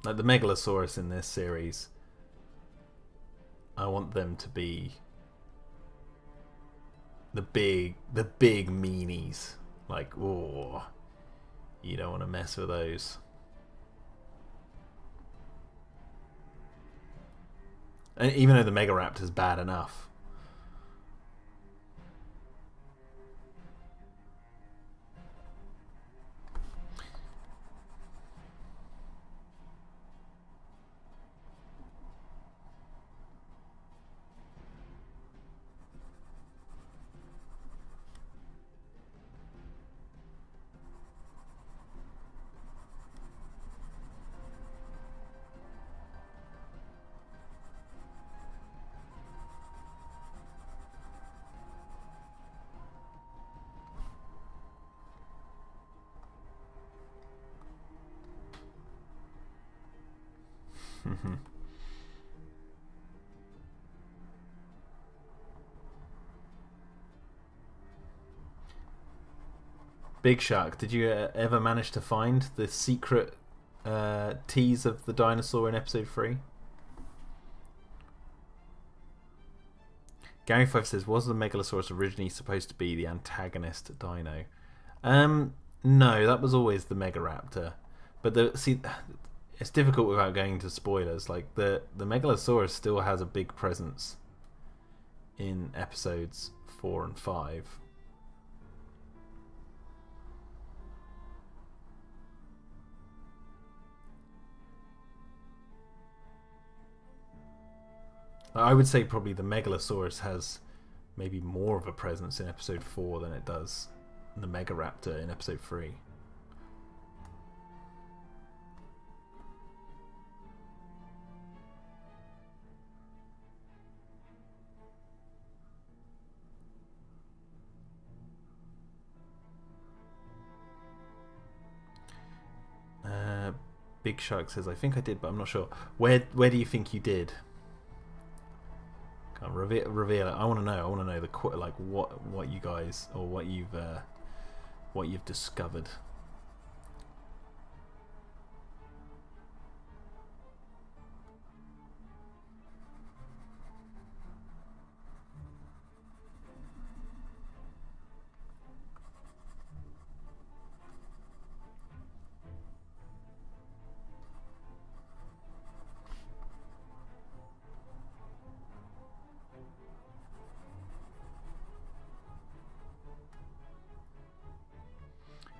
Like the Megalosaurus in this series, I want them to be the big meanies. Like, oh, you don't want to mess with those. And even though the Megaraptor's bad enough. Big Shark, did you ever manage to find the secret tease of the dinosaur in episode 3? Gary Five says, was the Megalosaurus originally supposed to be the antagonist dino? No, that was always the Megaraptor. But it's difficult without going into spoilers. Like the Megalosaurus still has a big presence in episodes 4 and 5. I would say probably the Megalosaurus has maybe more of a presence in episode 4 than it does the Megaraptor in episode 3. Big Shark says, I think I did, but I'm not sure. Where do you think you did? Can't reveal it. I want to know. I want to know the like what you guys, or what you've discovered.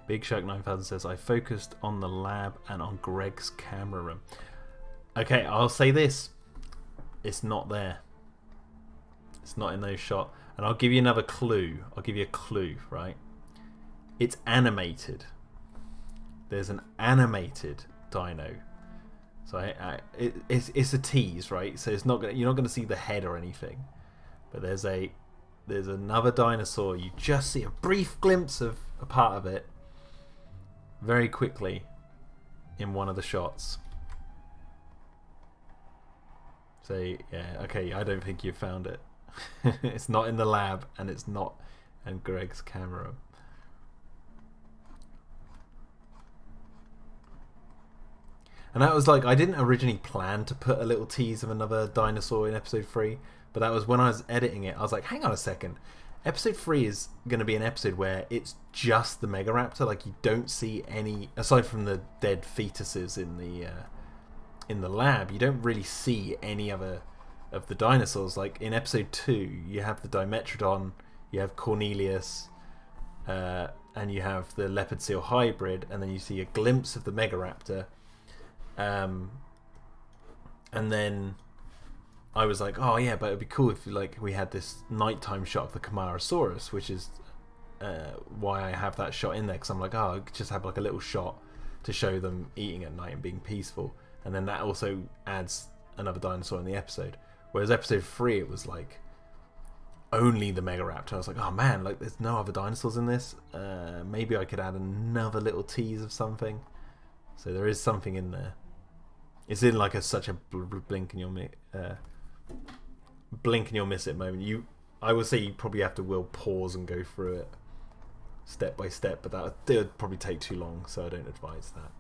Big Shark 9000 says, I focused on the lab and on Greg's camera room. Okay, I'll say this. It's not there. It's not in those shots. And I'll give you another clue. I'll give you a clue, right? It's animated. There's an animated dino. So it's a tease, right? So it's not gonna, you're not going to see the head or anything. But there's another dinosaur. You just see a brief glimpse of a part of it. Very quickly in one of the shots. So yeah, okay, I don't think you've found it. It's not in the lab, and it's not in Greg's camera. And that was like, I didn't originally plan to put a little tease of another dinosaur in episode 3, but that was when I was editing it. I was like, hang on a second. Episode 3 is going to be an episode where it's just the Megaraptor. Like, you don't see any, aside from the dead fetuses in the lab, you don't really see any other of the dinosaurs. Like in episode 2, you have the Dimetrodon, you have Cornelius, and you have the leopard seal hybrid, and then you see a glimpse of the Megaraptor, and then I was like, oh yeah, but it'd be cool if we had this nighttime shot of the Camarasaurus, which is why I have that shot in there, because I'm like, oh, I could just have like a little shot to show them eating at night and being peaceful, and then that also adds another dinosaur in the episode. Whereas episode 3, it was like only the Megaraptor. I was like, oh man, like there's no other dinosaurs in this. Maybe I could add another little tease of something. So there is something in there. It's in like such a blink and you'll miss it moment. I would say you probably have to pause and go through it step by step, but that would probably take too long, so I don't advise that.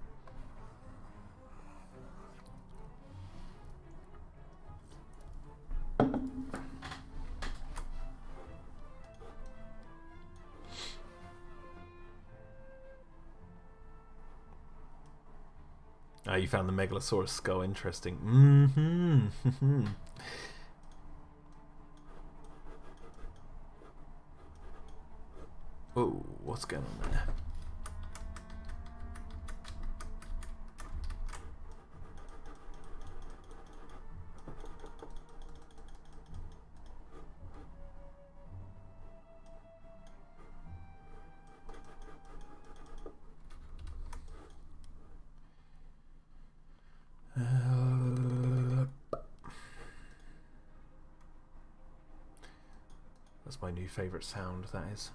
You found the Megalosaurus skull interesting. Mm-hmm. Oh, what's going on there? That's my new favourite sound, that is.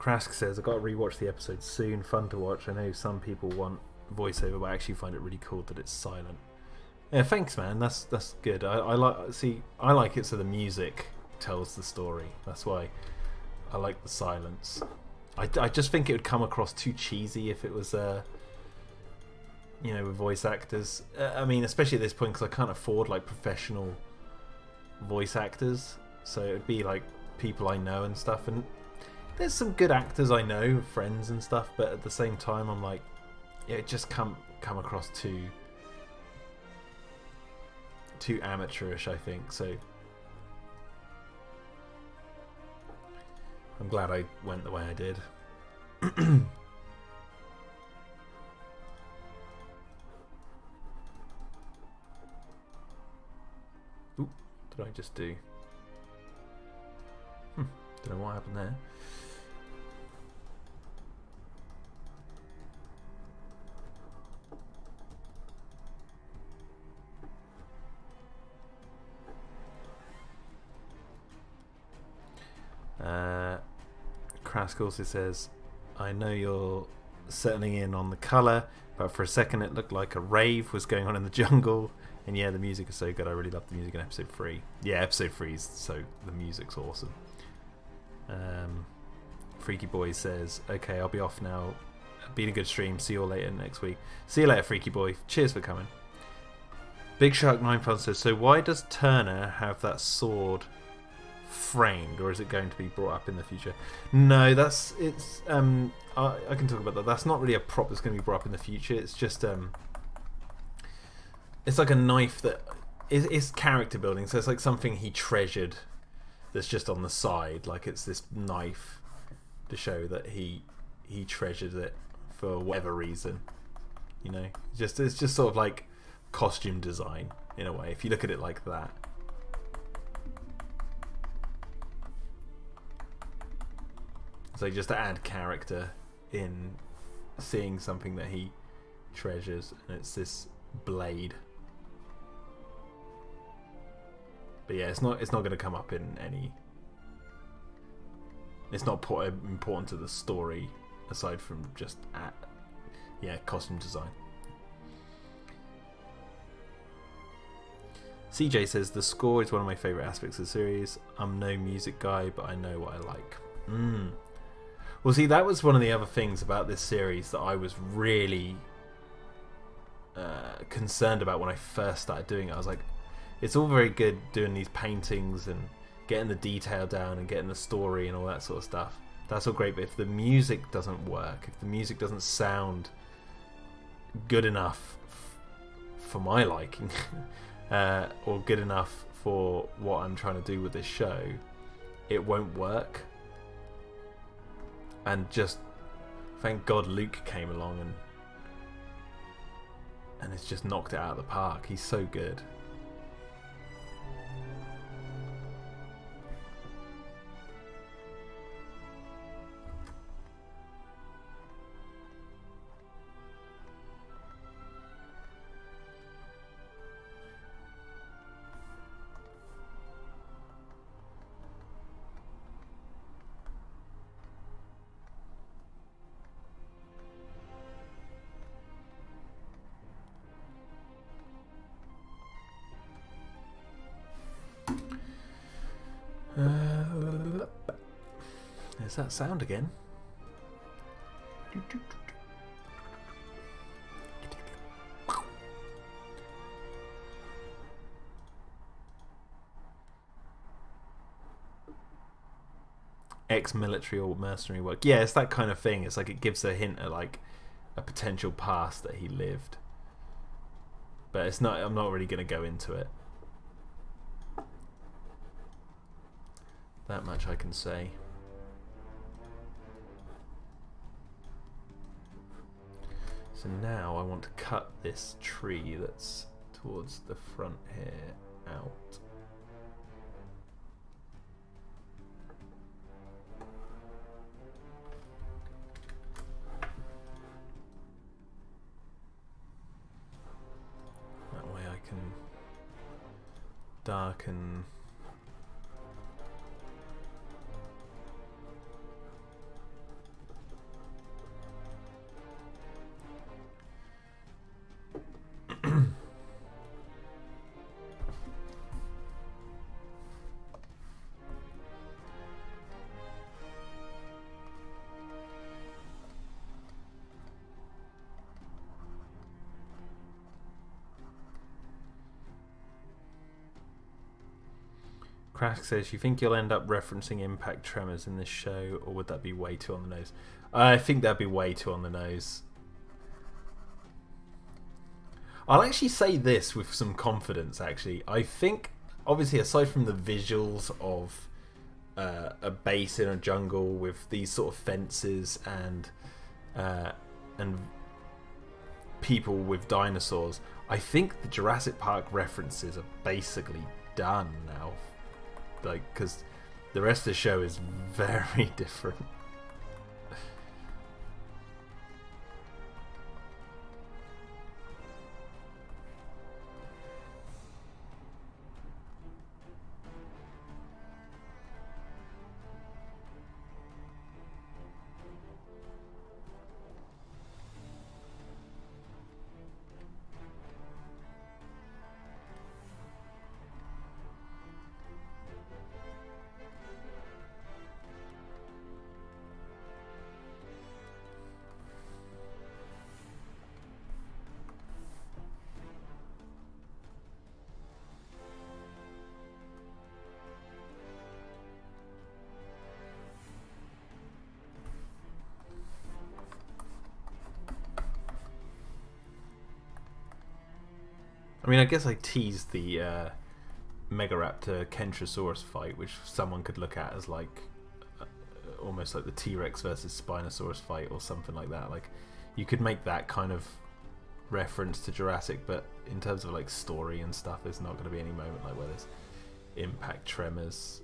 Krask says, I've got to rewatch the episode soon. Fun to watch. I know some people want voiceover, but I actually find it really cool that it's silent. Yeah, thanks, man. That's good. I like it so the music tells the story. That's why I like the silence. I just think it would come across too cheesy if it was with voice actors. I mean, especially at this point, because I can't afford like professional voice actors, so it would be like people I know and stuff. And there's some good actors I know, friends and stuff, but at the same time, I'm like, yeah, it just come across too amateurish, I think. So I'm glad I went the way I did. Ooh, what did I just do? Don't know what happened there. Krask also says, I know you're settling in on the colour, but for a second it looked like a rave was going on in the jungle. And yeah, the music is so good. I really love the music in episode 3. Yeah, episode 3 is so the music's awesome. Freaky Boy says, okay, I'll be off now. Been a good stream. See you all later next week. See you later, Freaky Boy. Cheers for coming. Big Shark 9 Fun says, so why does Turner have that sword framed, or is it going to be brought up in the future? No, I can talk about that. That's not really a prop that's going to be brought up in the future. It's just it's like a knife that is character building, so it's like something he treasured that's just on the side, like it's this knife to show that he treasured it for whatever reason, it's just sort of like costume design in a way, if you look at it like that. So just to add character in seeing something that he treasures, and it's this blade. But yeah, it's not going to come up in any. It's not important to the story aside from just costume design. CJ says the score is one of my favourite aspects of the series. I'm no music guy, but I know what I like. Well, see, that was one of the other things about this series that I was really concerned about when I first started doing it. I was like, it's all very good doing these paintings and getting the detail down and getting the story and all that sort of stuff. That's all great, but if the music doesn't work, if the music doesn't sound good enough for my liking, or good enough for what I'm trying to do with this show, it won't work. And just thank God Luke came along and it's just knocked it out of the park. He's so good. There's that sound again. Ex-military or mercenary work. Yeah, it's that kind of thing. It's like it gives a hint at like a potential past that he lived. But it's not. I'm not really going to go into it. That much I can say. So now I want to cut this tree that's towards the front here out. That way I can darken Crash says, you think you'll end up referencing impact tremors in this show, or would that be way too on the nose? I think that'd be way too on the nose. I'll actually say this with some confidence, actually. I think, obviously, aside from the visuals of a base in a jungle with these sort of fences and people with dinosaurs, I think the Jurassic Park references are basically done now. Like, because the rest of the show is very different. I mean, I guess I teased the Megaraptor Kentrosaurus fight, which someone could look at as like almost like the T-Rex versus Spinosaurus fight or something like that. Like, you could make that kind of reference to Jurassic, but in terms of like story and stuff, there's not going to be any moment like where there's impact tremors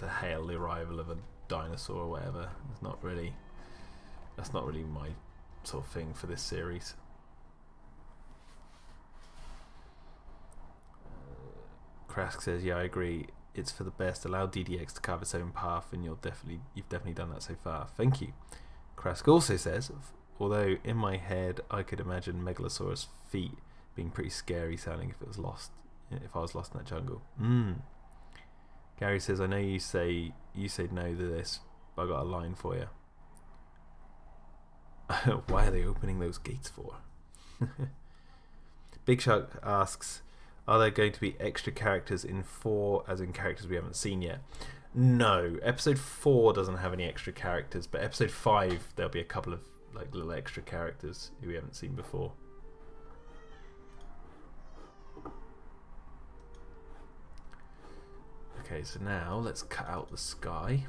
to hail the arrival of a dinosaur or whatever. It's not really, that's not really my sort of thing for this series. Krask says, yeah, I agree. It's for the best. Allow DDX to carve its own path, and you've definitely done that so far. Thank you. Krask also says, although in my head I could imagine Megalosaurus' feet being pretty scary sounding if I was lost in that jungle. Gary says, I know you say no to this, but I got a line for you. Why are they opening those gates for? Big Shark asks, are there going to be extra characters in 4, as in characters we haven't seen yet? No, episode 4 doesn't have any extra characters, but episode 5 there'll be a couple of like little extra characters who we haven't seen before. Okay, so now let's cut out the sky.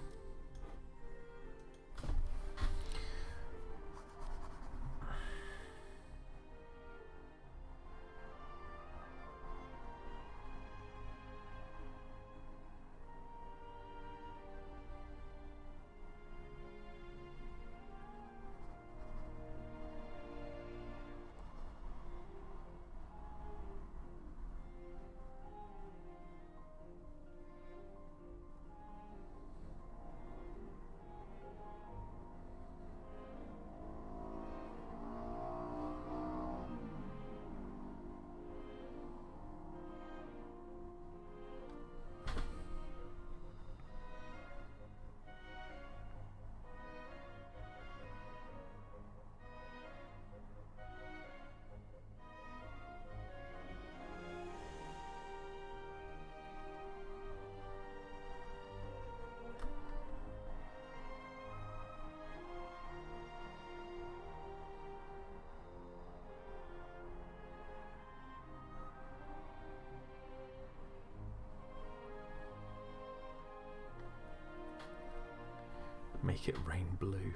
Make it rain blue.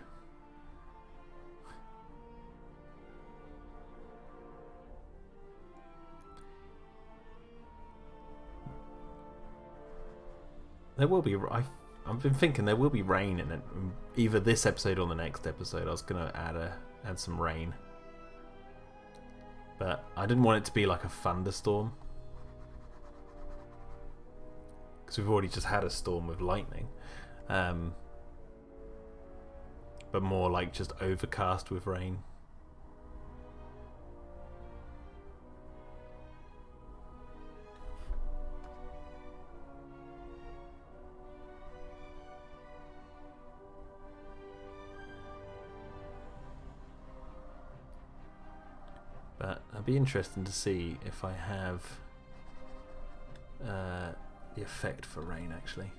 There will be. I've been thinking there will be rain in it. Either this episode or the next episode. I was gonna add some rain, but I didn't want it to be like a thunderstorm, because we've already just had a storm with lightning. But more like just overcast with rain. But it'll be interesting to see if I have the effect for rain actually.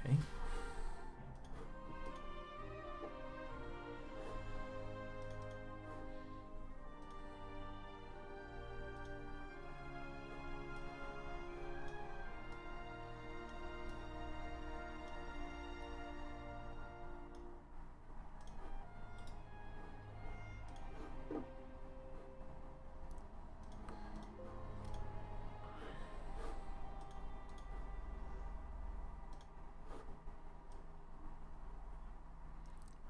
Okay.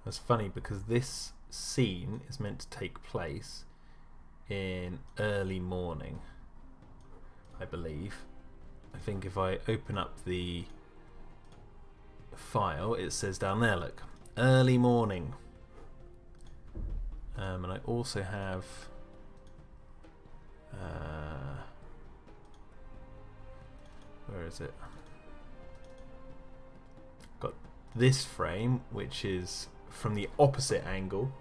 That's funny because this scene is meant to take place in early morning, I believe. I think if I open up the file, it says down there, look, early morning. And I also have where is it? Got this frame, which is from the opposite angle.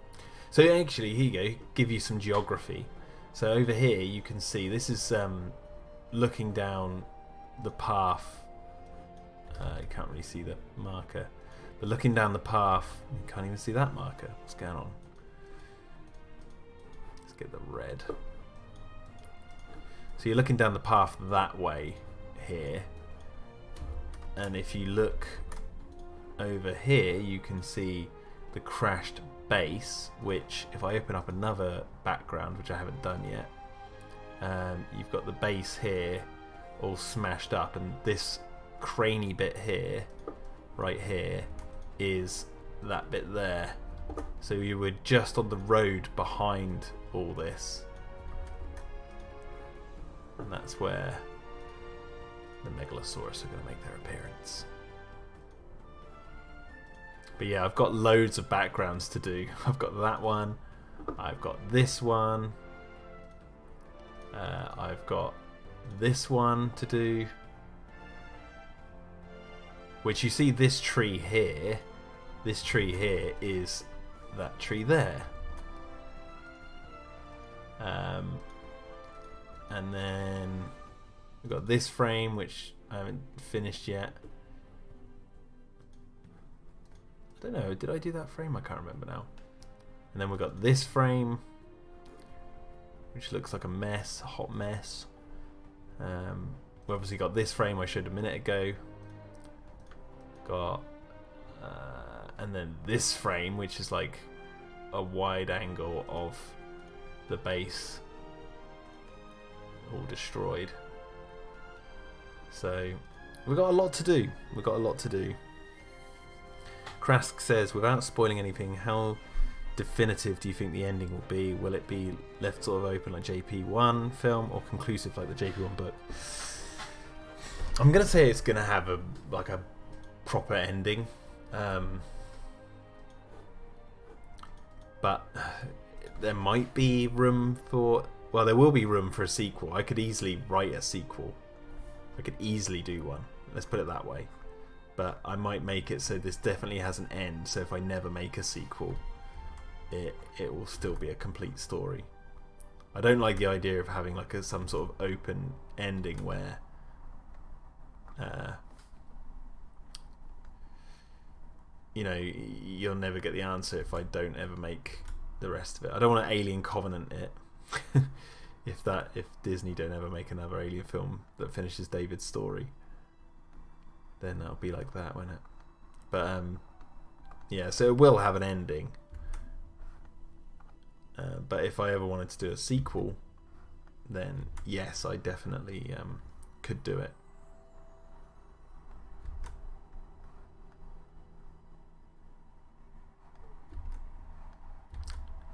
So actually, here you go, give you some geography. So over here you can see this is looking down the path. You can't really see the marker, but looking down the path, you can't even see that marker. What's going on? Let's get the red. So you're looking down the path that way here, and if you look over here you can see the crashed base, which if I open up another background, which I haven't done yet, you've got the base here all smashed up, and this craney bit here, right here, is that bit there. So you were just on the road behind all this, and that's where the Megalosaurus are going to make their appearance. But yeah, I've got loads of backgrounds to do. I've got that one, I've got this one, I've got this one to do, which you see this tree here is that tree there. And then we've got this frame, which I haven't finished yet. I don't know, did I do that frame? I can't remember now. And then we've got this frame, which looks like a mess, a hot mess. We obviously got this frame I showed a minute ago. Got and then this frame, which is like a wide angle of the base all destroyed. So we've got a lot to do. We've got a lot to do. Krask says, without spoiling anything, how definitive do you think the ending will be? Will it be left sort of open like JP1 film, or conclusive like the JP1 book? I'm gonna say it's gonna have a proper ending, but there might be room for. Well, there will be room for a sequel. I could easily write a sequel. I could easily do one. Let's put it that way. But I might make it so this definitely has an end. So if I never make a sequel, it will still be a complete story. I don't like the idea of having like some sort of open ending where you know, you'll never get the answer if I don't ever make the rest of it. I don't want to Alien Covenant it. if Disney don't ever make another Alien film that finishes David's story, then that'll be like that, won't it? But yeah, so it will have an ending. But if I ever wanted to do a sequel, then yes, I definitely could do it.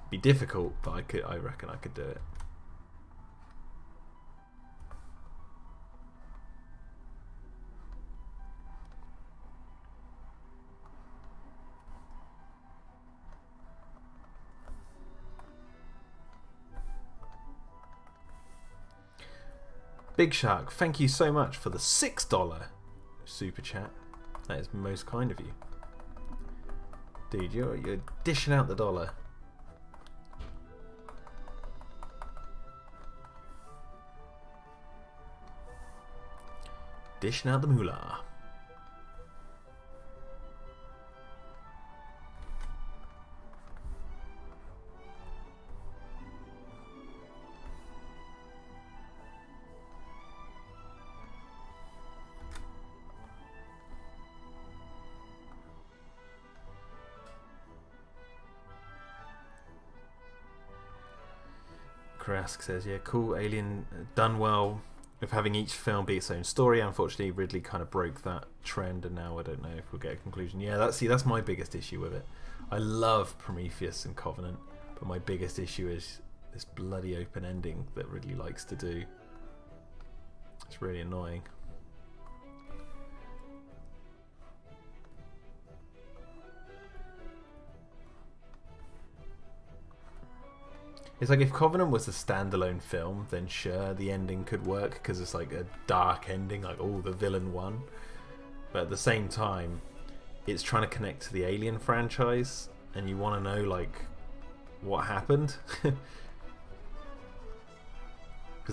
Be difficult, but I reckon I could do it. Big Shark, thank you so much for the $6 super chat. That is most kind of you, dude. You're dishing out the dollar. Dishing out the moolah. Krask says, yeah, cool, Alien, done well with having each film be its own story. Unfortunately, Ridley kind of broke that trend, and now I don't know if we'll get a conclusion. Yeah, that's my biggest issue with it. I love Prometheus and Covenant, but my biggest issue is this bloody open ending that Ridley likes to do. It's really annoying. It's like if Covenant was a standalone film, then sure, the ending could work because it's like a dark ending, like, oh, the villain won. But at the same time, it's trying to connect to the Alien franchise, and you want to know, like, what happened. Because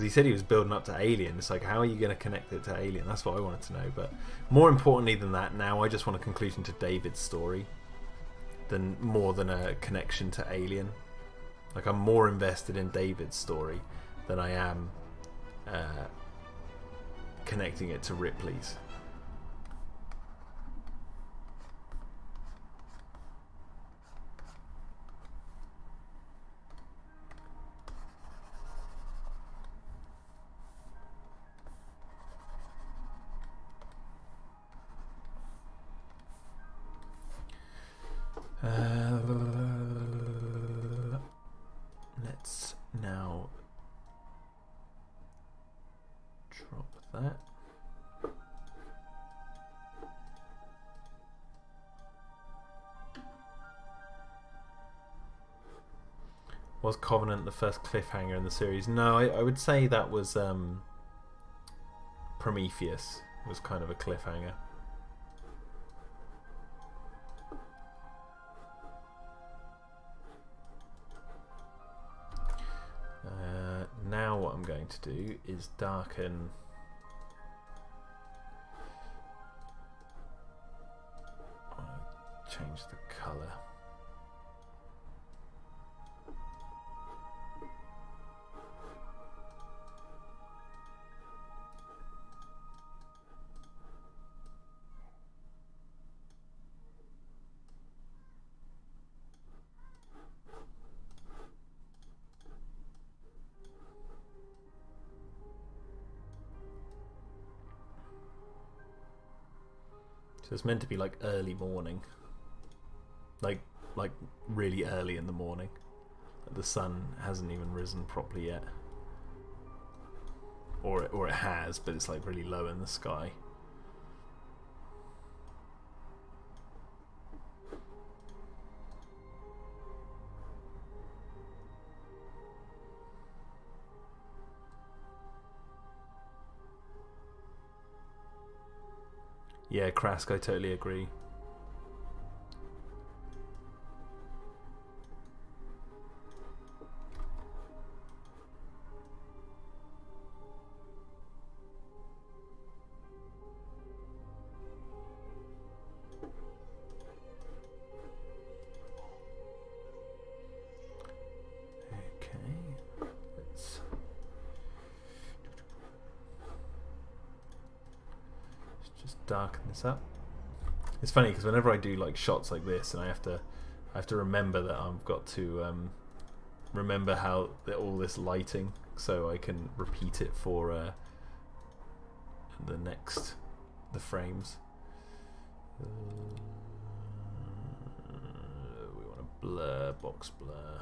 he said he was building up to Alien. It's like, how are you going to connect it to Alien? That's what I wanted to know. But more importantly than that, now I just want a conclusion to David's story more than a connection to Alien. Like, I'm more invested in David's story than I am connecting it to Ripley's. Let's now drop that. Was Covenant the first cliffhanger in the series? No, I would say that was Prometheus was kind of a cliffhanger. Now what I'm going to do is darken change the colour. So it's meant to be like early morning, like really early in the morning. The sun hasn't even risen properly yet, or it has, but it's like really low in the sky. Yeah, Krask, I totally agree. Darken this up. It's funny because whenever I do like shots like this, and I have to remember that I've got to remember how all this lighting, so I can repeat it for the frames. We want to blur, box blur.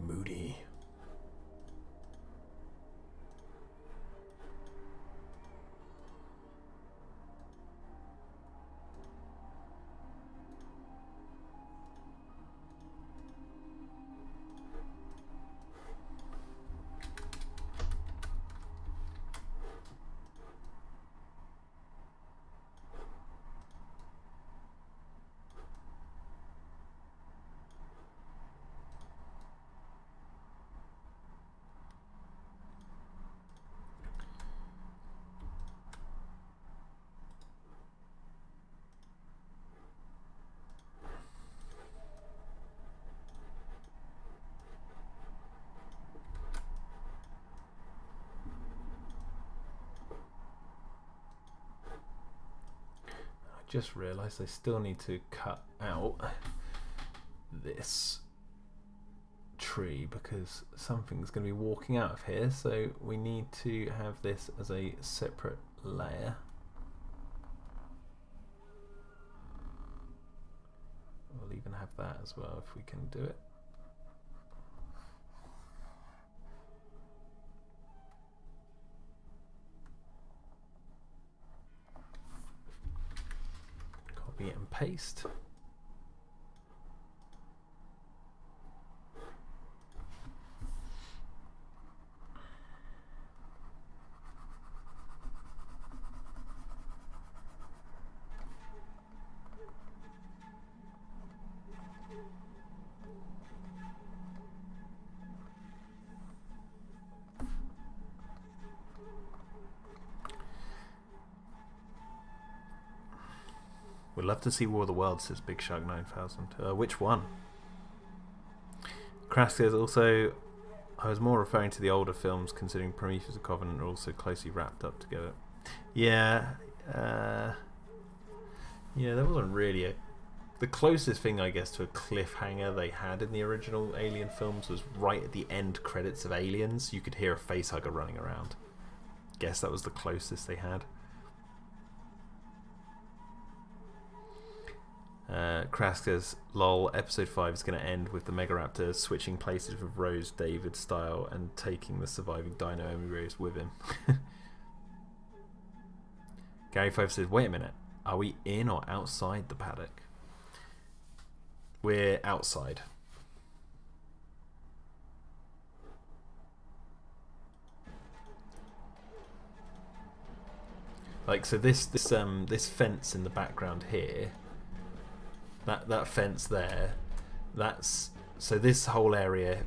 Moody. just realised I still need to cut out this tree because something's going to be walking out of here, so we need to have this as a separate layer. We'll even have that as well if we can do it. Copy and paste. We'd love to see War of the Worlds, says Big Shark 9000. Which one? Crash says also, I was more referring to the older films, considering Prometheus and Covenant are also closely wrapped up together. Yeah, yeah, there wasn't really the closest thing, I guess, to a cliffhanger they had in the original Alien films was right at the end credits of Aliens. You could hear a facehugger running around. Guess that was the closest they had. Krask says, lol, episode 5 is going to end with the Megaraptor switching places with Rose David style and taking the surviving dino embryos with him. Gary 5 says, wait a minute, are we in or outside the paddock? We're outside. Like, so this fence in the background here, that fence there, that's, so this whole area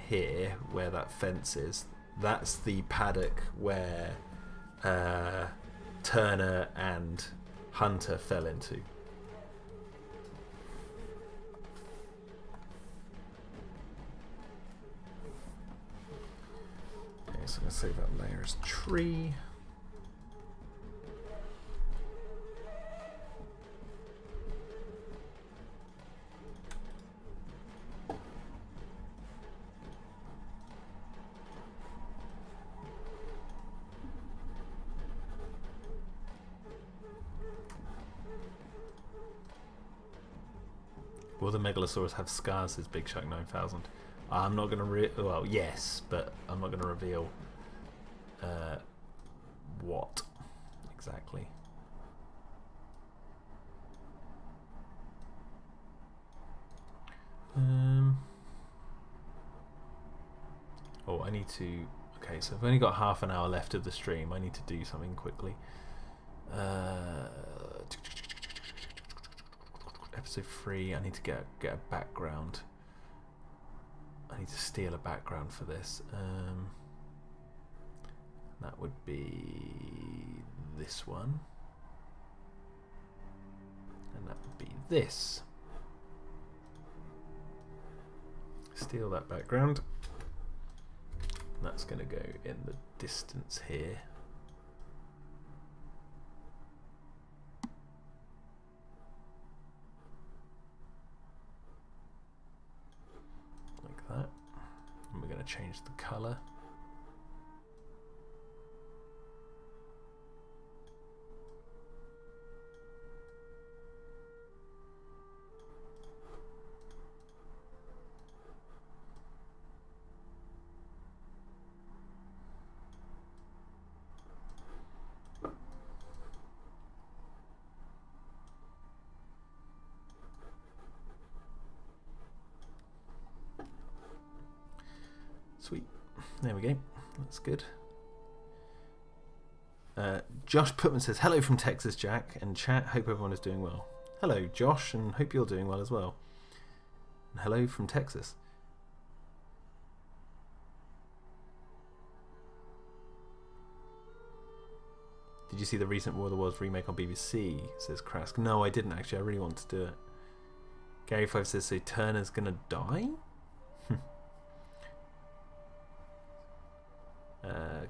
here where that fence is, that's the paddock where Turner and Hunter fell into. Okay, so I'm going to save that layer as tree. Will the Megalosaurus have scars, says Big Shark 9000? I'm not going to well, yes, but I'm not going to reveal what exactly. Oh, I need to... Okay, so I've only got half an hour left of the stream. I need to do something quickly. Episode 3, I need to get a background. I need to steal a background for this. That would be this one. And that would be this. Steal that background. That's going to go in the distance here. Like that. And we're going to change the color. Sweet. There we go. That's good. Josh Putman says, hello from Texas, Jack, and chat. Hope everyone is doing well. Hello, Josh, and hope you're doing well as well. And hello from Texas. Did you see the recent War of the Worlds remake on BBC? Says Krask. No, I didn't actually. I really want to do it. Gary5 says, so Turner's gonna die?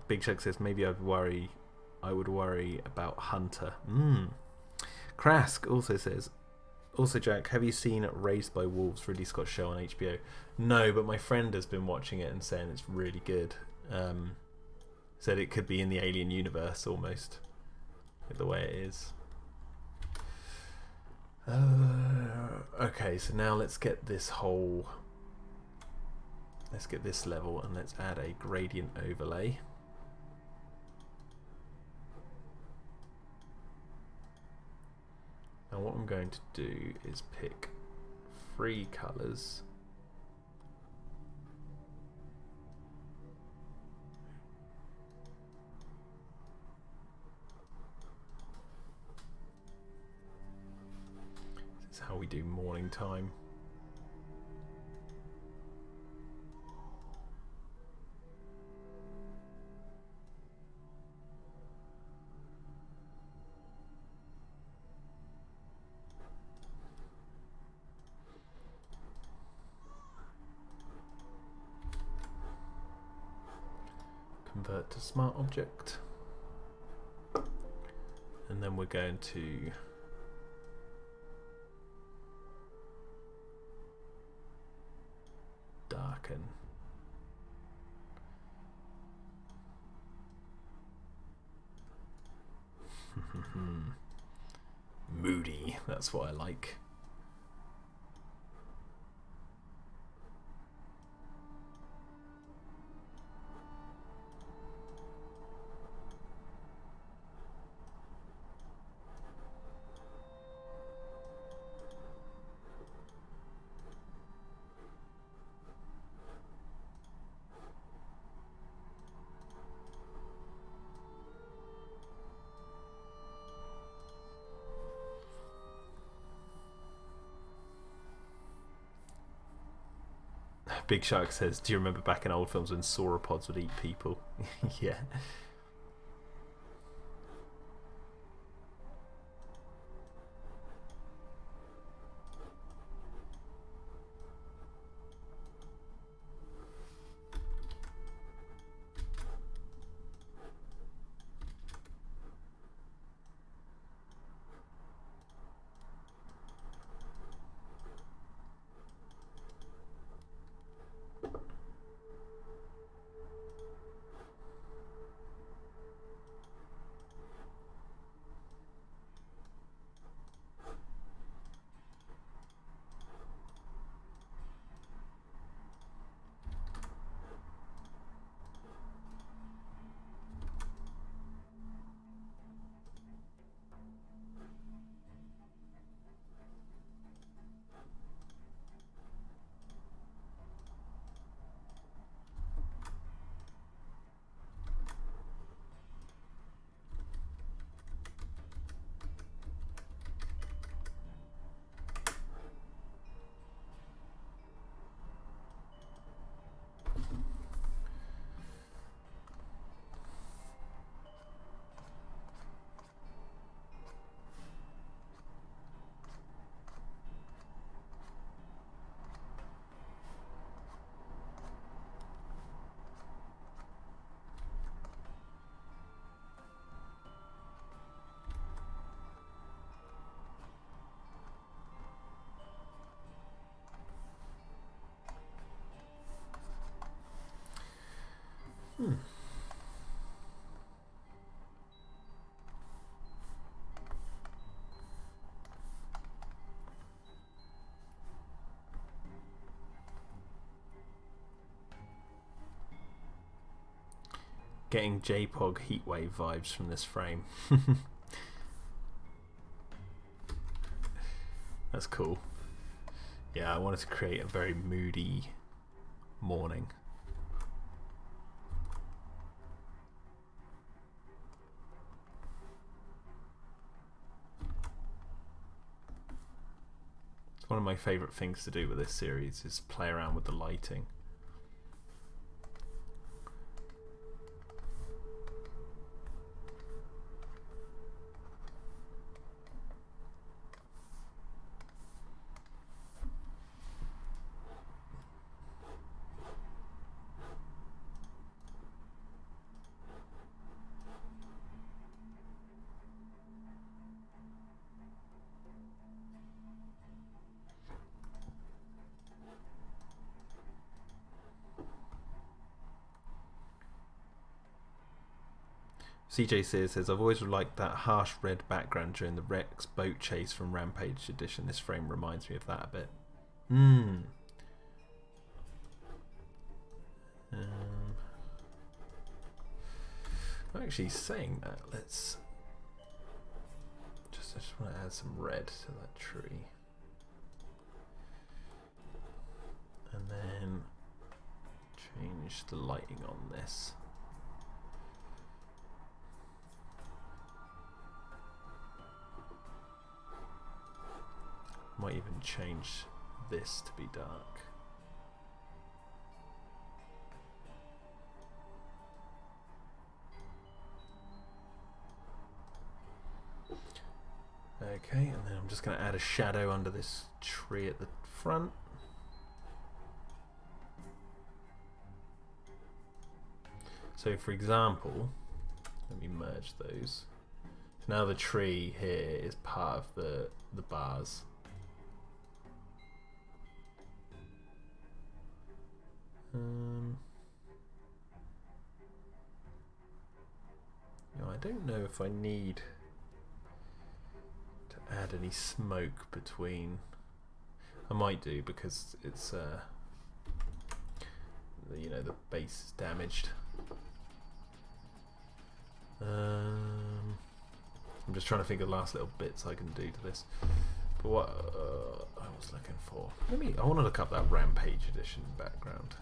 Big Chuck says, maybe I would worry about Hunter. Krask also says, also Jack, have you seen Raised by Wolves, Ridley Scott's show on HBO? No, but my friend has been watching it and saying it's really good. Said it could be in the Alien universe almost, the way it is. Okay, so now let's get this level and let's add a gradient overlay. Now what I'm going to do is pick 3 colours. This is how we do morning time. Convert to smart object, and then we're going to darken. Moody, that's what I like. Big Shark says, do you remember back in old films when sauropods would eat people? Yeah. Getting JPOG heatwave vibes from this frame. That's cool. Yeah, I wanted to create a very moody morning. It's one of my favourite things to do with this series is play around with the lighting. CJ says, I've always liked that harsh red background during the Rex boat chase from Rampage Edition. This frame reminds me of that a bit. Actually, saying that, let's I just want to add some red to that tree, and then change the lighting on this. Might even change this to be dark. Okay, and then I'm just going to add a shadow under this tree at the front. So for example, let me merge those. So now the tree here is part of the bars. I don't know if I need to add any smoke between. I might do, because it's you know, the base is damaged. I'm just trying to think of the last little bits I can do to this. But what I was looking for, I want to look up that Rampage Edition background.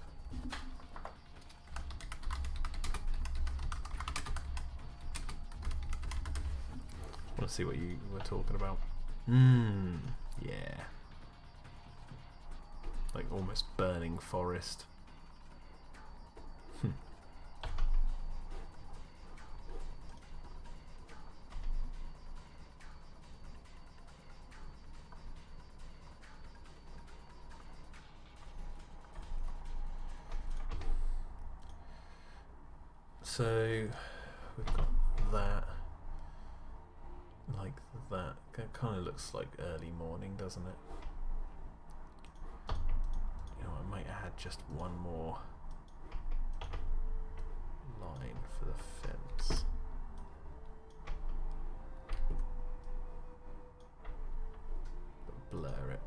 I want to see what you were talking about. Yeah. Like almost burning forest. So we've got that, like that. That kind of looks like early morning, doesn't it? You know, I might add just one more line for the fence. But blur it.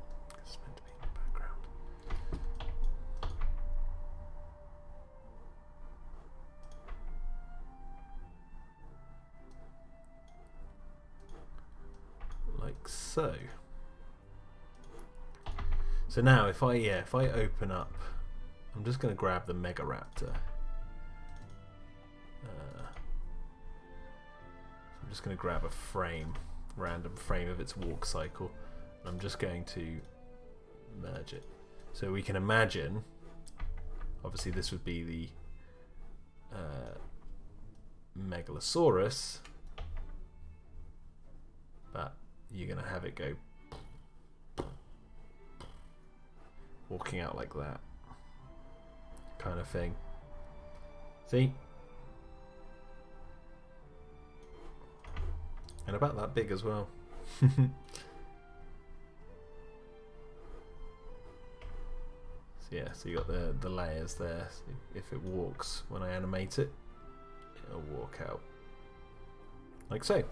It's meant to be in the background. Like so. So now if I open up, I'm just going to grab the Megaraptor. I'm just going to grab a frame, random frame of its walk cycle, and I'm just going to merge it. So we can imagine, obviously this would be the Megalosaurus, but you're going to have it go walking out like that kind of thing. See? And about that big as well. So yeah, so you got the layers there. So if it walks, when I animate it, it'll walk out like so.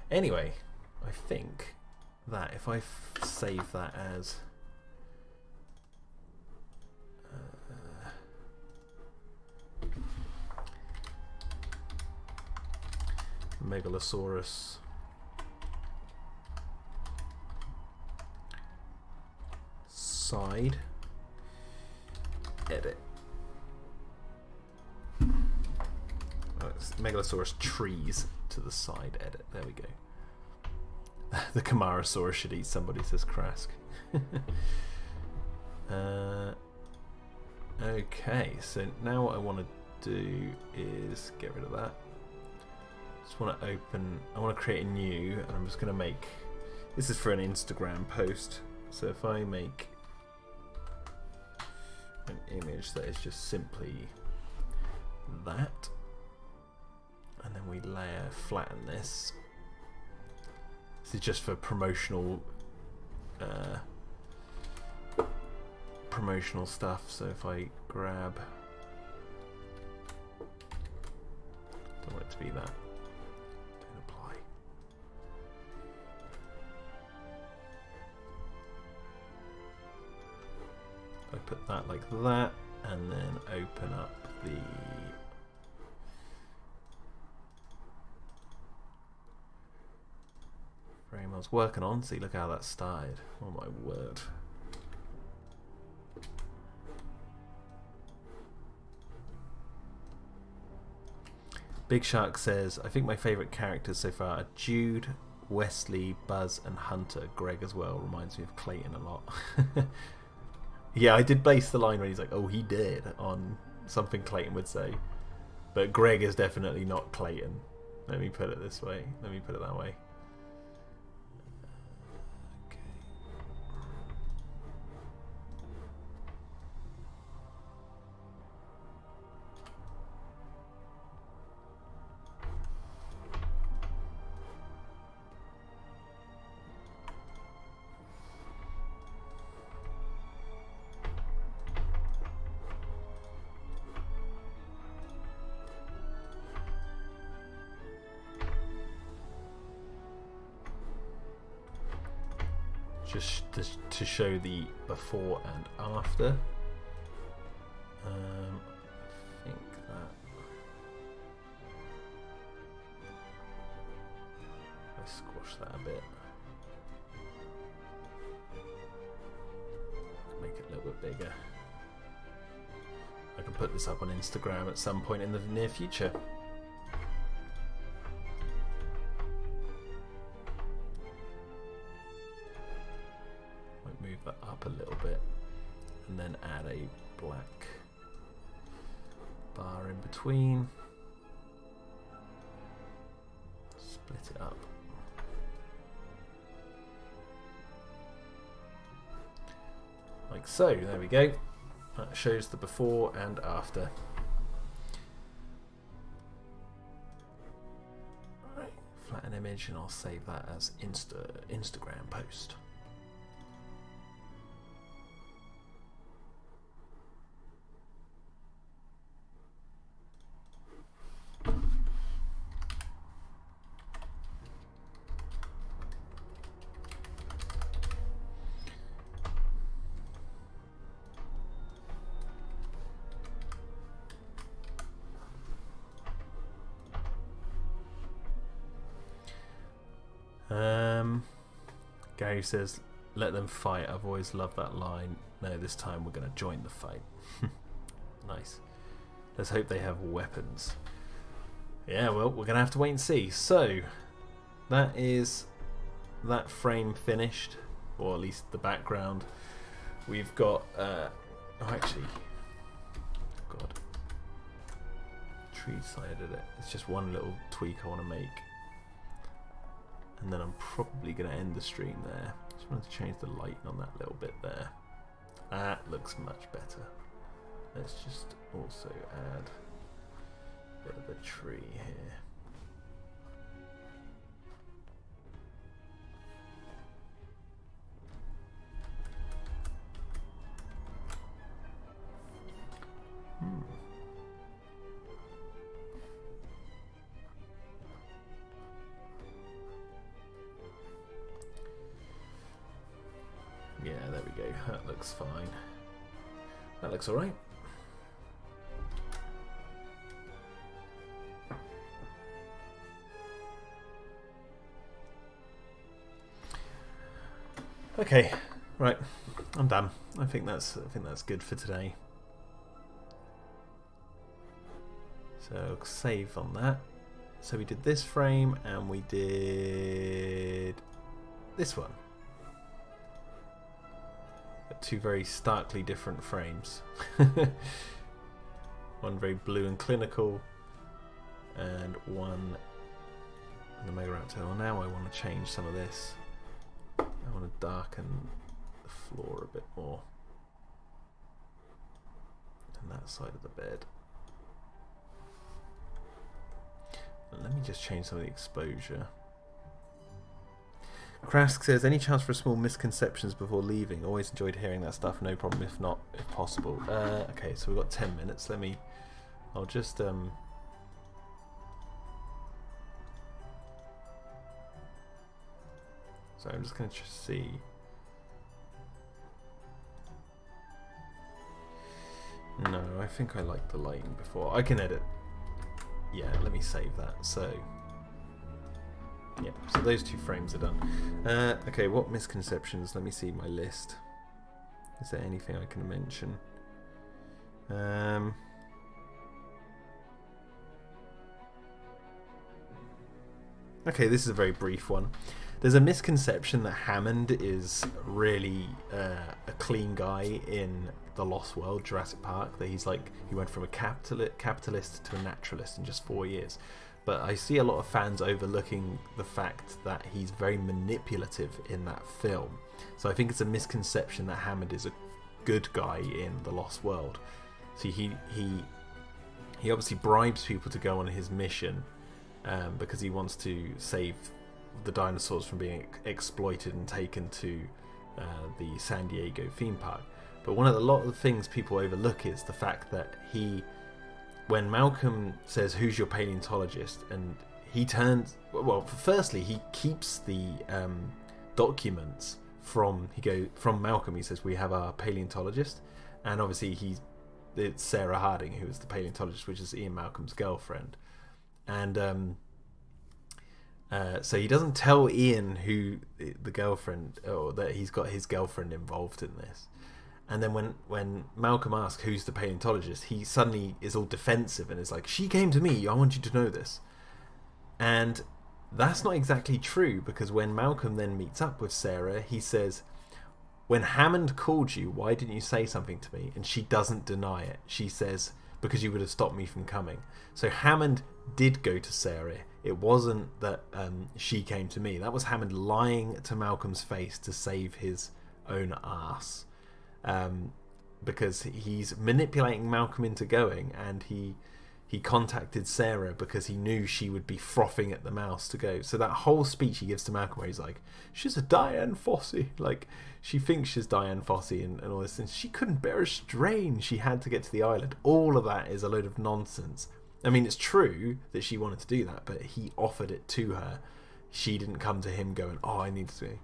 Anyway, I think that if I save that as Megalosaurus side edit. Oh, it's Megalosaurus trees to the side edit. There we go. The Camarasaurus should eat somebody, says Krask. Okay, so now what I want to do is get rid of that. Just want to open, I want to create a new, and I'm just going to make, this is for an Instagram post, so if I make an image that is just simply that, and then we layer flatten this. This is just for promotional stuff, so if I grab, don't want it to be that. I put that like that, and then open up the frame I was working on. See, look how that started. Oh my word. Big Shark says, I think my favourite characters so far are Jude, Wesley, Buzz and Hunter. Greg as well reminds me of Clayton a lot. Yeah, I did base the line when he's like, oh, he did, on something Clayton would say. But Greg is definitely not Clayton. Let me put it this way. Let me put it that way. Just to show the before and after. I think that I squash that a bit. Make it a little bit bigger. I can put this up on Instagram at some point in the near future. Move that up a little bit and then add a black bar in between. Split it up. Like so, there we go. That shows the before and after. Right, flatten image and I'll save that as Instagram post. Gary says, let them fight. I've always loved that line. No, this time we're going to join the fight. Nice. Let's hope they have weapons. Yeah, well, we're going to have to wait and see. So, that is that frame finished, or at least the background. We've got, oh actually, God, tree-sided it. It's just one little tweak I want to make. And then I'm probably going to end the stream there. Just wanted to change the lighting on that little bit there. That looks much better. Let's just also add a bit of a tree here. Yeah, there we go. That looks fine. That looks alright. Okay, right. I'm done. I think that's good for today. So save on that. So we did this frame and we did this one. Two very starkly different frames. One very blue and clinical, and one the Megalosaurus. Well, now I want to change some of this. I want to darken the floor a bit more, and that side of the bed. And let me just change some of the exposure. Krask says, any chance for small misconceptions before leaving? Always enjoyed hearing that stuff. No problem if not, if possible. Okay, so we've got 10 minutes. I'll just so I'm just going to see. I think I liked the lighting before. I can edit. Yeah, let me save that. So, yeah, so those 2 frames are done. Okay, what misconceptions? Let me see my list. Is there anything I can mention? Okay, this is a very brief one. There's a misconception that Hammond is really a clean guy in the Lost World, Jurassic Park. That he's like, he went from a capitalist to a naturalist in just 4 years. But I see a lot of fans overlooking the fact that he's very manipulative in that film. So I think it's a misconception that Hammond is a good guy in the Lost World. See, he obviously bribes people to go on his mission. Because he wants to save the dinosaurs from being exploited and taken to the San Diego theme park. But a lot of the things people overlook is the fact that when Malcolm says, "Who's your paleontologist?" and he turns, well, firstly he keeps the documents from Malcolm. He says, "We have our paleontologist," and obviously it's Sarah Harding who is the paleontologist, which is Ian Malcolm's girlfriend. And so he doesn't tell Ian who the girlfriend, or that he's got his girlfriend involved in this. And then when Malcolm asks who's the paleontologist, he suddenly is all defensive and is like, "She came to me, I want you to know this." And that's not exactly true, because when Malcolm then meets up with Sarah, he says, "When Hammond called you, why didn't you say something to me?" And she doesn't deny it. She says, "Because you would have stopped me from coming." So Hammond did go to Sarah. It wasn't that she came to me. That was Hammond lying to Malcolm's face to save his own ass. Because he's manipulating Malcolm into going, and he contacted Sarah because he knew she would be frothing at the mouth to go. So that whole speech he gives to Malcolm where he's like, "She's a Diane Fossey," like she thinks she's Diane Fossey and all this, and she couldn't bear a strain, she had to get to the island. All of that is a load of nonsense. I mean, it's true that she wanted to do that, but he offered it to her. She didn't come to him going, "Oh, I need to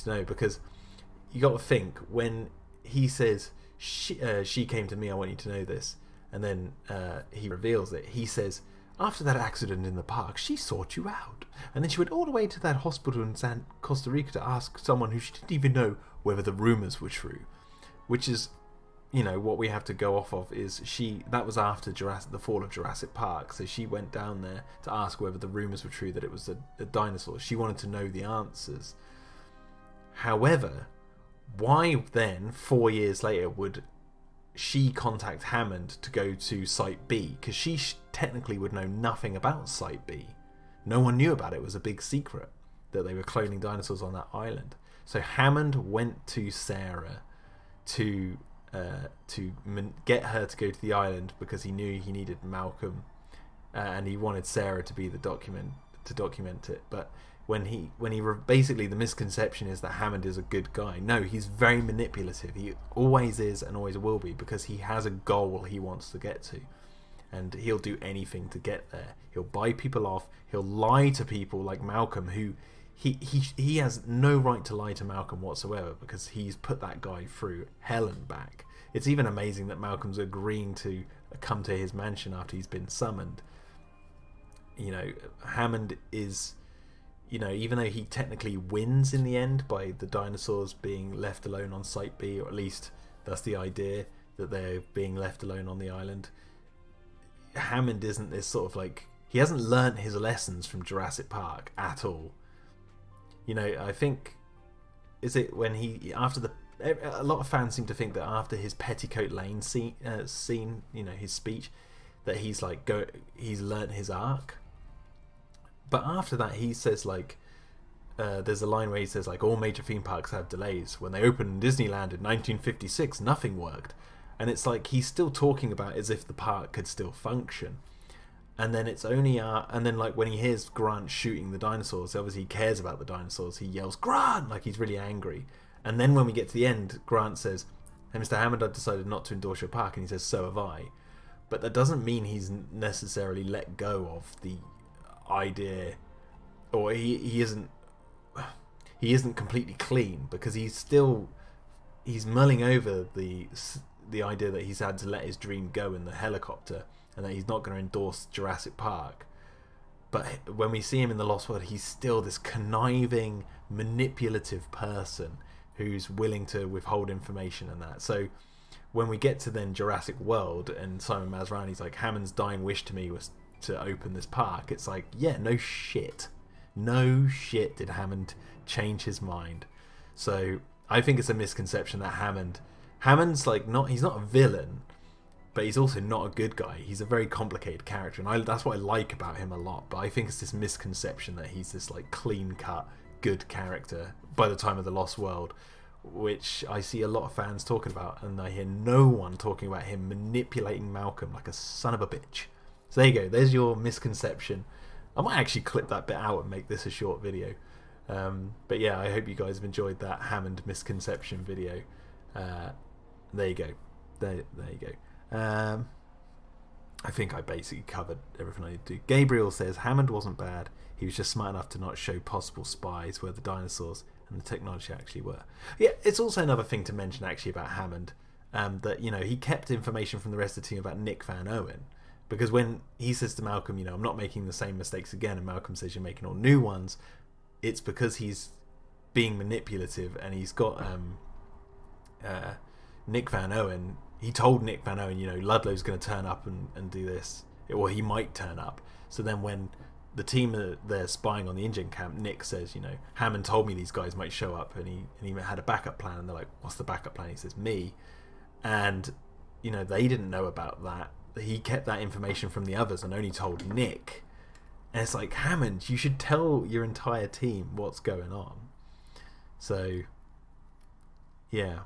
know," because you got to think, when he says, she came to me, "I want you to know this," and then he reveals it, he says, "After that accident in the park, she sought you out, and then she went all the way to that hospital in Costa Rica to ask someone who she didn't even know whether the rumours were true," which is, what we have to go off of is that was after the fall of Jurassic Park, so she went down there to ask whether the rumours were true that it was a dinosaur. She wanted to know the answers. However, why then 4 years later would she contact Hammond to go to Site B? Because she technically would know nothing about Site B. No one knew about it. It was a big secret that they were cloning dinosaurs on that island. So Hammond went to Sarah to get her to go to the island because he knew he needed Malcolm, and he wanted Sarah to be to document it. But basically the misconception is that Hammond is a good guy. No, he's very manipulative. He always is and always will be, because he has a goal he wants to get to, and he'll do anything to get there. He'll buy people off. He'll lie to people like Malcolm, who he has no right to lie to Malcolm whatsoever, because he's put that guy through hell and back. It's even amazing that Malcolm's agreeing to come to his mansion after he's been summoned. Hammond is, even though he technically wins in the end by the dinosaurs being left alone on Site B, or at least that's the idea, that they're being left alone on the island, Hammond isn't this sort of like, he hasn't learnt his lessons from Jurassic Park at all. I think, is it when a lot of fans seem to think that after his Petticoat Lane scene, his speech, that he's learnt his arc. But after that, he says there's a line where he says all major theme parks have delays. When they opened Disneyland in 1956, nothing worked, and it's like he's still talking about as if the park could still function. And then it's only when he hears Grant shooting the dinosaurs, obviously he cares about the dinosaurs. He yells "Grant!" like he's really angry. And then when we get to the end, Grant says, "Hey, Mr. Hammond, I've decided not to endorse your park," and he says, "So have I." But that doesn't mean he's necessarily let go of the idea, or he isn't completely clean, because he's mulling over the idea that he's had to let his dream go in the helicopter and that he's not going to endorse Jurassic Park. But when we see him in the Lost World, he's still this conniving, manipulative person who's willing to withhold information and that. So when we get to then Jurassic World and Simon Masrani's like, Hammond's dying wish to me was to open this park, it's like, yeah, no shit did Hammond change his mind. So I think it's a misconception that Hammond's like he's not a villain, but he's also not a good guy. He's a very complicated character, and that's what I like about him a lot. But I think it's this misconception that he's this like clean-cut good character by the time of the Lost World, which I see a lot of fans talking about, and I hear no one talking about him manipulating Malcolm like a son of a bitch. So there you go. There's your misconception. I might actually clip that bit out and make this a short video. But yeah, I hope you guys have enjoyed that Hammond misconception video. There you go. There you go. I think I basically covered everything I need to do. Gabriel says Hammond wasn't bad. He was just smart enough to not show possible spies where the dinosaurs and the technology actually were. Yeah, it's also another thing to mention actually about Hammond, that he kept information from the rest of the team about Nick Van Owen, because when he says to Malcolm, I'm not making the same mistakes again, and Malcolm says you're making all new ones, it's because he's being manipulative, and he's got Nick Van Owen. He told Nick Van Owen, Ludlow's going to turn up and do this, or he might turn up. So then when the team are there spying on the Indian camp, Nick says, Hammond told me these guys might show up, and he had a backup plan. And they're like, what's the backup plan? He says, me. And they didn't know about that. He kept that information from the others and only told Nick. And it's like, Hammond, you should tell your entire team what's going on. So yeah.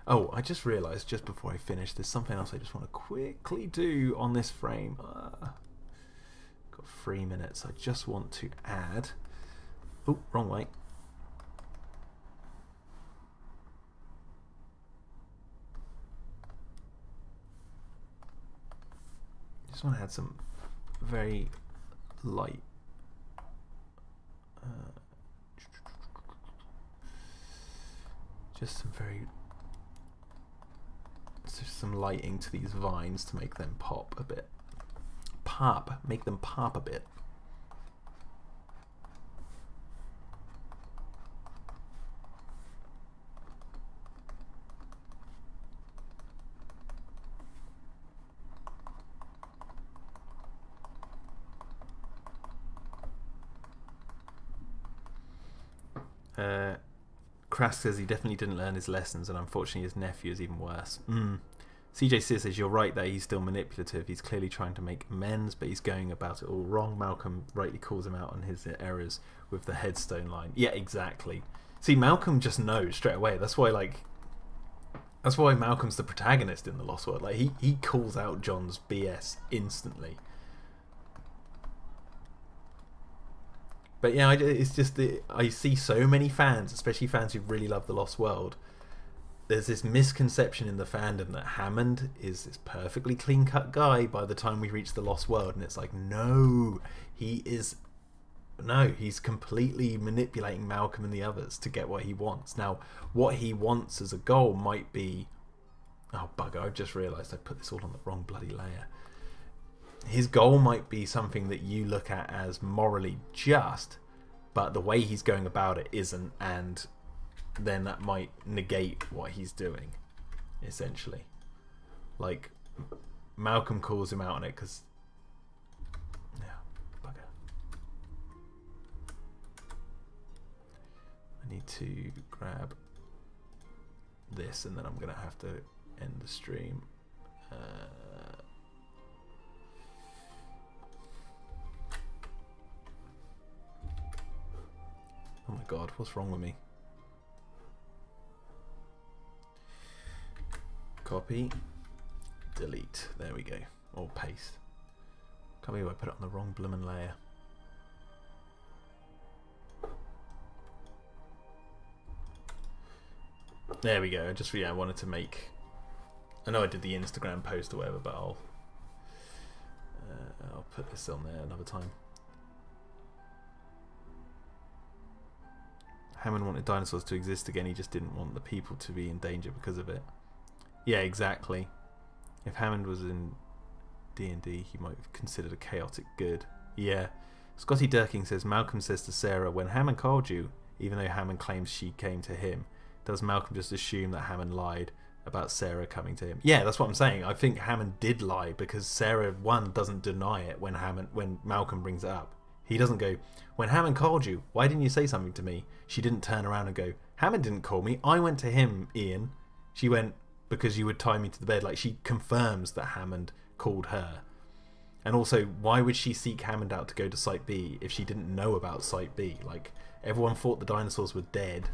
Oh, I just realised just before I finish, there's something else I just want to quickly do on this frame. Got 3 minutes. I just want to add... Oh, wrong way. Just want to add some very light... just some lighting to these vines to make them pop a bit. Make them pop a bit. Crass says he definitely didn't learn his lessons, and unfortunately his nephew is even worse. CJ says you're right that he's still manipulative. He's clearly trying to make amends, but he's going about it all wrong. Malcolm rightly calls him out on his errors with the headstone line. Yeah, exactly. See, Malcolm just knows straight away. That's why Malcolm's the protagonist in the Lost World. Like he calls out John's BS instantly. But yeah, it's just I see so many fans, especially fans who really love the Lost World. There's this misconception in the fandom that Hammond is this perfectly clean-cut guy by the time we reach the Lost World, and it's like, no, he's completely manipulating Malcolm and the others to get what he wants. Now, what he wants as a goal might be... Oh, bugger, I've just realised I put this all on the wrong bloody layer. His goal might be something that you look at as morally just, but the way he's going about it isn't, and then that might negate what he's doing, essentially. Like, Malcolm calls him out on it because... Yeah, bugger. I need to grab this, and then I'm going to have to end the stream. Oh my god, what's wrong with me? Copy, delete. There we go. Or paste. Can't believe I put it on the wrong bloomin' layer. There we go. I wanted to make... I know I did the Instagram post or whatever, but I'll put this on there another time. Hammond wanted dinosaurs to exist again. He just didn't want the people to be in danger because of it. Yeah, exactly. If Hammond was in D&D, he might have considered a chaotic good. Yeah. Scotty Durking says, Malcolm says to Sarah, when Hammond called you, even though Hammond claims she came to him, does Malcolm just assume that Hammond lied about Sarah coming to him? Yeah, that's what I'm saying. I think Hammond did lie because Sarah, one, doesn't deny it when Malcolm brings it up. He doesn't go, when Hammond called you, why didn't you say something to me? She didn't turn around and go, Hammond didn't call me. I went to him, Ian. She went, because you would tie me to the bed. Like, she confirms that Hammond called her. And also, why would she seek Hammond out to go to Site B if she didn't know about Site B? Like, everyone thought the dinosaurs were dead.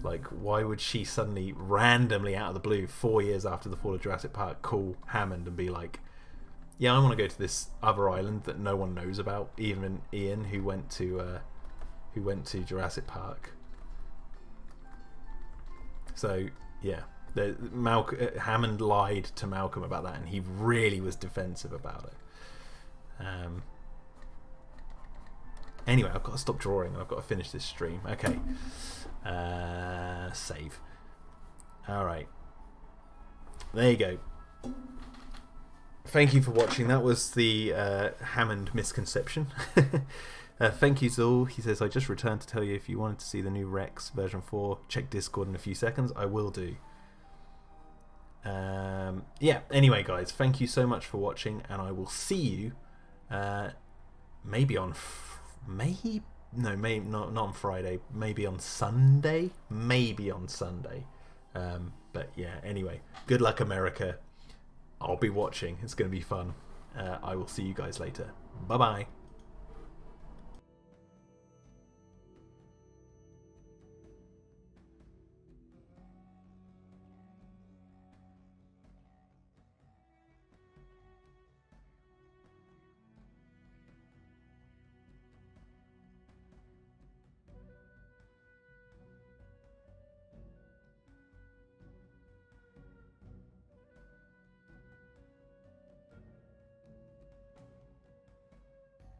Like, why would she suddenly, randomly out of the blue, 4 years after the fall of Jurassic Park, call Hammond and be like, yeah, I want to go to this other island that no one knows about, even Ian, who went to Jurassic Park. So, yeah. Hammond lied to Malcolm about that, and he really was defensive about it. Anyway, I've got to stop drawing and I've got to finish this stream. Okay. Save. Alright. There you go. Thank you for watching. That was the Hammond misconception. Thank you, Zul. He says, I just returned to tell you if you wanted to see the new Rex version 4, check Discord in a few seconds. I will do. Yeah, anyway, guys, thank you so much for watching, and I will see you maybe on not on Friday, maybe on Sunday, but yeah, anyway, good luck, America. I'll be watching. It's going to be fun. I will see you guys later. Bye bye.